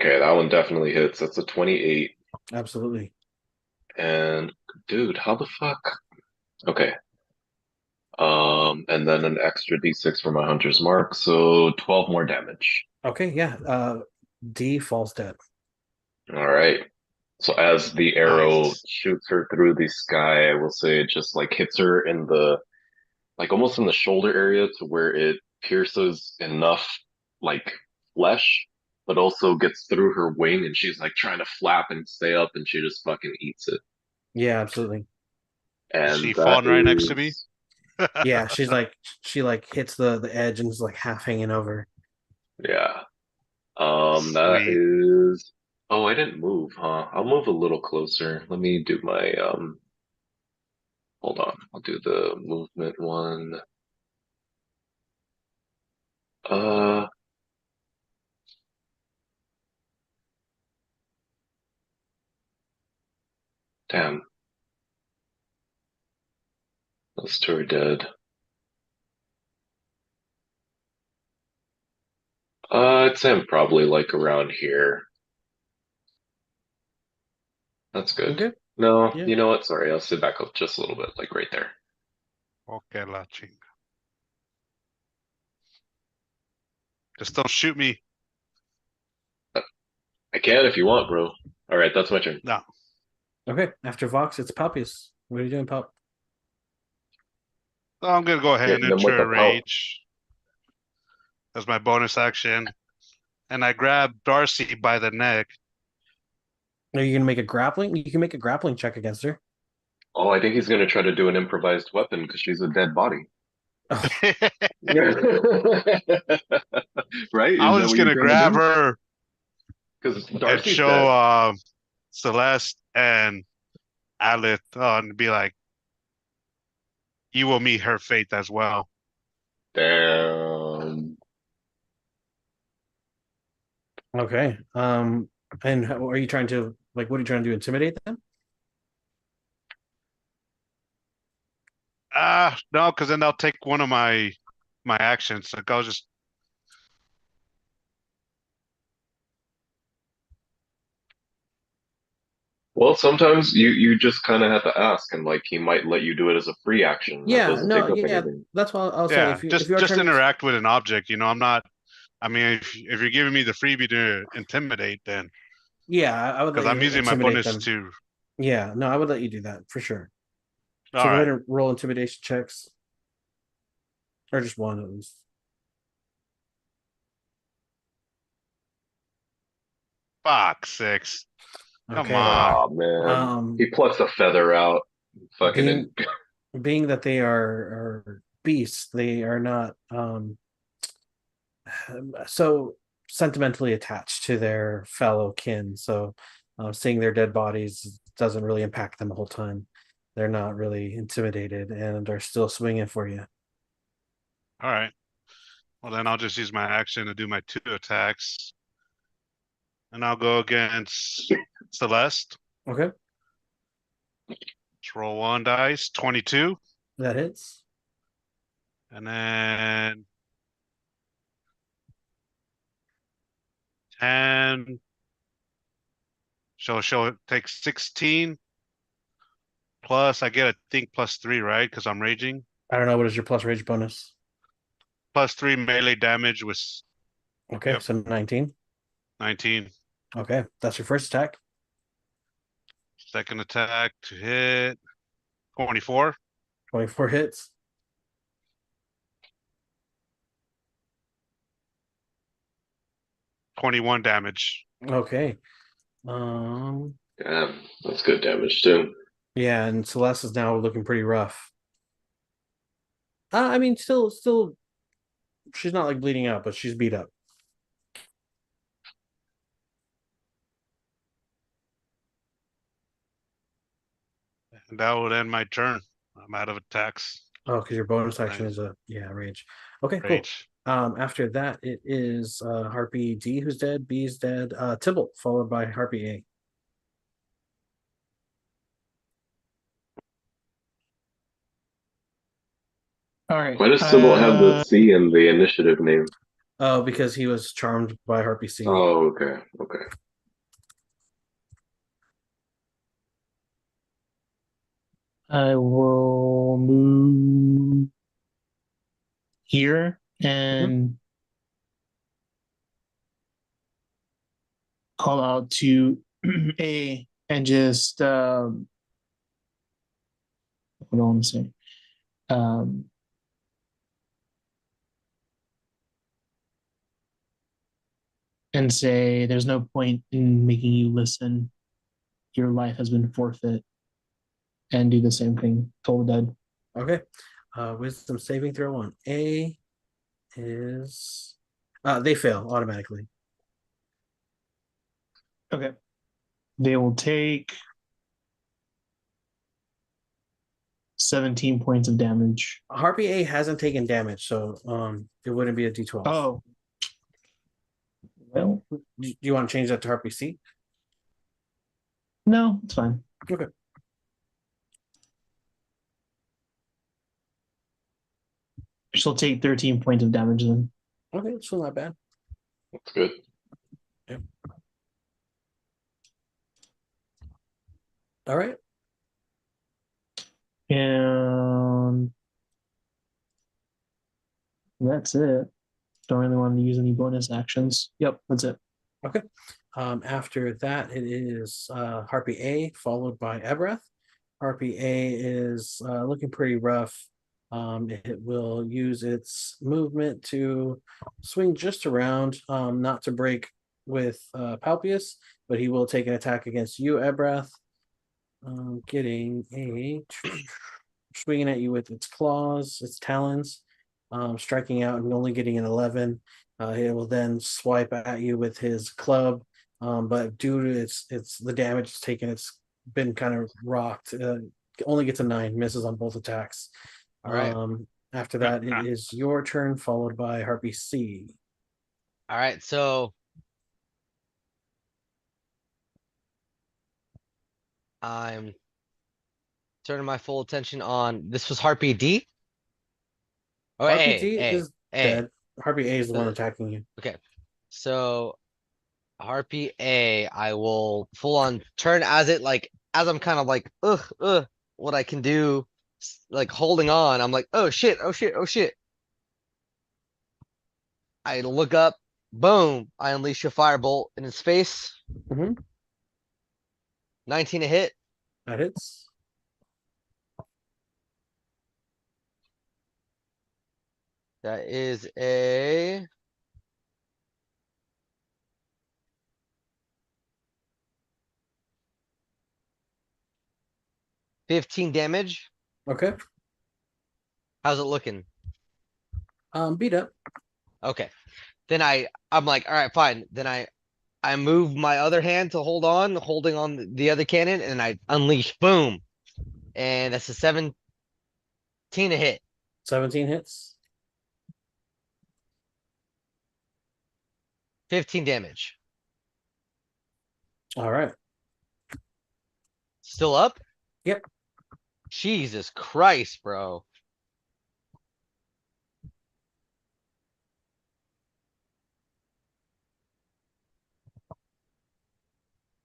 Okay, that one definitely hits. That's a 28. Absolutely. And dude, how the fuck? Okay. And then an extra d6 for my hunter's mark, so 12 more damage. Okay. Yeah. D falls dead. All right. So as the arrow Nice. shoots her through the sky, I will say it just like hits her in the like almost in the shoulder area to where it pierces enough like flesh, but also gets through her wing and she's like trying to flap and stay up and she just fucking eats it. Yeah. Absolutely. Is And she that falling right next to me? is Yeah. She like hits the edge and is like half hanging over. yeah. That Sweet. is. Oh, I didn't move, huh? I'll move a little closer. Let me do my Hold on. I'll do the movement one. Uh, damn. Those two are dead. I'd say I'm probably like around here. That's good. Okay. No, Yeah. you know what? Sorry, I'll sit back up just a little bit, like right there. Okay, la chinga. Just don't shoot me. I can if you want, bro. All right, that's my turn. No. Okay. After Vox, it's Papius. What are you doing, Pop? So I'm gonna go ahead and Hitting them with enter the a pout. rage as my bonus action. And I grab Darcy by the neck. Are you gonna make a grappling? You can make a grappling check against her. Oh, I think he's gonna try to do an improvised weapon because she's a dead body. Oh, Yeah. Right? I Is was that just what you're gonna trying to grab do? her Because and Darcy's show dead. Celeste and Alith and be like, you will meet her fate as well. Damn. okay. And how, are you trying to like? What are you trying to do? Intimidate them? No, because then they'll take one of my actions. Like I'll just Well, sometimes you just kind of have to ask, and like he might let you do it as a free action that Yeah. doesn't No. take up Yeah. anything. That's what I'll say. yeah, If just you are just trying to, interact with an object. I'm not. I mean, if you're giving me the freebie to intimidate, then yeah, I would let because you I'm using my intimidate bonus them. to. Yeah. No, I would let you do that for sure. All So go ahead right, and roll intimidation checks, or just one at least. fuck 6. Come Okay. on. Oh man, Um, he plucks a feather out, fucking being being that they are beasts, they are not so sentimentally attached to their fellow kin. So seeing their dead bodies doesn't really impact them the whole time. They're not really intimidated and are still swinging for you. All right. Well, then I'll just use my action to do my 2 attacks, and I'll go against Celeste. Okay. Let's roll one dice. 22. That hits. And then 10. She'll take 16. Plus, I get, I think, +3, right? Because I'm raging. I don't know, what is your plus rage bonus? +3 melee damage with Okay, Yep. so 19. 19. Okay, that's your first attack. Second attack to hit 24. 24 hits. 21 damage. Okay. Yeah, that's good damage too. Yeah, and Celeste is now looking pretty rough. I mean, still, she's not like bleeding out, but she's beat up. And that would end my turn. I'm out of attacks. Oh, because your bonus action Nice. is a rage. Okay, cool. Rage. After that, it is Harpy D who's dead. B is dead. Tybalt followed by Harpy A. All right. Why does Sybil have the C in the initiative name? Oh, because he was charmed by Harpy C. Oh, okay. Okay. I will move here and call out to A and just what do I want to say? And say there's no point in making you listen. Your life has been forfeit. And do the same thing. Toll the dead. Okay. Wisdom saving throw on A is they fail automatically. Okay. They will take 17 points of damage. Harpy A hasn't taken damage, so it wouldn't be a D12. Oh. Well, Do you want to change that to Harpy C? no, it's fine. Okay. She'll take 13 points of damage then. Okay, it's still not bad. That's good. Yep. All right. And that's it. Don't really want to use any bonus actions. Yep, that's it. Okay. After that, it is Harpy A followed by Ebreth. Harpy A is looking pretty rough. It will use its movement to swing just around, not to break with Palpius, but he will take an attack against you, Ebreth. Getting a swinging at you with its claws, its talons, striking out and only getting an 11. It will then swipe at you with his club, but due to its the damage it's taken, it's been kind of rocked. Only gets a 9, misses on both attacks. All right. After that, it is your turn, followed by Harpy C. All right. So I'm turning my full attention on this was Harpy D. Oh, Harpy A, D A, is A. dead. Harpy A is the one attacking you. Okay. So Harpy A, I will full on turn as it like as I'm kind of like what I can do, like holding on. I'm like, oh shit, oh shit, oh shit. I look up, boom, I unleash a firebolt in his face. Mm-hmm. 19 a hit. That hits. That is a 15 damage. Okay. How's it looking? Beat up. Okay. Then I'm like, all right, fine. Then I move my other hand to hold on, holding on the other cannon, and I unleash, boom. And that's a 17 a hit. 17 hits. 15 damage. All right. Still up? Yep. Jesus Christ, bro.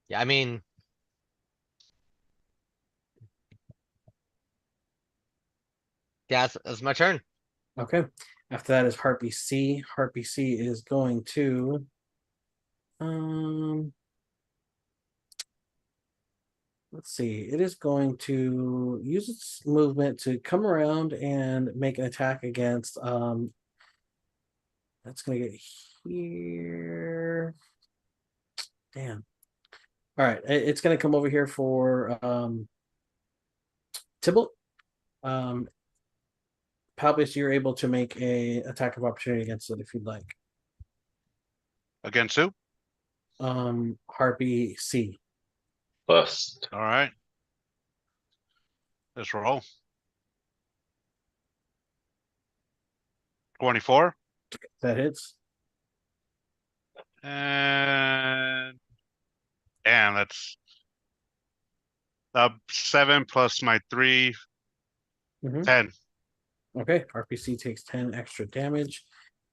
Yeah, I mean, yeah, that's my turn. Okay. After that is Harpy C. Harpy C is going to let's see. It is going to use its movement to come around and make an attack against that's gonna get here. Damn. All right, it's gonna come over here for Tybalt. Palpus, you're able to make a attack of opportunity against it if you'd like. Against who? Harpy C. Bust. All right. Let's roll. 24. That hits. And damn, that's 7 plus my 3, Mhm. 10. Okay, RPC takes 10 extra damage,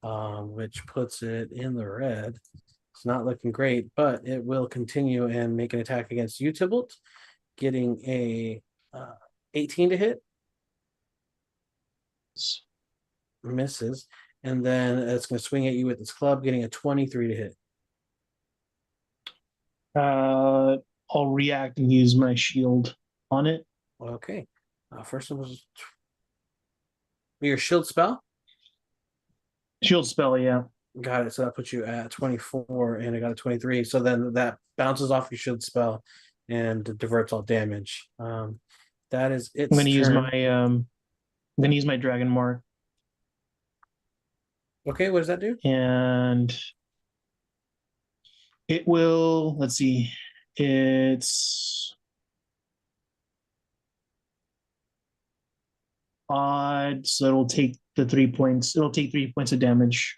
which puts it in the red. It's not looking great, but it will continue and make an attack against you, Tybalt, getting a 18 to hit, misses, and then it's going to swing at you with its club, getting a 23 to hit. I'll react and use my shield on it. Okay, first one was your shield spell. Shield spell, yeah. Got it. So that puts you at 24, and I got a 23. So then that bounces off your shield spell and diverts all damage. That is its I'm gonna use turn. I'm gonna use my dragon mark, Okay, what does that do? and it will. Let's see. It's odd, so it'll take the 3 points. It'll take 3 points of damage.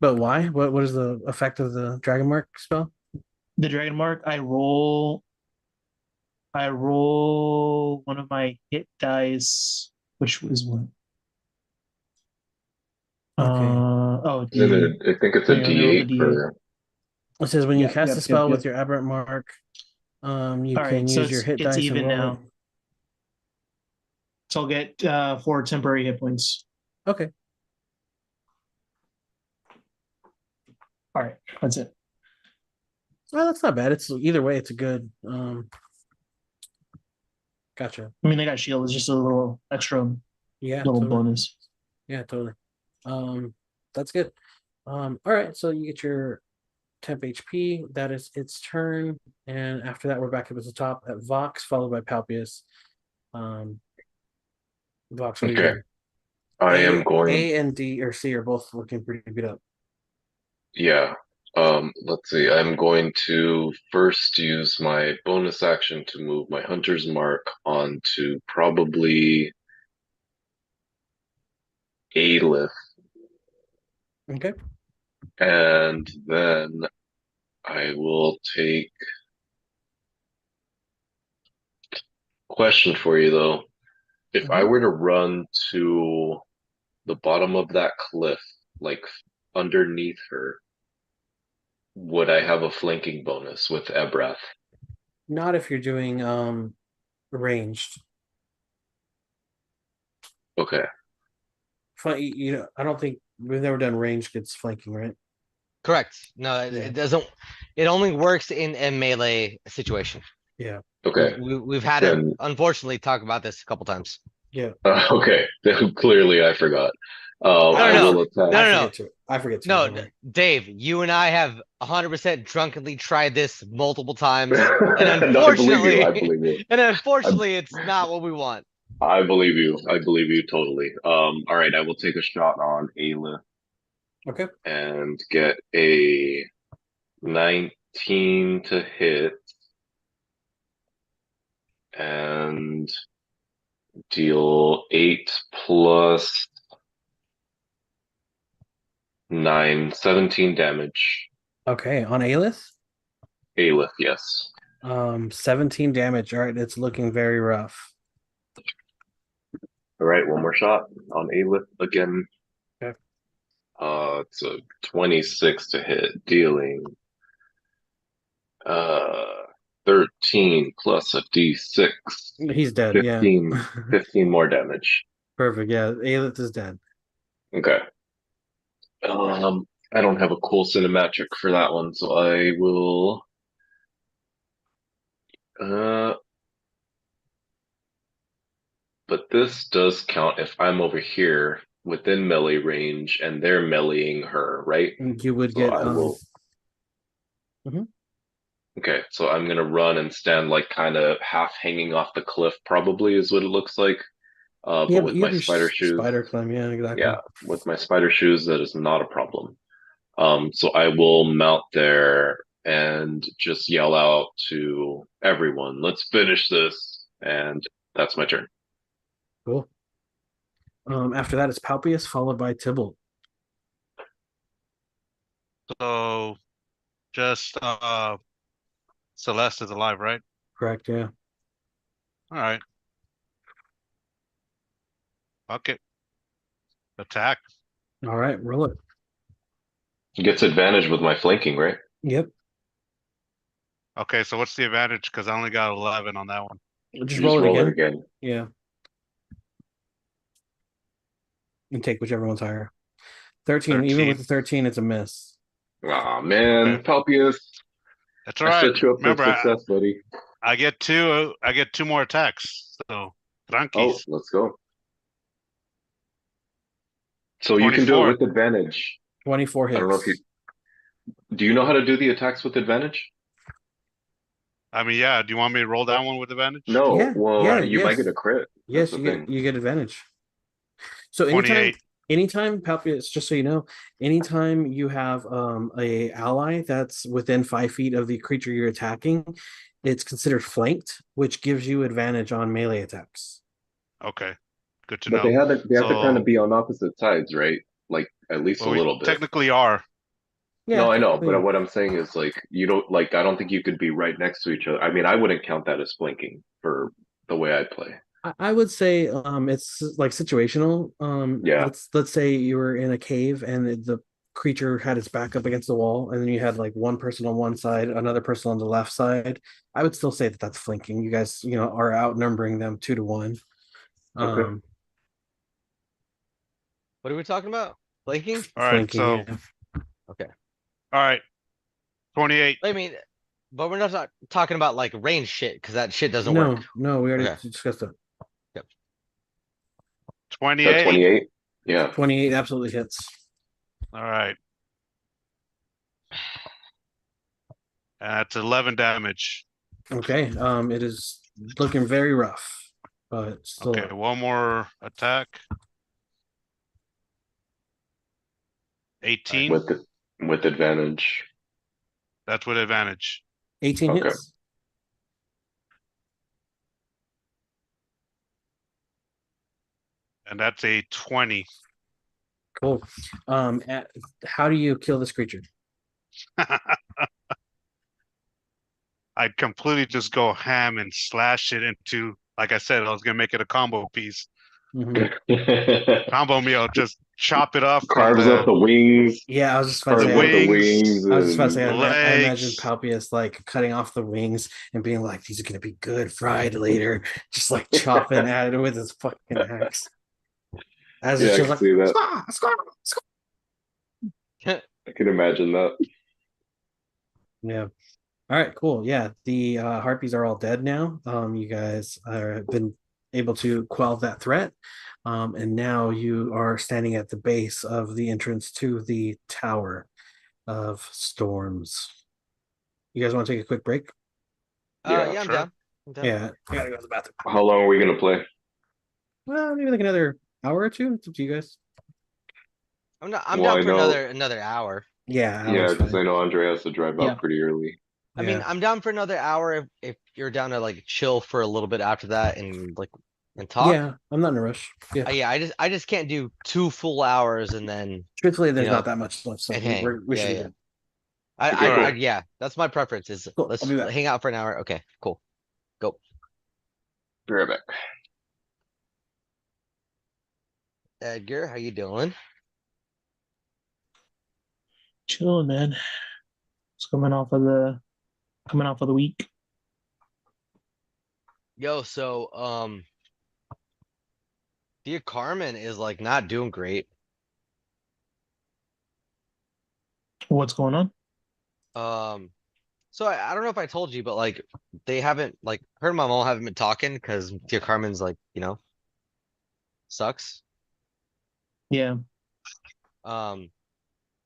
But why? What is the effect of the dragon mark spell? The dragon mark, I roll one of my hit dice, which was one. Okay. Oh, Is it D. I think it's a Hang on, let me roll the D8 D8. for. It says when you Yep, cast yep, a yep, spell yep. with your aberrant mark, you All can right, so use your hit it's dice and even roll now. it. So I'll get 4 temporary hit points. Okay. All right, that's it. Well, that's not bad. It's either way, it's a good gotcha. I mean, I got shield. It's just a little extra Yeah, little totally. bonus. Yeah, totally. That's good. All right, so you get your temp HP. That is its turn, and after that, we're back up at the top at Vox, followed by Palpius. Vox, what are you Okay. doing? I am going. A and D or C are both looking pretty beat up. Yeah. Let's see. I'm going to first use my bonus action to move my hunter's mark onto probably Aelith, Okay. and then I will take. Question for you though. If I Mhm. were to run to the bottom of that cliff, like underneath her, would I have a flanking bonus with Ebrath? Not if you're doing ranged. Okay. You know, I don't think we've never done ranged gets flanking, right? Correct. No, Yeah. it doesn't. It only works in a melee situation. Yeah. Okay. We've had to Then unfortunately talk about this a couple times. Yeah. okay. Then clearly I forgot. I no, will attack. no, I no, forget too. I forget too. No, Don't worry. Dave, you and I have 100% drunkenly tried this multiple times, and No, I believe you. I unfortunately, believe you. and I, unfortunately, it's not what we want. I believe you. I believe you totally. All right. I will take a shot on Aelith Okay. and get a 19 to hit and deal 8 plus 9, 17 damage. Okay. On Aelith? Aelith, yes. 17 damage. All right, it's looking very rough. All right, one more shot on Aelith again. Okay. It's a 26 to hit, dealing uh 13 plus a d6, He's dead. Yeah. 15 more damage. Perfect. Yeah, Aelith is dead. Okay. I don't have a cool cinematic for that one, so I will uh but this does count if I'm over here within melee range and they're meleeing her, right? You would So get I will. Mhm. Okay, so I'm gonna run and stand like kind of half hanging off the cliff, probably is what it looks like. Yeah, But but with you my have your spider shoes, spider climb. Yeah, yeah, exactly. with my spider shoes, that is not a problem. So I will mount there and just yell out to everyone, "Let's finish this!" And that's my turn. Cool. After that, it's Palpius followed by Tybalt. So just Celeste is alive, right? Correct. Yeah. All right. Fuck it. Attack. All right, roll it. Gets advantage with my flanking, right? Yep. Okay, so what's the advantage? Because I only got 11 on that one. Just You roll just it roll it again. again. Yeah. And take whichever one's higher. 13. Even 13. with the 13, it's a miss. Aw, Okay. man, Palpius, That's all I right. set you up for Remember, success, buddy. I get two more attacks. So Oh, tranquis. let's go. So you can do it 24. with advantage. 24 I don't know if you hits. do you know how to do the attacks with advantage? I mean, yeah. Do you want me to roll that one with advantage? No, Yeah. well, Yeah. you might get Yes. a crit. That's Yes. the You get thing. advantage. So anytime 28. Palpius, just so you know, anytime you have a ally that's within 5 feet of the creature you're attacking, it's considered flanked, which gives you advantage on melee attacks. Okay. Good to But know. they have to kind of So, be on opposite sides, right? Like at least well, a we little bit. technically are. Yeah, No, I know, technically. but what I'm saying is like you don't like I don't think you could be right next to each other. I mean, I wouldn't count that as flanking for the way I play. I would say it's like situational. Yeah. Let's say you were in a cave and the creature had its back up against the wall, and then you had like one person on one side, another person on the left side. I would still say that that's flanking. You guys, are outnumbering them 2 to 1. Okay. Um, What are we talking about? Flanking? All right. Flanking, So, yeah. Okay. all right. 28. I mean, but we're not talking about like range shit because that shit doesn't No, work. no, we already Okay. discussed it. Yep. That 28. 28? Yeah. 28 absolutely hits. All right. That's 11 damage. Okay. It is looking very rough, but still Okay, one more attack. 18. With the, with advantage. That's with advantage. 18 Okay. hits. And that's a 20. Cool. How do you kill this creature? I'd completely just go ham and slash it into, like I said, I was gonna make it a combo piece. Mhm. Combo meal, just chop it off from Carves up the wings, Yeah, I was just about to the carves say. up the wings, wings, I was just about to and say. I imagine legs. Palpius like cutting off the wings and being like, "These are gonna be good fried later." Just like chopping at it with his fucking axe. As yeah, it's I just can like, see that. "Squaw, squaw, squaw." I can imagine that. Yeah. All right. Cool. Yeah. The harpies are all dead now. You guys have been able to quell that threat. And now you are standing at the base of the entrance to the Tower of Storms. You guys want to take a quick break? Yeah. Yeah, I'm Sure. down. I'm down. Yeah, I gotta go to the bathroom. How long are we gonna play? Well, maybe like another hour or two. It's up to you guys. I'm Well, down I for know. another hour. Yeah, Yeah, hour's because I fine. know Andre has to drive Yeah. out pretty early. I mean, Yeah. I'm down for another hour if you're down to like chill for a little bit after that and like and talk. Yeah, I'm not in a rush. Yeah. Yeah, I just can't do 2 full hours and then Truthfully, there's know not that much left, so and hang. we Yeah, should be yeah. good. Okay, cool. Yeah, that's my preference is Cool, let's I'll be back. hang out for an hour. Okay, cool. Go. Be right back. Edgar, how you doing? Chilling, man. Just coming off of the week. Yo, so dear Carmen is like not doing great. What's going on? Um, so I don't know if I told you, but like they haven't like her and my mom haven't been talking because dear Carmen's like, sucks. Yeah. Um,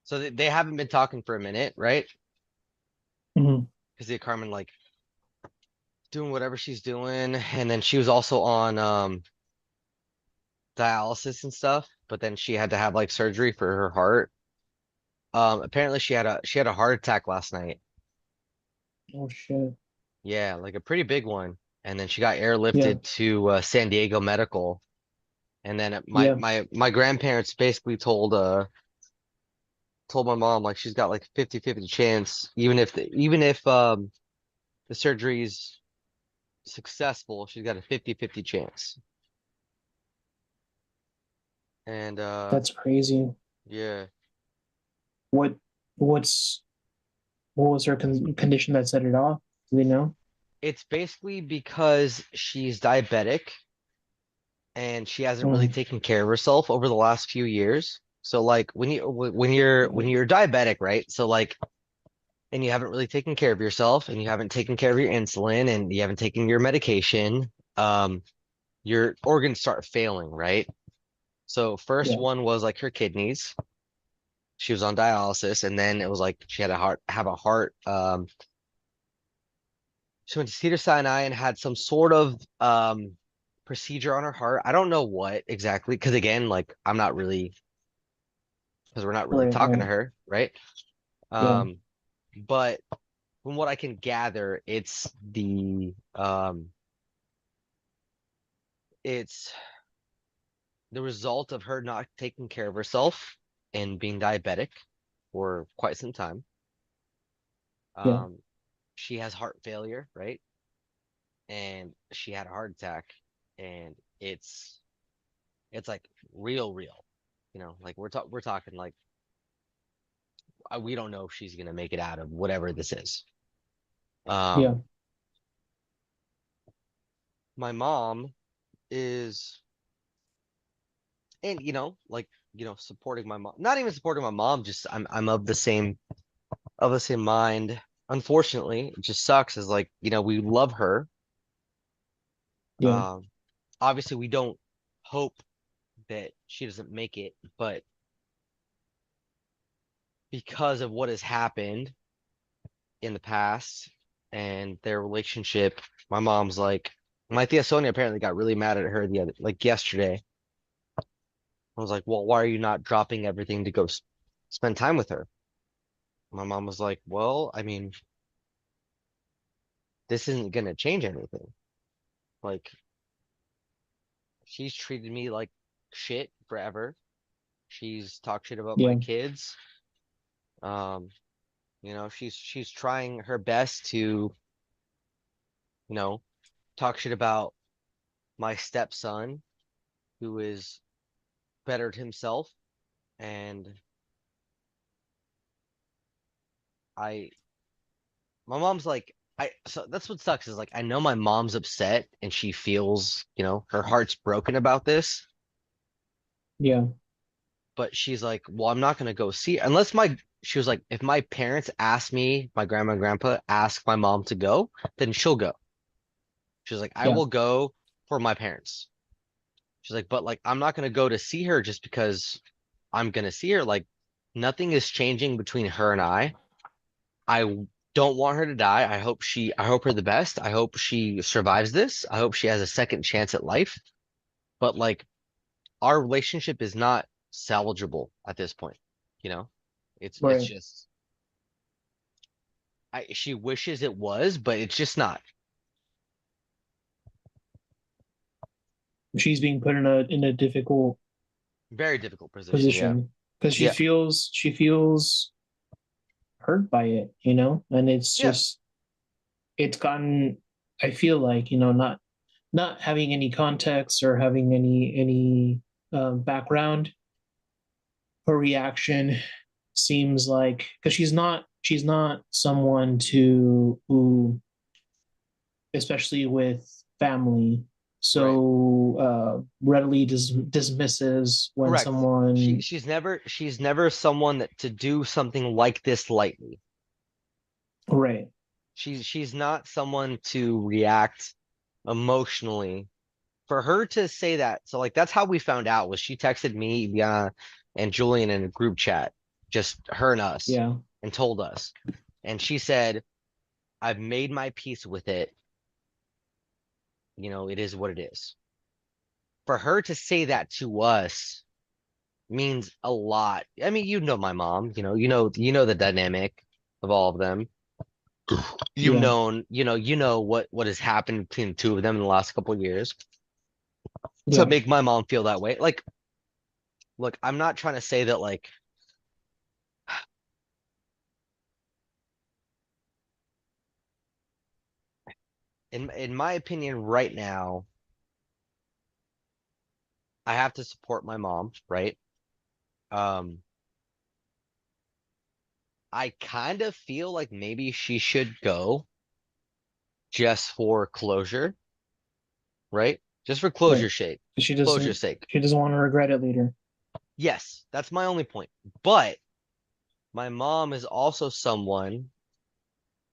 so they haven't been talking for a minute, right? Hmm. Because dear Carmen like doing whatever she's doing, and then she was also on dialysis and stuff, but then she had to have like surgery for her heart. Apparently she had a heart attack last night. Oh shit. Yeah, like a pretty big one. And then she got Yeah. airlifted to San Diego Medical. And then my Yeah. my grandparents basically told my mom like she's got like 50-50 chance even if the surgery's successful, she's got a 50-50 chance. And That's crazy. yeah, What what's what was her condition that set it off? Do they know? it's basically because she's diabetic and she hasn't really Mm. taken care of herself over the last few years. So like when you're diabetic, right? So like and you haven't really taken care of yourself and you haven't taken care of your insulin and you haven't taken your medication, your organs start failing, right? So first Yeah. one was like her kidneys. She was on dialysis, and then it was like she had a heart. She went to Cedars-Sinai and had some sort of procedure on her heart. I don't know what exactly, because again, like I'm not really because we're not really Right. talking to Right. her, right? Yeah. Um, but from what I can gather, it's the result of her not taking care of herself and being diabetic for quite some time. Yeah. Um, she has heart failure, right? And she had a heart attack, and it's like real, like we're talking like we don't know if she's gonna make it out of whatever this is. Yeah. Um, my mom is, and like supporting my mom, not even supporting my mom, just I'm of the same mind. Unfortunately, it just sucks. Is like we love her. Yeah. Um, obviously we don't hope that she doesn't make it, but because of what has happened in the past and their relationship, my mom's like, my Tia Sonia apparently got really mad at her like yesterday. I was like, well, why are you not dropping everything to go spend time with her? My mom was like, well, I mean, this isn't gonna change anything. Like, she's treated me like shit forever. She's talked shit about my Yeah. kids. Um, she's trying her best to, you know, talk shit about my stepson, who is bettered himself. And I, my mom's like, so that's what sucks is like, I know my mom's upset and she feels, her heart's broken about this, Yeah. but she's like, well, I'm not going to go see, she was like, if my parents ask me, my grandma and grandpa ask my mom to go, then she'll go. She was like, I Yeah. will go for my parents. She's like, but like, I'm not going to go to see her just because I'm going to see her. Like, nothing is changing between her and I. I don't want her to die. I hope her the best. I hope she survives this. I hope she has a second chance at life. But like, our relationship is not salvageable at this point. You know, it's Right. just, she wishes it was, but it's just not. She's being put in a difficult Very difficult position. Yeah. position because Yeah. she feels hurt by it, you know, and it's Yeah. just it's gotten. I feel like, you know, not having any context or having any background, her reaction seems like, because she's not someone to who, especially with family, Right. so readily dismisses when Correct. someone. She's never someone that to do something like this lightly. Right. She's not someone to react emotionally. For her to say that, so like that's how we found out was she texted me, Biana, and Julian in a group chat, just her and us, Yeah. and told us. And she said, I've made my peace with it. You know, it is what it is. For her to say that to us means a lot. I mean, you know my mom, you know the dynamic of all of them. You've Yeah. known, you know what has happened between the two of them in the last couple of years to Yeah. make my mom feel that way. Like, look, I'm not trying to say that like in my opinion right now, I have to support my mom, right? Um, I kind of feel like maybe she should go just for closure, right? Just for Right. closure's sake. She Closure's doesn't. sake. She doesn't want to regret it later. Yes, that's my only point. But my mom is also someone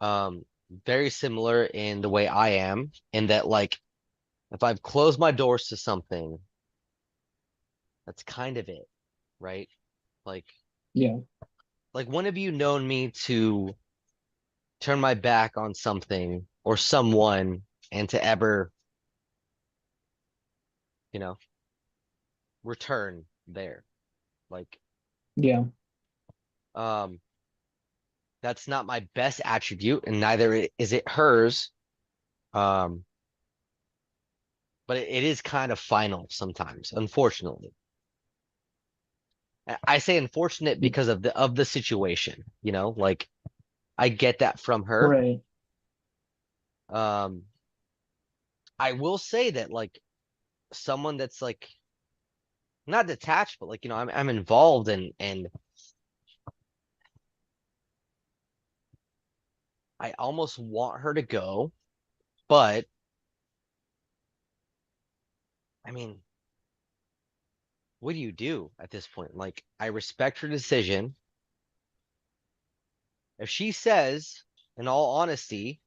um very similar in the way I am, in that like if I've closed my doors to something, that's kind of it, right? Like Yeah. when have you known me to turn my back on something or someone and to ever, you know, return there? Like, Yeah. um, that's not my best attribute, and neither is it hers. Um, but it is kind of final sometimes, unfortunately. I say unfortunate because of the situation, like I get that from her. Right. Um, I will say that like someone that's like not detached, but like, I'm involved and I almost want her to go, but I mean, what do you do at this point? Like, I respect her decision. If she says, in all honesty,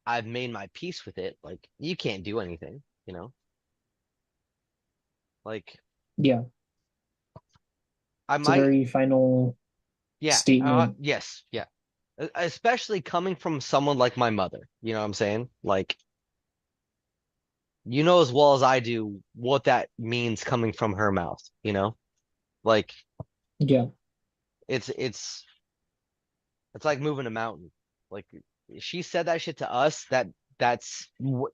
I've made my peace with it, like, you can't do anything, you know? Like, Yeah. I It's a might, very final yeah, statement. yes, yeah. Especially coming from someone like my mother, you know what I'm saying? Like, you know as well as I do what that means coming from her mouth, you know? Like, Yeah. it's it's like moving a mountain. Like, she said that shit to us, that's you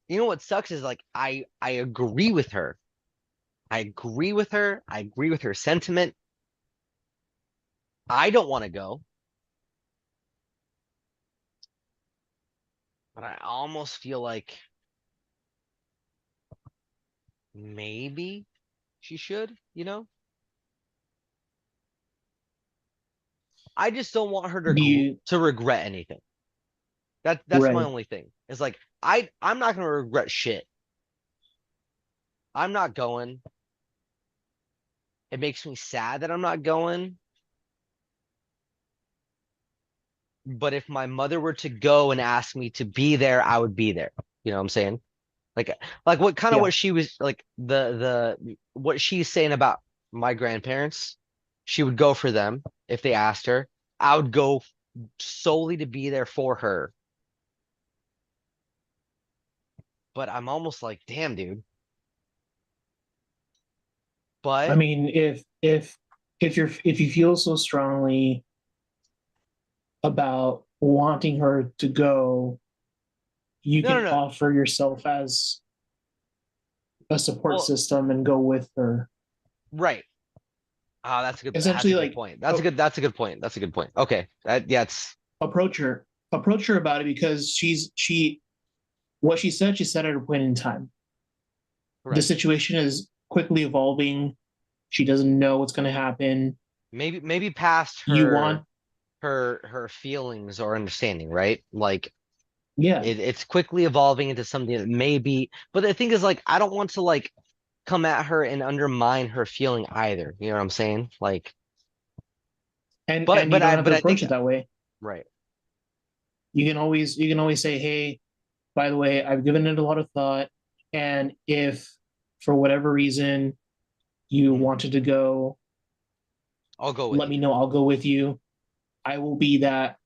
know what sucks is like I agree with her. I agree with her. I agree with her sentiment. I don't want to go, but I almost feel like maybe she should, you know? I just don't want her to Do you? to regret anything. That's my Right. only thing. It's like I'm not gonna regret shit. I'm not going. It makes me sad that I'm not going. But if my mother were to go and ask me to be there, I would be there. You know what I'm saying? Like what kind of Yeah. what she was like the what she's saying about my grandparents, she would go for them if they asked her. I would go solely to be there for her. But I'm almost like, damn, dude. I But mean, if you feel so strongly about wanting her to go, you no, no, can no. offer yourself as a support Well- system and go with her. Right. Ah, that's a good. That's a Essentially, good like, point. That's a good. That's a good point. That's a good point. Okay. Yeah. It's approach her about it, because what she said at a point in time. The correct. situation is quickly evolving. She doesn't know what's going to happen. Maybe past You want, her feelings or understanding, right? Like yeah, it's quickly evolving into something that may be. But the thing is, like, I don't want to like come at her and undermine her feeling either. You know what I'm saying? Like, and but you don't have but to I think approach it that way. right. You can always say, hey, by the way, I've given it a lot of thought, and if for whatever reason you Mhm. wanted to go, I'll go with let me you. know. I'll go with you. I will be that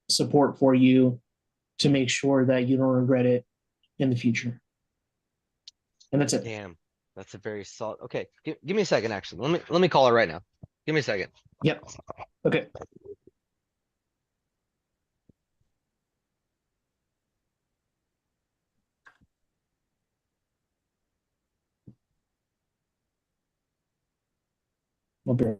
support for you to make sure that you don't regret it in the future. And that's it. Damn, that's a very solid. Okay, give me a second. Actually, let me call her right now. Give me a second. Yep. Okay. I'll be right.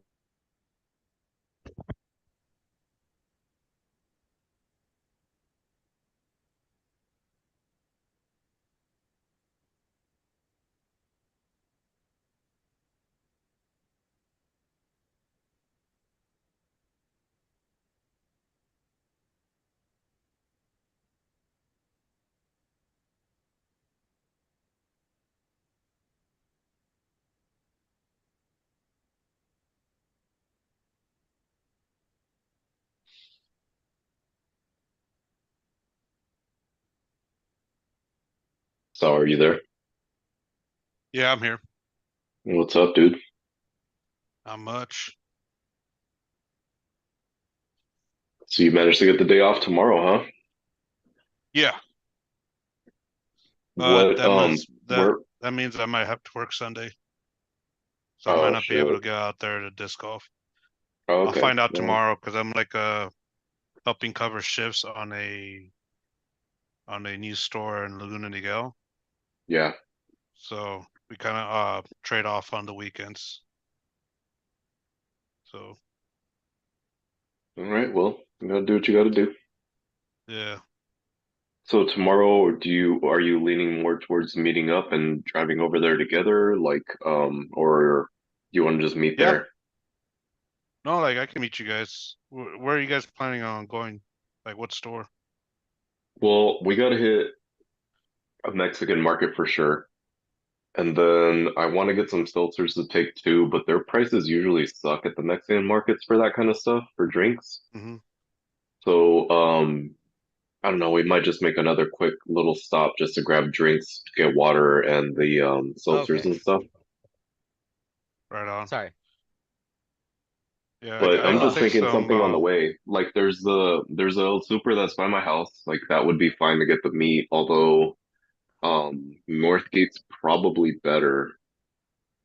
So are you there? Yeah, I'm here. What's up, dude? Not much. So you managed to get the day off tomorrow, huh? Yeah. What That means that where that means I might have to work Sunday, so I might oh not be shit. able to get out there to disc golf. Oh, I'll okay. find out Well, tomorrow because I'm like helping cover shifts on a new store in Laguna Niguel. yeah. So we kind of trade off on the weekends. So All right, well, you gotta do what you gotta do. yeah, So tomorrow, are you leaning more towards meeting up and driving over there together, like, or you want to just meet yeah. there? No, like I can meet you guys. Where are you guys planning on going? Like what store? Well, we gotta hit a Mexican market for sure. And then I want to get some seltzers to take too, but their prices usually suck at the Mexican markets for that kind of stuff, for drinks. Hmm. So, I don't know, we might just make another quick little stop just to grab drinks, get water and the seltzers Okay. and stuff. Right on. Sorry. Yeah, But I'm I'll just Uh, take thinking some. something on the way. Like there's a El Super that's by my house. Like that would be fine to get the meat, although Northgate's probably better.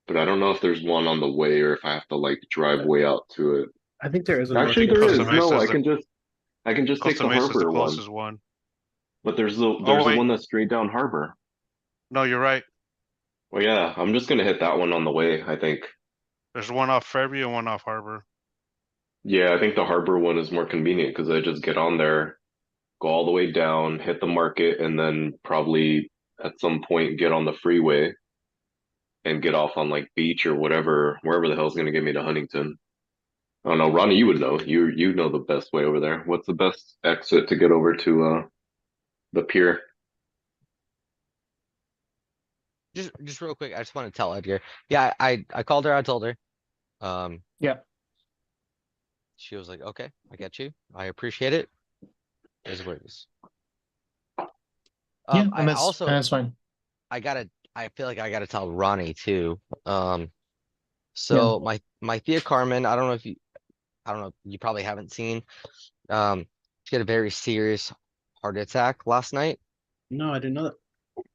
But I don't know if there's one on the way or if I have to like drive way out to it. I think there is a I Actually think Northgate there Costa is. somewhere. Mesa No, is the I can just take Costa the Mesa is the Harbor one. closest one. But Oh there's the wait, one that's straight down Harbor. no, you're right. Well yeah, I'm just gonna hit that one on the way, I think. There's one off Fairview and one off Harbor. Yeah, I think the Harbor one is more convenient because I just get on there, go all the way down, hit the market, and then probably at some point get on the freeway and get off on like beach or whatever, wherever the hell's gonna get me to Huntington. I don't know, Ronnie, you would know. You know the best way over there. What's the best exit to get over to the pier? just real quick, I just want to tell Edgar. Yeah, I called her. I told her. Um, Yeah. she was like, "Okay, I get you. I appreciate it. Is what it is." Yeah. I And also that's fine. I feel like I gotta tell Ronnie too. Yeah. So my Thea Carmen, I don't know, you probably haven't seen. She had a very serious heart attack last night. No, I didn't know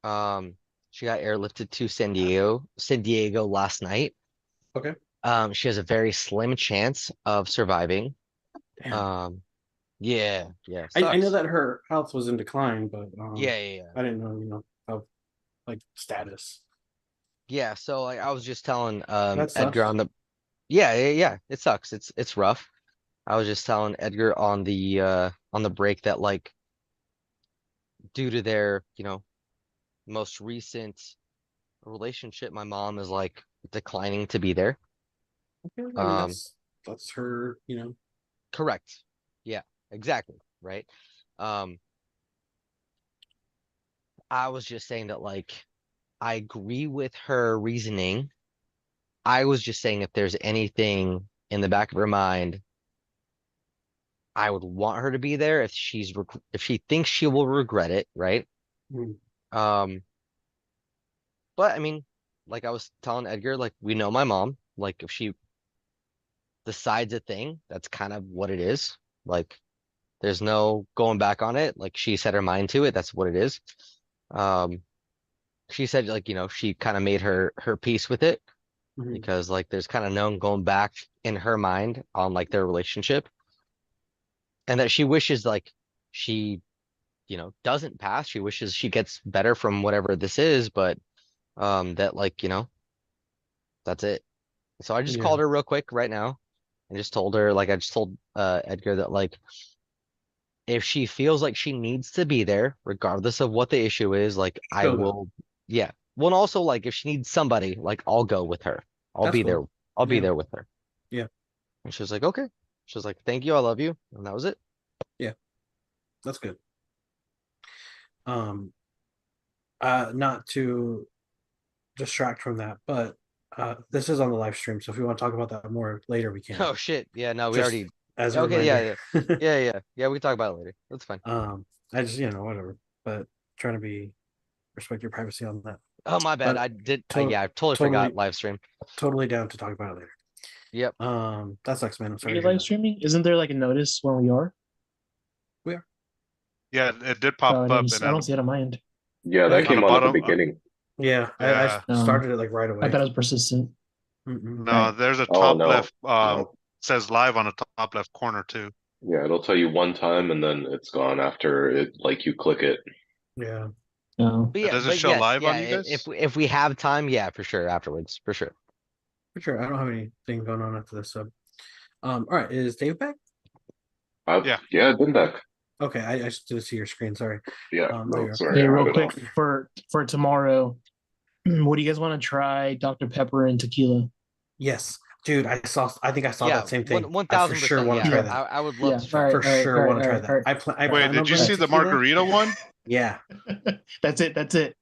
that. She got airlifted to San Diego last night. Okay. She has a very slim chance of surviving. Damn. Um, yeah, I know sucks. that her health was in decline, but Yeah. I didn't know, of like status. Yeah, so like I was just telling That Edgar sucks. on the yeah, it sucks. It's rough. I was just telling Edgar on the break that like due to their, most recent relationship, my mom is like declining to be there. Okay, I mean, Um, that's her, correct. Yeah, exactly. Right. Um, I was just saying that like I agree with her reasoning. I was just saying if there's anything in the back of her mind, I would want her to be there if she thinks she will regret it, right? Mm, Um, but I mean, like I was telling Edgar, like we know my mom. Like if she decides a thing, that's kind of what it is. Like there's no going back on it. Like she set her mind to it. That's what it is. Um, she said like, she kind of made her peace with it mhm. because like there's kind of no going back in her mind on like their relationship and that she wishes like she, doesn't pass. She wishes she gets better from whatever this is, but that like, that's it. So I just Yeah, called her real quick right now and just told her like I just told Edgar that like if she feels like she needs to be there, regardless of what the issue is, like I still go. will, yeah. Well, and also like if she needs somebody, like I'll go with her. I'll That's be there. cool. I'll be Yeah, there with her. yeah, And she was like, okay. She was like, thank you, I love you, and that was it. yeah, that's good. Um, not to distract from that, but this is on the live stream, so if we want to talk about that more later, we can. Oh shit. Yeah, no, we Just already. as a Okay, yeah, reminder. yeah, yeah. We can talk about it later. That's fine. I just whatever, but trying to be respect your privacy on that. Oh, my bad. But I did. to- Yeah, I totally forgot totally, live stream. totally down to talk about it later. Yep. That sucks, man. I'm Are sorry you to hear live that. streaming? Isn't there like a notice when we are? We are. Yeah, it did pop Oh, up, and I don't then see it on my end. Yeah, that Really? on the came on at the bottom, beginning. Yeah, I yeah, started it like right I away. thought it was persistent. Mm-mm. no, there's a Oh top no, left, no. says live on the top left corner too. Yeah, it'll tell you one time and then it's gone after it. Like you click it. Yeah, No. But It yeah, doesn't but show yes, live yeah. on you If guys. if we have time, yeah, for sure. Afterwards, for sure. for sure. I don't have anything going on after this. So, all right. Is Dave back? Yeah, Yeah, it did that. Okay, I just didn't see your screen. Sorry. Yeah, There no, you sorry, Hey, I real had it quick off. for tomorrow, what do you guys want to try? Dr. Pepper and tequila. Yes, dude. I think I saw Yeah, that same thing. one I for thousand sure percent. want to Yeah, try Yeah. that. I would love Yeah. to All try right. that. For All right. sure All right. want to All try right. All that. right. I wait, plan on did you bringing see the tequila. margarita one? Yeah, That's it. That's it.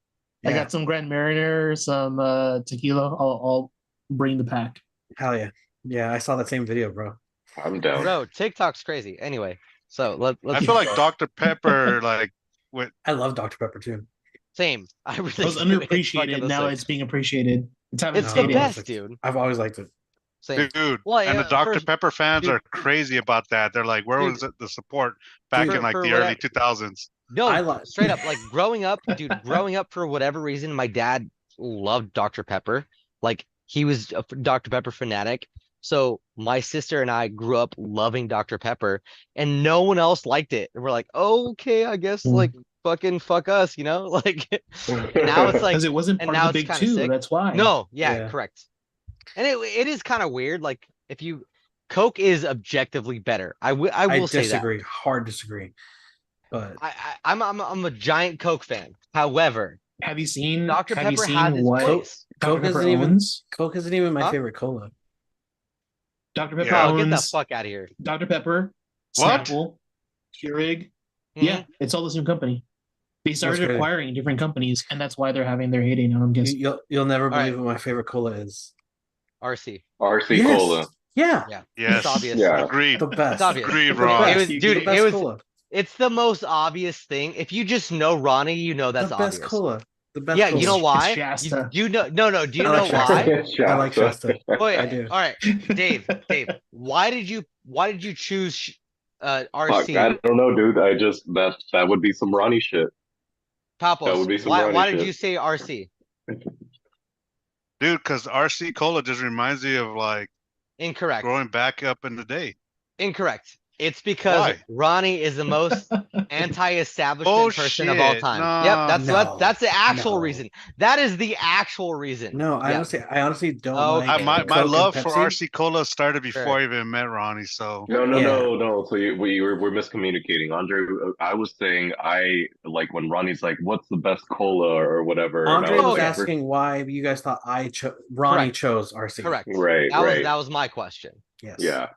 I yeah. got some Grand Mariner, some tequila. I'll bring the pack. Hell yeah. Yeah, I saw that same video, bro. I'm down. Bro, TikTok's crazy. Anyway, so I let's feel keep like going. Dr. Pepper, like, with I love Dr. Pepper too. Same. I It really was do. It's fucking underappreciated. the Now same. it's being appreciated. It's having It's its the I've heyday. always best, liked it. dude. I've always liked it. Same. dude, Well, and the yeah, Dr. Pepper fans dude, are crazy about that. They're like, where dude, was the support back in like for the what early 2000s? I no, like. straight up, like growing up, dude, growing up for whatever reason, my dad loved Dr. Pepper. Like he was a Dr. Pepper fanatic. So my sister and I grew up loving Dr. Pepper, and no one else liked it. And we're like, okay, I guess Mm. like fucking fuck us, Like, and now it's like, Because it wasn't and part of now the it's big kind of two. sick. That's why. No, yeah, Yeah, correct. And it is kind of weird. Like if you Coke is objectively better. I I will say that. disagree. Hard disagree. But I'm a giant Coke fan. However, Have you seen? Dr. Have you Pepper has seen its what Coke, place. Dr. Coke Pepper isn't even owns? Coke isn't even my Huh? favorite cola. Dr. Pepper Yeah. Oh, get the owns fuck out of here. Dr. Pepper, What? Snapple, Keurig. Mhm. Yeah, it's all the same company. They started crazy. acquiring different companies, and that's why they're having their heyday now. I'm guessing. You'll never All right. believe what my favorite cola is. RC. RC Yes. Cola. Yeah. Yeah. Yes. It's obvious. Yeah. Agreed. The best. It's obvious. Agreed, The Ron. It best. was, dude, The best it was, cola. it's the most obvious thing. If you just know Ronnie, you know that's The best obvious. cola. The best Yeah, cola. you know It's why? Shasta. You know, no, do you I know like Shasta. why? I like Shasta. Wait, I do. all right, Dave, why did you choose Fuck, RC? I don't know, dude. I just that would be some Ronnie shit. That Papos, would be some why Ronnie did shit. you say RC? Dude, because RC Cola just reminds me of like Incorrect. growing back up in the day. Incorrect. It's because Why? Ronnie is the most anti-establishment person of all Bullshit. time. No. Yep, that's the actual No. reason. That is the actual reason. No, Yeah. I honestly don't Okay. like my Coke and love for Pepsi. RC Cola started before Sure. I even met Ronnie. So No, Yeah. So we're miscommunicating. Andre, I was saying I like when Ronnie's like, "What's the best cola or whatever?" And I Andre was like, asking why you guys thought Ronnie Correct. chose RC. Correct. Right, That right, was my question. Yes. yeah,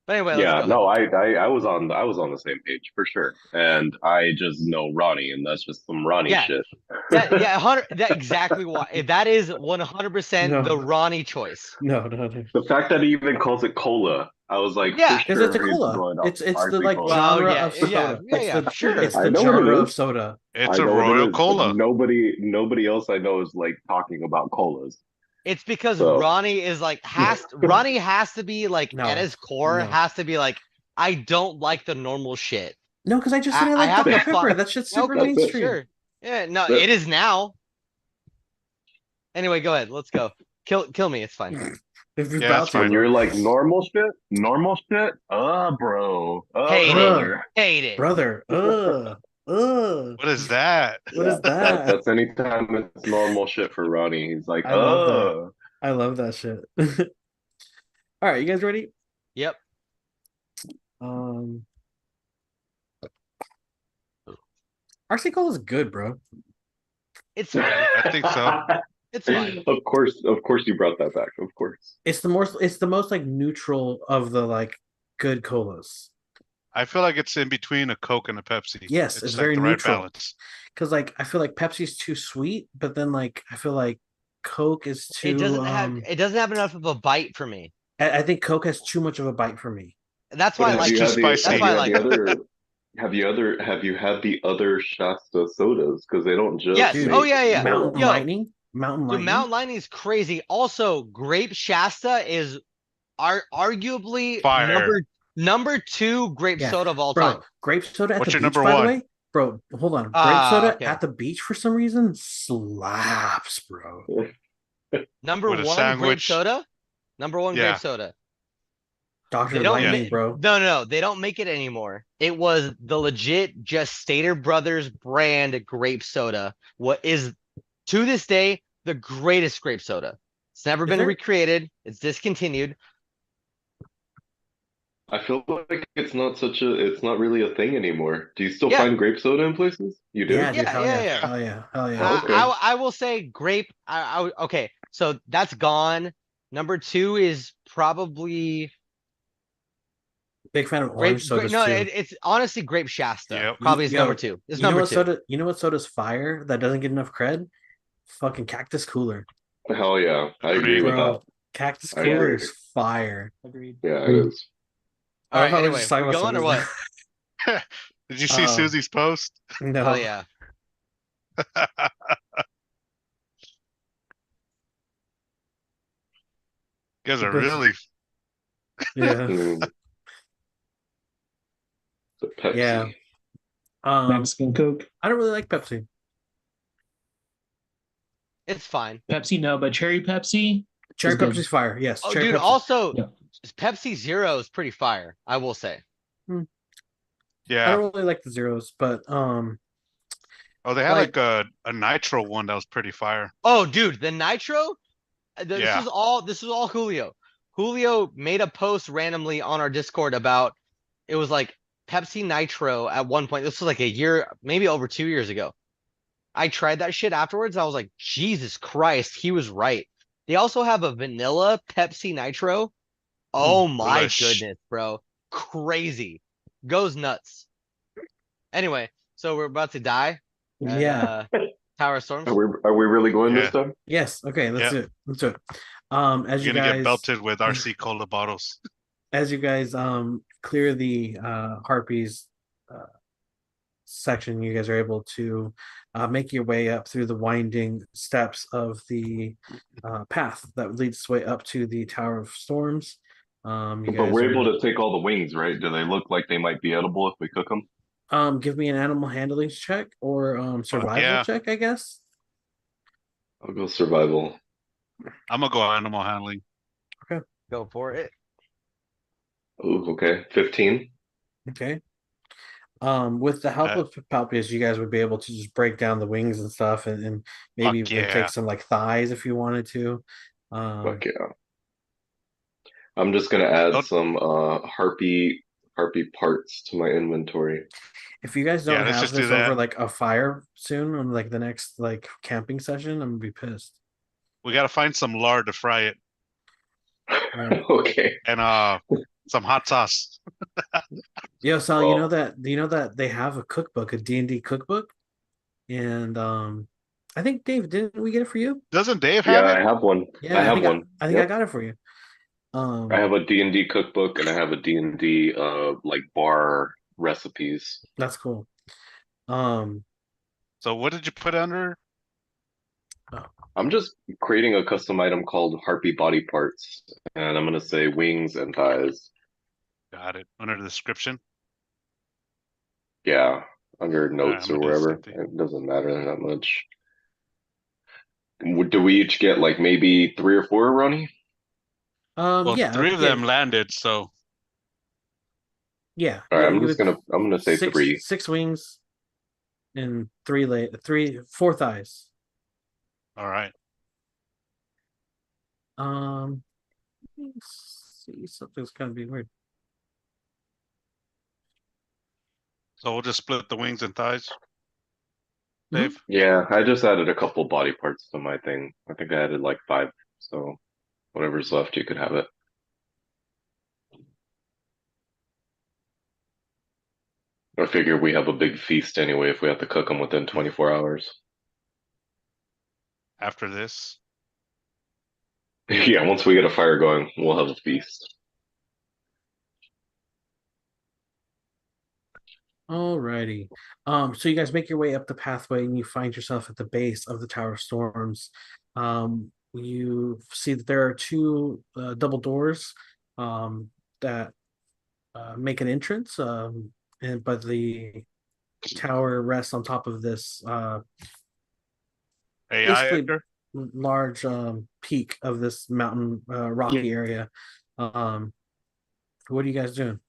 But anyway, let's yeah. go No, ahead. I was on the same page for sure, and I just know Ronnie, and that's just some Ronnie Yeah. shit. That 100 that exactly why that is 100% No. the Ronnie choice. No. The fact that he even calls it cola, I was like, Yeah. for Because sure it's a he's cola. going off It's the RC like Cola. Well, genre yeah, of soda. sure. It's I the know what it genre of is. soda. it's I a know what it Royal is, but Cola. nobody else I know is like talking about colas. It's because So- Ronnie is like Ronnie has to be like No, at his core no. has to be like, I don't like the normal shit. No, because I just said I I like have Dr. to Pepper. find- That shit's super Okay, mainstream. sure. Yeah, no, But- it is now. Anyway, go ahead. Let's go. Kill me. It's fine. If you're Yeah, about that's to, fine. When you're like normal shit, bro, Hate it. brother. Hate it. brother. What is that? What is that? That's anytime it's normal shit for Ronnie. He's like, I love that. I love that shit. All right, you guys ready? Yep. RC Cola is good, bro. It's fine. I think so. It's fine. Of course, you brought that back. Of course. It's the most like neutral of the like good colas. I feel like it's in between a Coke and a Pepsi. Yes, it's like very the right neutral. balance. Because like I feel like Pepsi's too sweet, but then like I feel like Coke is too. It doesn't have enough of a bite for me. I think Coke has too much of a bite for me. That's why I But like you it. had the- That's why I like it. Have you had the other Shasta sodas? Because they don't just Yes. Dude, Oh yeah. Mountain Yo, Lightning. Mountain Dude, Lightning. Mountain Lightning is crazy. Also, Grape Shasta is arguably Fire. number 2 grape Yeah, soda of all bro, time. grape soda at What's the your beach, number by the one? way. Bro, hold on. Grape Ah, soda okay. at the beach for some reason slaps, bro. Number With a 1 grape sandwich. soda. Number 1 Yeah. grape soda. Dr. They don't Lightning, ma- bro. No, they don't make it anymore. It was the legit just Stater Brothers brand grape soda. What is to this day the greatest grape soda. It's never Is been there- recreated. It's discontinued. I feel like it's not really a thing anymore. Do you still Yeah. find grape soda in places? You do? Yeah, dude. Yeah, Hell yeah, yeah. yeah. Hell yeah. Hell yeah. Oh, okay. I will say grape. Okay, so that's gone. Number 2 is probably Big fan of grape. orange sodas No, too. it's honestly grape Shasta. Yep. Probably is Yo, number 2. It's you know number what 2. soda? You know what soda's fire that doesn't get enough cred? Fucking Cactus Cooler. Hell yeah, I agree with that. Bro, Cactus I Cooler agree. is fire. Agreed. Yeah, it is. All I right, thought we were anyway, just talking we're about going or sodas what? Did you see Susie's post? No. Oh yeah. You guys are But- really Yeah. The Pepsi. Yeah. Mexican Coke. I don't really like Pepsi. It's fine. Pepsi, no, but cherry Pepsi. Cherry It's good. Pepsi's fire. Yes. Oh, cherry dude. Pepsi. Also, Yeah. Pepsi Zero is pretty fire. I will say. I yeah. don't really like the zeros, but Oh, they had like- like a nitro one that was pretty fire. Oh, dude, the Nitro. This Yeah. is all Julio. Julio made a post randomly on our Discord about it was like Pepsi Nitro at one point. This was like a year, maybe over 2 years ago. I tried that shit afterwards. I was like, Jesus Christ, he was right. They also have a vanilla Pepsi Nitro. Oh my Delish. goodness, bro. Crazy. Goes nuts. Anyway, so we're about to die. at, yeah. Tower of Storms. Are we really going Yeah. this time? Yes. Okay. Let's Yeah. do it. Let's do it. As you You're gonna guys get belted with RC Cola bottles. as you guys clear the harpies section, you guys are able to make your way up through the winding steps of the path that leads its way up to the Tower of Storms. You But guys we're are- able to take all the wings, right? Do they look like they might be edible if we cook them? give me an animal handling check or survival yeah. check, I guess. I'll go survival. I'm gonna go animal handling. Go for it. Ooh, okay. 15. Okay. With the help Uh, of Palpius, you guys would be able to just break down the wings and stuff, and maybe Fuck even take yeah. some like thighs if you wanted to. Fuck Um, yeah. I'm just gonna add Don't, some harpy parts to my inventory. if you guys yeah, don't let's have just do this over that. like a fire soon on like the next like camping session, I'm gonna be pissed. We gotta find some lard to fry it All right. Okay. and some hot sauce. Yo, Sal, Well, do you know that they have a cookbook, a D&D cookbook? And I think Dave, didn't we get it for you? Doesn't Dave yeah, have I it? have one. I Yeah, have one. I think I Yep. got it for you. I Um, have a D&D cookbook and I have a D&D like bar recipes. that's cool. Um, So what did you put under? oh, I'm just creating a custom item called harpy body parts, and I'm gonna say wings and thighs. Got it. Under the description. Yeah, under All right, I'm notes or gonna do the same wherever. thing. It doesn't matter that much. Do we each get like maybe 3 or 4, Ronnie? Well, yeah, three of yeah, them landed, so yeah, All right, yeah. You would I'm gonna say three. six wings and four thighs. all right. Um, let's see, something's gonna be weird. So we'll just split the wings and thighs. Mhm. Dave. Yeah, I just added a couple body parts to my thing. I think I added like 5, so whatever's left, you could have it. I figure we have a big feast anyway if we have to cook them within 24 hours. After this. Yeah, once we get a fire going, we'll have a feast. Alrighty. So you guys make your way up the pathway and you find yourself at the base of the Tower of Storms. You see that there are two double doors that make an entrance. And but the tower rests on top of this AI basically Edgar. large peak of this mountain Yeah. rocky area. Um, what are you guys doing?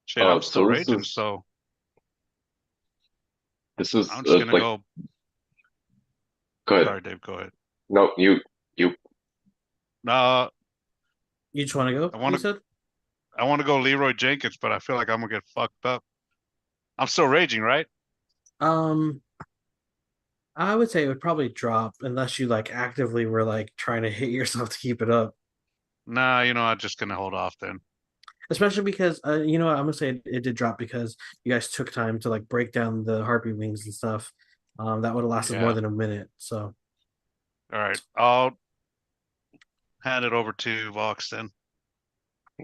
Shit, I'm still So raging, so this is I'm just gonna like go. go ahead. Sorry, Dave, go ahead. No, you No, You just want to go? I You wanna said. I wanna go Leroy Jenkins, but I feel like I'm gonna get fucked up. I'm still raging, right? Um, I would say it would probably drop unless you like actively were like trying to hit yourself to keep it up. Nah, I'm just gonna hold off then. Especially because you know what, I'm gonna say it did drop because you guys took time to like break down the harpy wings and stuff. That would have lasted more Yeah. than a minute. So All right. I'll hand it over to Vox then.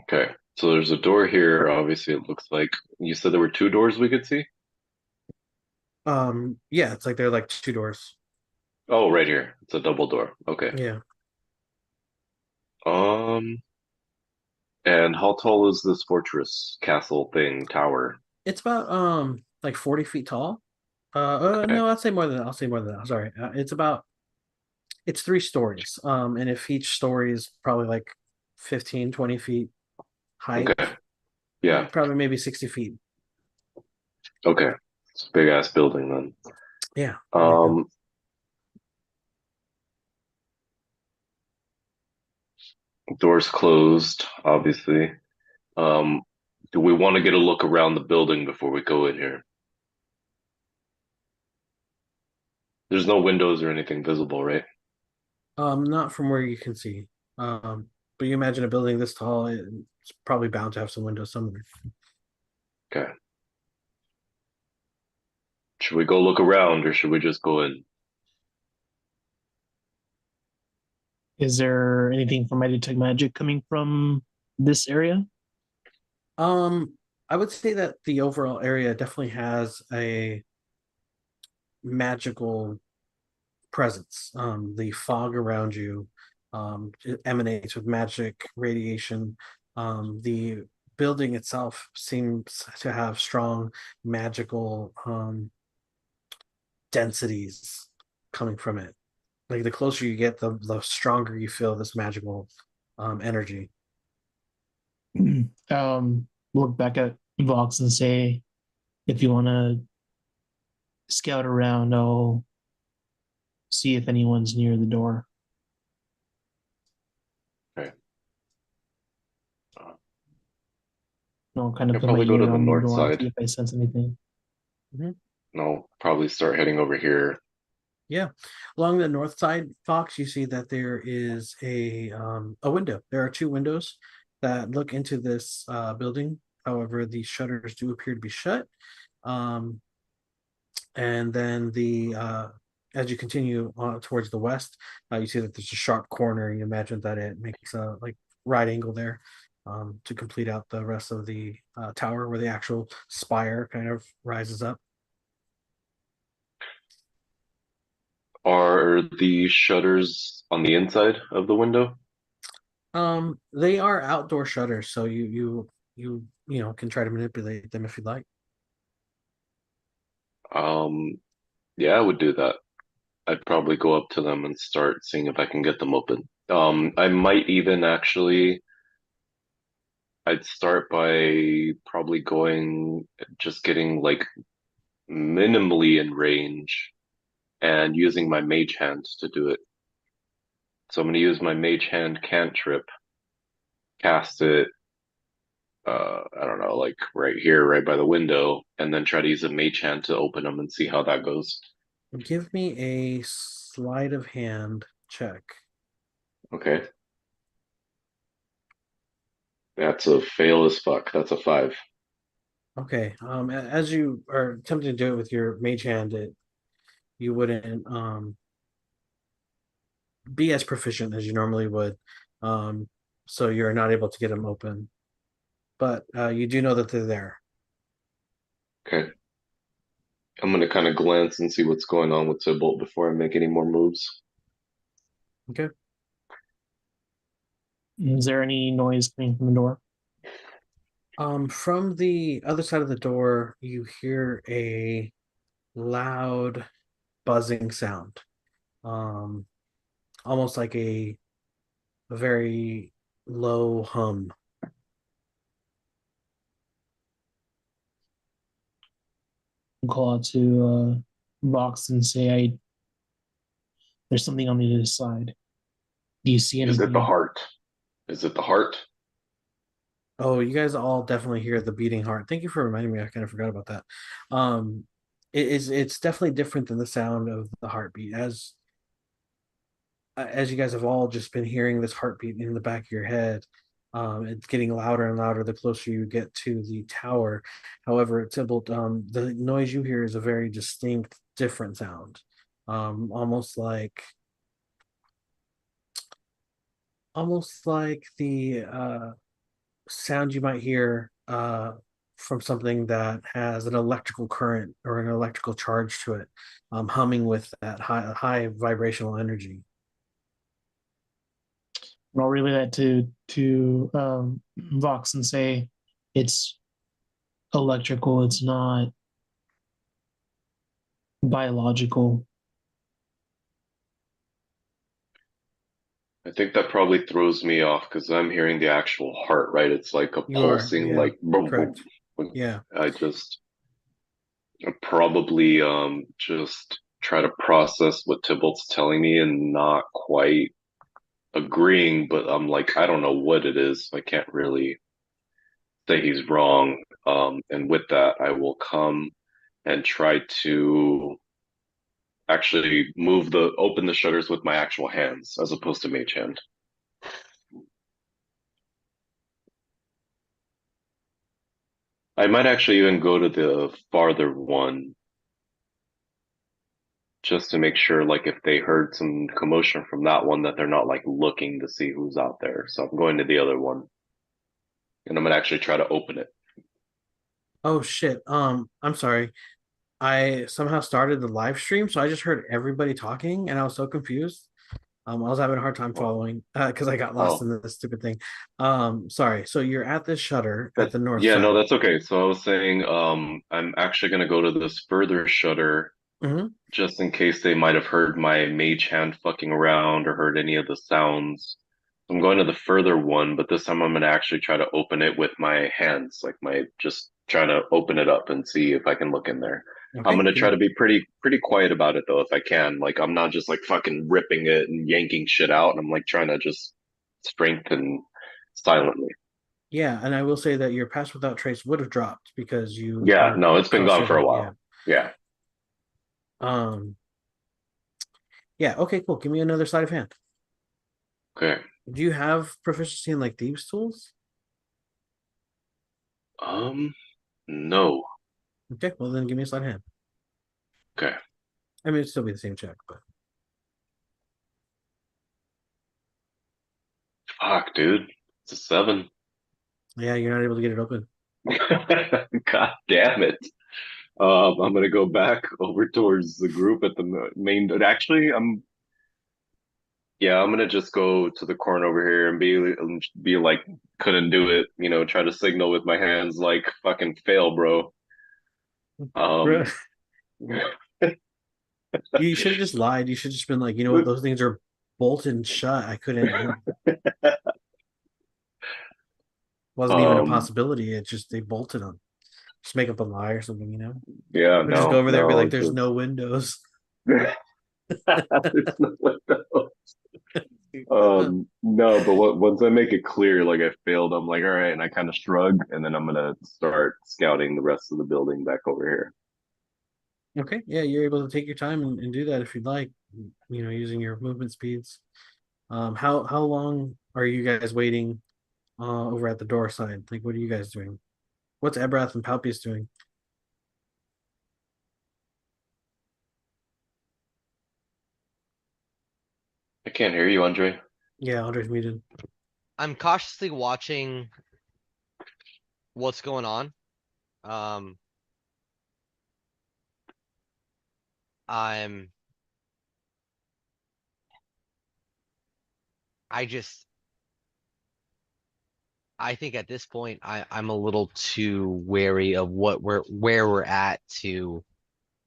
okay. So there's a door here. Obviously, it looks like you said there were 2 doors we could see. yeah, it's like they're like two doors. Oh, right here. It's a double door. Okay. Yeah. Um, and how tall is this fortress, castle thing, tower? It's about like 40 feet tall. Okay. No, I'll say more than that. Sorry. It's 3 stories. And if each story is probably like 15, 20 feet height, Okay. Yeah. probably maybe 60 feet. Okay. It's a big ass building then. Yeah. There you go. Um, doors closed, obviously. Um, do we want to get a look around the building before we go in here? There's no windows or anything visible, right? Not from where you can see. But you imagine a building this tall, it's probably bound to have some windows somewhere. Okay. Should we go look around or should we just go in? Is there anything from my detect magic coming from this area? Um, I would say that the overall area definitely has a magical presence. The fog around you it emanates with magic radiation. The building itself seems to have strong magical densities coming from it. Like the closer you get, the stronger you feel this magical energy. Look back at Vox and say, if you want to scout around, I'll see if anyone's near the door. Okay. I'll kind of I'll put my probably go to ear the on the north door and side. see if I sense anything. And I'll probably start heading over here. Yeah, along the north side, Fox, you see that there is a window. There are two windows that look into this building. However, the shutters do appear to be shut. Um, and then as you continue towards the west, you see that there's a sharp corner. You imagine that it makes a like right angle there to complete out the rest of the tower where the actual spire kind of rises up. Are the shutters on the inside of the window? They are outdoor shutters, so you know can try to manipulate them if you'd like. Um, yeah, I would do that. I'd probably go up to them and start seeing if I can get them open. I might even actually, I'd start by probably just getting like minimally in range and using my mage hand to do it. So I'm going to use my mage hand cantrip, cast it, I don't know, like right here, right by the window, and then try to use a mage hand to open them and see how that goes. Give me a sleight of hand check. Okay. That's a fail as fuck. That's a 5. Okay. As you are attempting to do it with your mage hand, you wouldn't be as proficient as you normally would. Um, so you're not able to get them open, but you do know that they're there. Okay. I'm gonna kind of glance and see what's going on with Tybalt before I make any more moves. Okay. Is there any noise coming from the door? From the other side of the door, you hear a loud buzzing sound. Um, Almost like a very low hum. I'll call out to Vox and say, "I there's something on the other side. Do you see Is it the anything?" heart? Is it the heart? Oh, you guys all definitely hear the beating heart. Thank you for reminding me. I kind of forgot about that. It's definitely different than the sound of the heartbeat. As you guys have all just been hearing this heartbeat in the back of your head, it's getting louder and louder the closer you get to the tower. However, Tybalt, the noise you hear is a very distinct, different sound, almost like the sound you might hear from something that has an electrical current or an electrical charge to it, humming with that high vibrational energy. And I'll relay that to Vox and say, "It's electrical. It's not biological." I think that probably throws me off because I'm hearing the actual heart, right? It's like a You are, pulsing, yeah, like boom, boom. correct. Yeah. I just probably just try to process what Tybalt's telling me and not quite agreeing, but I'm like, I don't know what it is. I can't really say he's wrong. And with that, I will come and try to actually open the shutters with my actual hands as opposed to mage hand. I might actually even go to the farther one just to make sure, like, if they heard some commotion from that one, that they're not like looking to see who's out there. So I'm going to the other one, and I'm gonna actually try to open it. Oh shit. I'm sorry. I somehow started the live stream, so I just heard everybody talking, and I was so confused. I was having a hard time Oh, following because I got lost oh, in this stupid thing. Sorry. So you're at this shutter at that the north yeah, no, side. that's okay. So I was saying, I'm actually gonna go to this further shutter Mhm. just in case they might have heard my mage hand fucking around or heard any of the sounds. I'm going to the further one, but this time I'm going to actually try to open it with my hands, like my just trying to open it up and see if I can look in there. I'm Okay. going to try to be pretty quiet about it though, if I can. Like I'm not just like fucking ripping it and yanking shit out. And I'm like trying to just strengthen silently. Yeah, and I will say that your pass without trace would have dropped because Yeah, you no, it's been crossed gone your for a hand. Yeah. while. Yeah. Um. Yeah. Okay. Cool. Give me another sleight of hand. Okay. Do you have proficiency in like thieves tools? No. Okay. Well, then give me a sleight of hand. Okay. I mean, it'd still be the same check, but Fuck, dude. It's a 7. yeah, you're not able to get it open. God damn it. I'm gonna go back over towards the group at the main. Actually, I'm gonna just go to the corner over here and be like, couldn't do it. You know, try to signal with my hands, like fucking fail, bro. Um, You should have just lied. You should have just been like, you know what, those things are bolted shut. I couldn't. Wasn't even a um, possibility. It just they bolted them. Just make up a lie or something, you know. yeah, Or just go no, over there and be no, like, it's "There's just no windows." there's no window. No, but once I make it clear, like I failed, I'm like, all right, and I kind of shrug, and then I'm gonna start scouting the rest of the building back over here. Okay, yeah, you're able to take your time and do that if you'd like. You know, using your movement speeds. How long are you guys waiting over at the door side? Like, what are you guys doing? What's Ebrath and Palpius doing? I can't hear you, Andre. Yeah, Andre's muted. I'm cautiously watching what's going on. Um, I'm I just I think at this point I'm a little too wary of where we're at to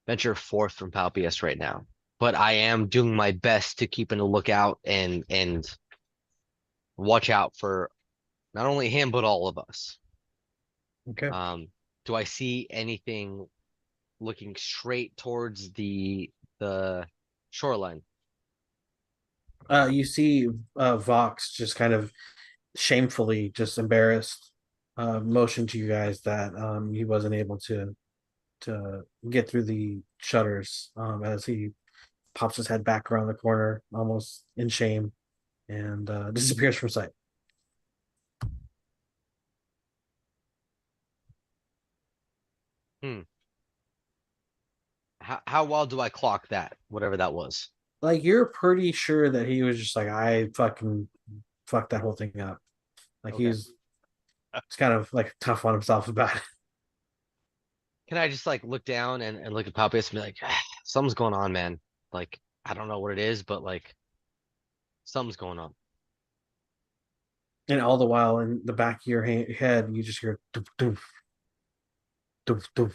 venture forth from Palpius right now. But I am doing my best to keep in a lookout and watch out for not only him but all of us. Okay. Um, do I see anything looking straight towards the shoreline? You see Vox just kind of shamefully, just embarrassed, motion to you guys that he wasn't able to get through the shutters as he pops his head back around the corner, almost in shame, and disappears from sight. Hmm. How well do I clock that, whatever that was? Like you're pretty sure that he was just like, I fucking fucked that whole thing up. Like Okay. he's kind of like tough on himself about it. Can I just like look down and look at Palpius and be like, something's going on, man. Like, I don't know what it is, but like something's going on. And all the while in the back of your head, you just hear doof, doof, doof, doof.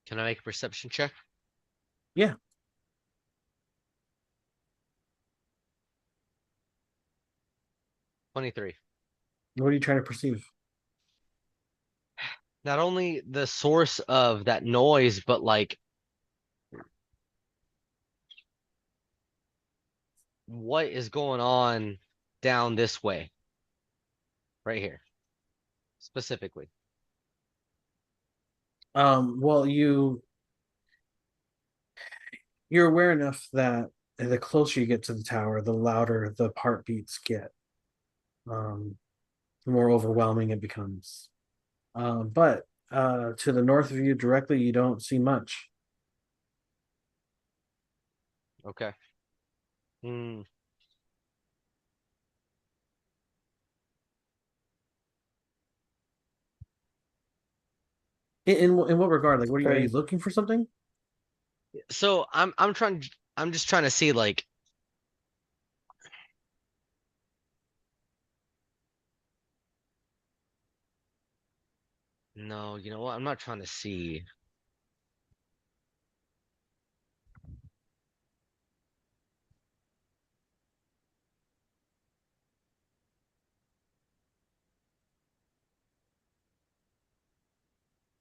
Can I make a perception check? Yeah. 23. What are you trying to perceive? Not only the source of that noise, but like what is going on down this way, right here, specifically. Well, you're aware enough that the closer you get to the tower, the louder the heartbeats get. Um, the more overwhelming it becomes. But to the north of you directly, you don't see much. Okay. Hmm. In what regard? Like, are you Right. looking for something? So I'm just trying to see like no, you know what? I'm not trying to see.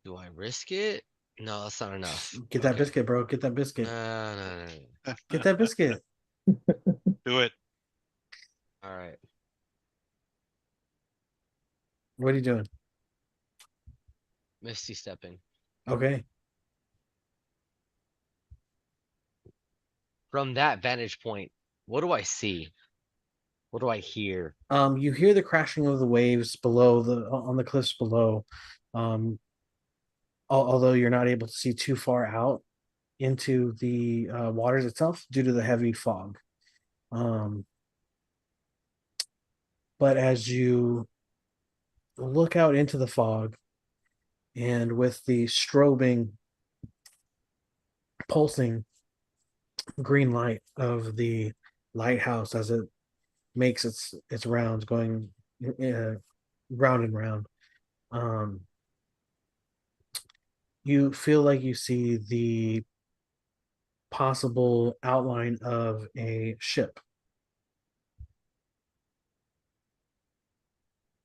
Do I risk it? No, that's not enough. Get that Okay. biscuit, bro. Get that biscuit. No. Get that biscuit. Do it. All right. What are you doing? Misty stepping. Okay. From that vantage point, what do I see? What do I hear? You hear the crashing of the waves below on the cliffs below. Um, although you're not able to see too far out into the waters itself due to the heavy fog. Um, but as you look out into the fog and with the strobing, pulsing green light of the lighthouse as it makes its rounds going round and round, um, you feel like you see the possible outline of a ship.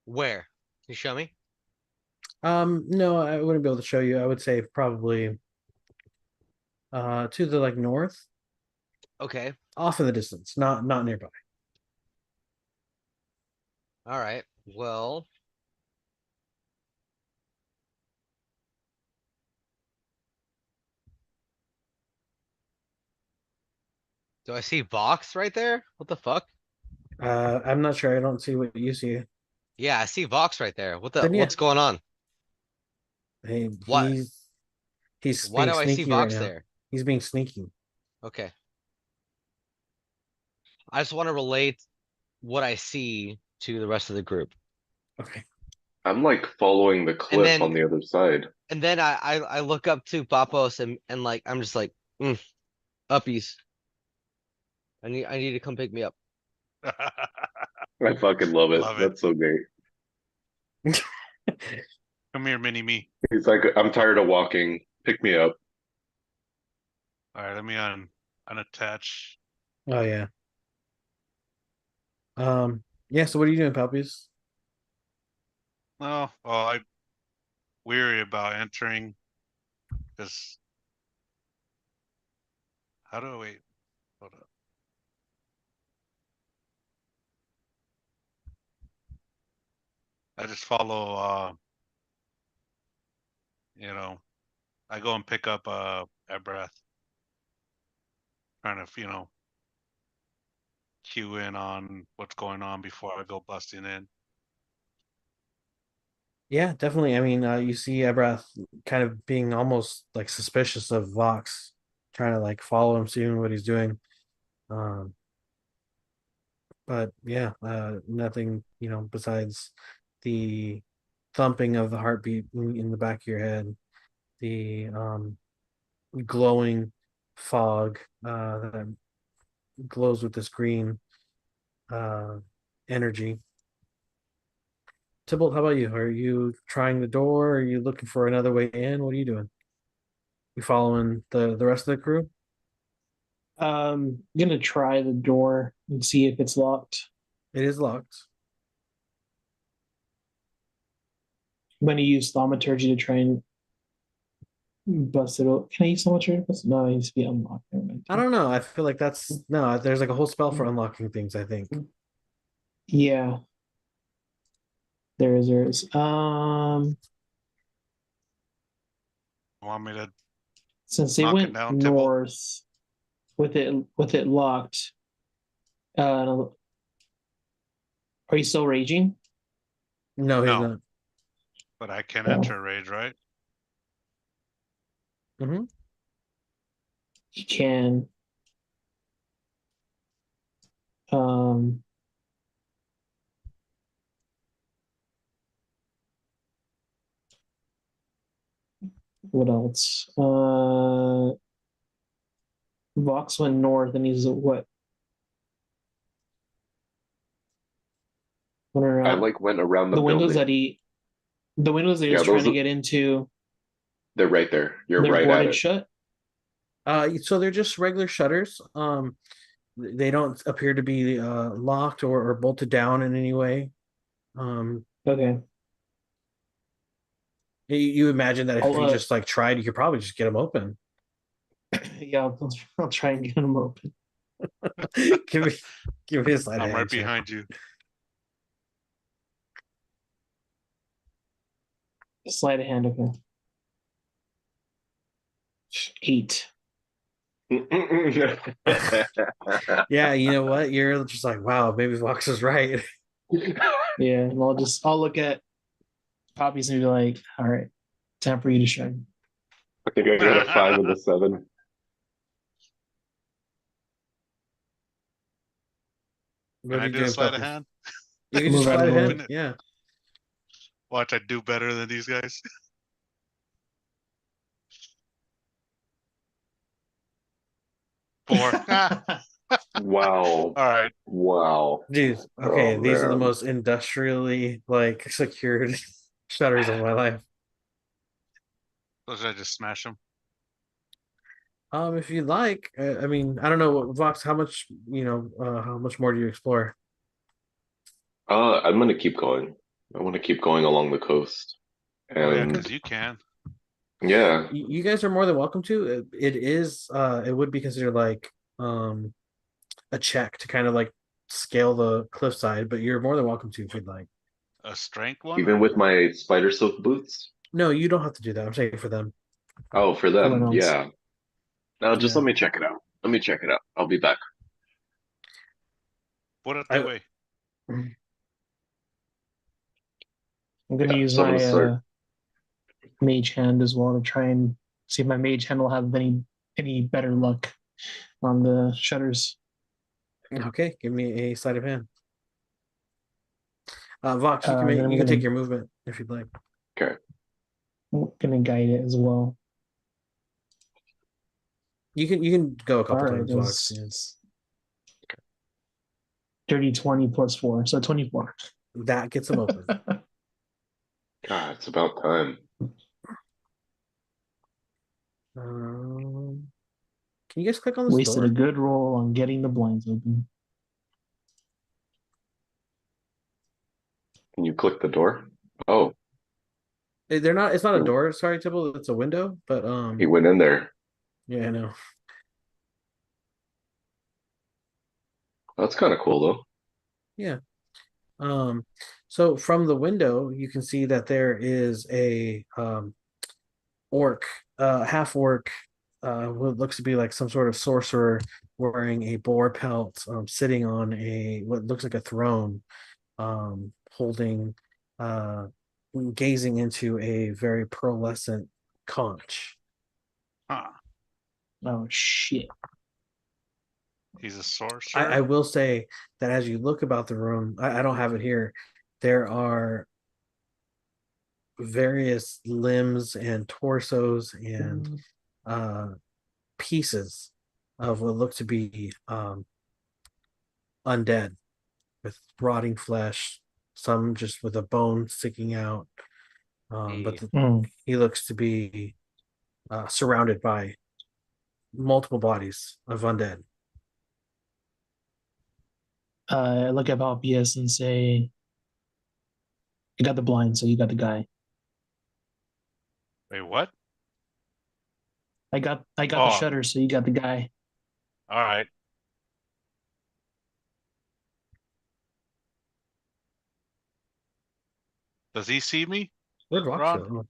Where? Can you show me? No, I wouldn't be able to show you. I would say probably to the like north, Okay. off in the distance, not nearby. All right. Well, do I see Vox right there? What the fuck? I'm not sure. I don't see what you see. Yeah, I see Vox right there. Then yeah, What's going on? hey, What? he's Why being do I see sneaky right Vox now. there? He's being sneaky. Okay. I just want to relate what I see to the rest of the group. Okay. I'm like following the And cliff then on the other side. I look up to Papos and like I'm just like, uppies. I need to come pick me up. I fucking love it. Love it. That's so great. Come here, mini me. He's like, I'm tired of walking. Pick me up. All right, let me unattach. Oh yeah. Yeah, so what are you doing, puppies? No, well, I'm weary about entering because how do I wait? Hold up. I just follow. You know, I go and pick up a breath, trying to cue in on what's going on before I go busting in. Yeah, definitely. I mean, you see Ebrath kind of being almost like suspicious of Vox, trying to like follow him, seeing what he's doing. Um, but yeah, nothing, besides the thumping of the heartbeat in the back of your head, the glowing fog that glows with this green uh, energy. Tybalt, how about you? Are you trying the door? Are you looking for another way in? What are you doing? You following the rest of the crew? Gonna try the door and see if it's locked. It is locked. I'm gonna use thaumaturgy to try and bust it open. Can I use thaumaturgy? No, it needs to be unlocked. I don't know. I feel like that's no. There's like a whole spell for unlocking things. I think. Yeah, there is. Want me to Since they knock it went down, Tybalt? north with it locked, are you still raging? No, he's No, not. but I can Oh, enter rage, right? Hmm. you can. Um, what else? Vox went north and he's what? Or, I like went around the the windows building. that he, the windows that he Yeah, was trying those to get into, they're right there. You're they're right at boarded it. shut. So they're just regular shutters. They don't appear to be locked or bolted down in any way. Um, Okay. You imagine that if I'll, you just like tried, you could probably just get them open. yeah, I'll try and get them open. give me, give me a sleight of I'm right hand check. behind you. Sleight of hand, okay. 8. Yeah, you know what? You're just like, wow, maybe Vox is right. Yeah, and I'll look at Poppies and be like, all right, time for you to shine. I think I got a 5 and a 7. Can What are I you do a doing, sleight of puppies? hand? You can Move just out of sleight of the way. hand. Open it. Yeah. Watch, I do better than these guys. 4. Ah, Wow. all right. Wow. Dude, Oh okay, these are the man. most industrially like secured shutters of my life. So should I just smash them? If you'd like, I mean, I don't know what Vox, how much, how much more do you explore? I'm gonna keep going. I want to keep going along the coast. Oh yeah, And because you can. yeah, You guys are more than welcome to. It would be considered like a check to kind of like scale the cliffside, but you're more than welcome to if you'd like. A strength one even or with my spider silk boots. No, you don't have to do that. I'm saying for them. Oh, for Someone them, else. yeah. Now just Yeah. let me check it out. Let me check it out. I'll be back. what if they I weigh? I'm gonna Yeah, use so I'm gonna my start. mage hand as well to try and see if my mage hand will have any better luck on the shutters. okay, give me a sleight of hand. Vox, Then you can take your movement if you'd like. Okay. I'm gonna guide it as well. You can go a All couple right, times, Vox. Yeah. it's dirty 20 plus 4, so 24. That gets them open. God, it's about time. Um, can you guys click on this Wasted a door? good roll on getting the blinds open. Can you click the door? Oh, They're not. It's not a he, door. Sorry, Tibble. It's a window. But he went in there. yeah, I know. That's kind of cool though. Yeah. Um, so from the window, you can see that there is a orc, half orc, what looks to be like some sort of sorcerer wearing a boar pelt, sitting on a what looks like a throne, holding, uh, gazing into a very pearlescent conch. Huh. Oh shit. He's a I sorcerer. will say that as you look about the room, I don't have it here. There are various limbs and torsos and uh, pieces of what look to be undead with rotting flesh, some just with a bone sticking out. Hey, He looks to be surrounded by multiple bodies of undead. I look at Valpius and say, "You got the blind, so you got the guy. wait, what? I got the Oh, shutter, so you got the guy." all right. Does he see me, Where'd Vox Ron?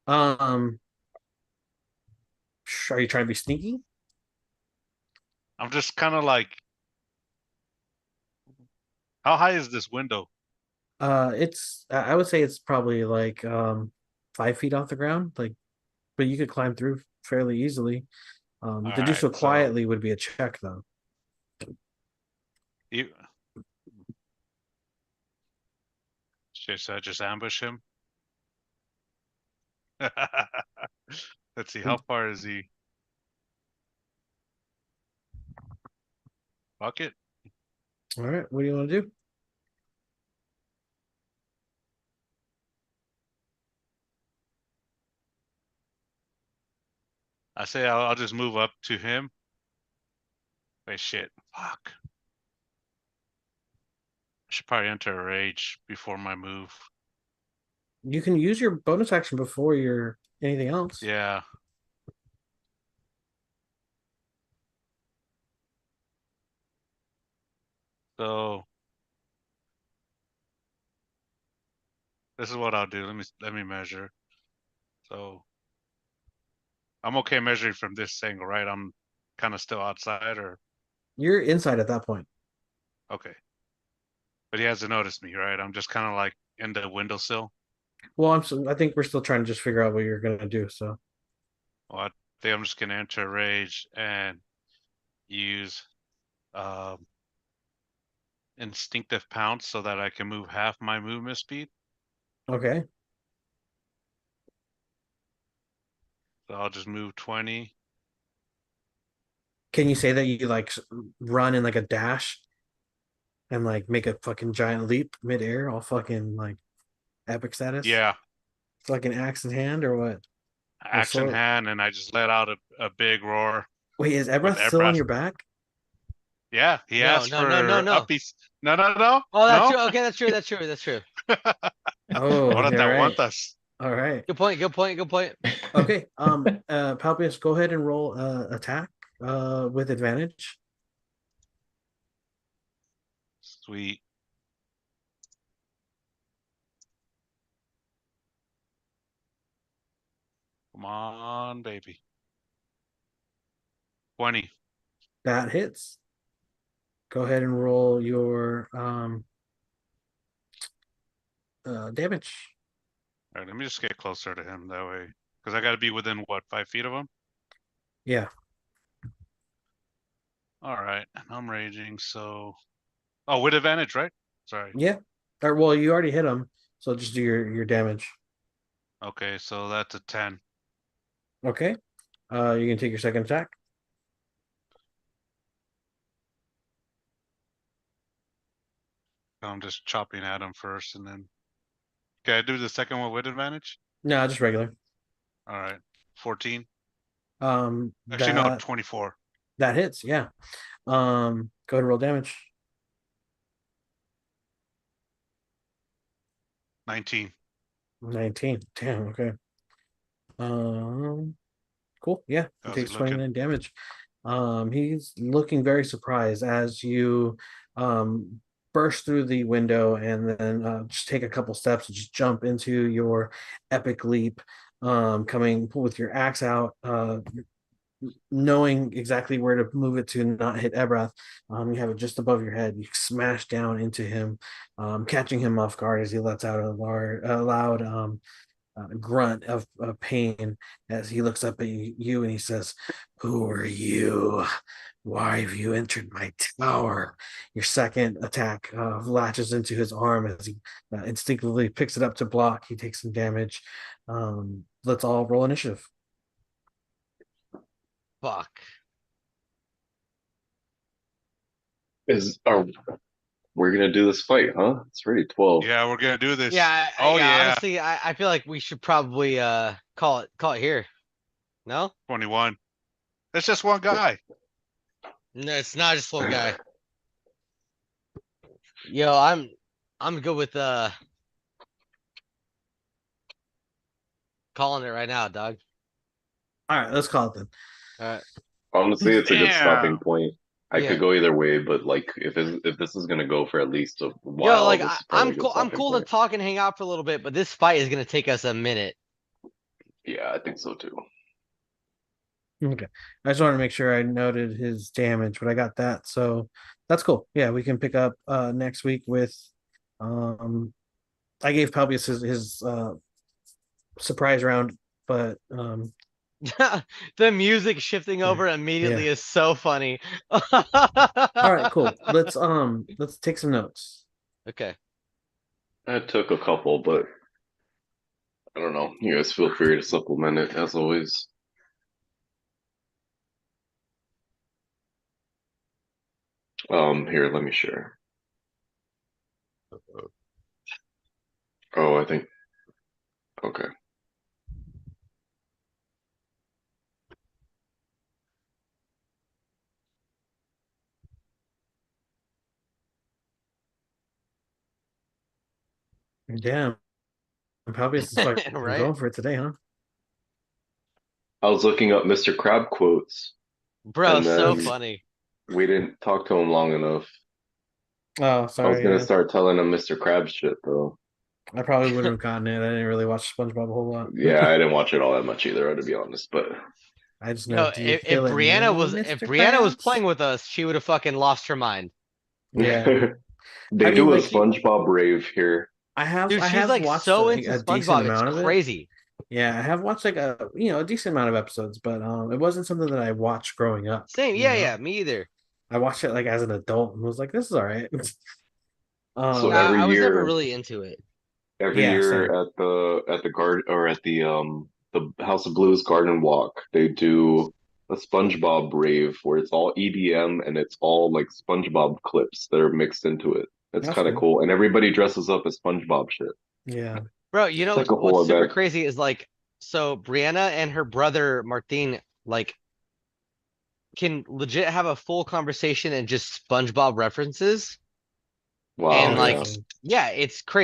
go? Um, are you trying to be sneaky? I'm just kind of like, how high is this window? I would say it's probably like 5 feet off the ground, like, but you could climb through fairly easily. All To do right, so so quietly would be a check, though. you should I just ambush him? Let's see, how far is he? Bucket? All right, what do you want to do? I say I'll just move up to him. Wait, shit. Fuck. I should probably enter a rage before my move. You can use your bonus action before your anything else. Yeah. So this is what I'll do. Let me measure. So I'm okay measuring from this angle, right? I'm kind of still outside, or You're inside at that point. okay. But he hasn't noticed me, right? I'm just kind of like in the windowsill. Well, I think we're still trying to just figure out what you're gonna do. So Well, I think I'm just gonna enter rage and use um instinctive pounce so that I can move half my movement speed. okay. So I'll just move 20. Can you say that you like run in like a dash and like make a fucking giant leap midair, all fucking like epic status? Yeah, It's like an axe in hand or what? Or axe in sword? hand, and I just let out a big roar Wait, is with Ebrath air still on breath. your back? Yeah, he No, asked no, no, no, for no. uppies. No, no, no, Oh, that's no. true. Okay, that's true. That's true. That's true. Oh, Ahora te all right. aguantas. All right. Good point. Good point. Good point. Okay. Palpius, go ahead and roll attack with advantage. Sweet. Come on, baby. 20. That hits. Go ahead and roll your damage. All right, let me just get closer to him that way. Because I got to be within, what, 5 feet of him? Yeah. All right, and I'm raging, so... Oh, with advantage, right? Sorry. Yeah. Or well, you already hit him, so just do your damage. Okay, so that's a 10. Okay. You can take your second attack. I'm just chopping at him first, and then... Can I do the second one with advantage? No, just regular. All right, 14. Um, Actually, no, that 24. that hits. Yeah. Go ahead and roll damage. 19. 19. Damn. Okay. Um, cool. Yeah, he How's he takes looking? 29 damage. He's looking very surprised as you burst through the window and then just take a couple steps and just jump into your epic leap. Coming with your axe out, knowing exactly where to move it to not hit Ebrath. You have it just above your head. You smash down into him, catching him off guard as he lets out a loud grunt of pain as he looks up at you and he says, "Who are you? Why have you entered my tower?" Your second attack latches into his arm as he instinctively picks it up to block. He takes some damage. Let's all roll initiative. Fuck. Are we're gonna do this fight, huh? It's already 12. Yeah, we're gonna do this. Yeah. Oh, Yeah. yeah. Honestly, I feel like we should probably call it here. No. 21. It's just one guy. No, it's not just one guy. Yo, I'm good with calling it right now, dog. All right, let's call it then. All right. Honestly, it's a good stopping Damn. point. I Yeah. could go either way, but like if this is gonna go for at least a Yo, while, like this is probably a good I'm stopping cool to point. talk and hang out for a little bit, but this fight is gonna take us a minute. Yeah, I think so too. Okay. I just wanted to make sure I noted his damage, but I got that. So that's cool. Yeah, we can pick up next week with um I gave Pelbius his surprise round, but The music shifting yeah. over Yeah. immediately is so funny. All right, cool. Let's take some notes. Okay. I took a couple, but I don't know. You guys feel free to supplement it as always. Here, let me share. Oh, I think okay. Damn. Probably this is what I'm Right? going for today, huh? I was looking up Mr. Crab quotes, Bro, and so then funny. we didn't talk to him long enough. Oh, I was sorry. gonna Yeah. start telling him Mr. Krabs shit though. I probably wouldn't have gotten it. I didn't really watch SpongeBob a whole lot. Yeah, I didn't watch it all that much either, to be honest. But I just know. Yo, Do you feel it now, If Mr. Brianna was Krabs? playing with us, she would have fucking lost her mind. Yeah. they I mean, do a like SpongeBob rave here. Dude, I she's have like watched so into a decent SpongeBob, it's amount of it. crazy. Yeah, I have watched like a decent amount of episodes, but it wasn't something that I watched growing up. Same, You yeah, know, yeah, me either. I watched it like as an adult and was like, this is all right. So Yeah, um, every I was never year, really into it. every yeah, year same. at the guard or at the House of Blues Garden Walk, they do a SpongeBob rave where it's all EDM and it's all like SpongeBob clips that are mixed into it. It's That's kind of cool. cool, and everybody dresses up as SpongeBob shit. Yeah, Bro, you It's know like a what's whole super event. crazy is like, so Brianna and her brother Martin like can legit have a full conversation and just SpongeBob references. And Wow, like, yeah. interesting. yeah, it's crazy.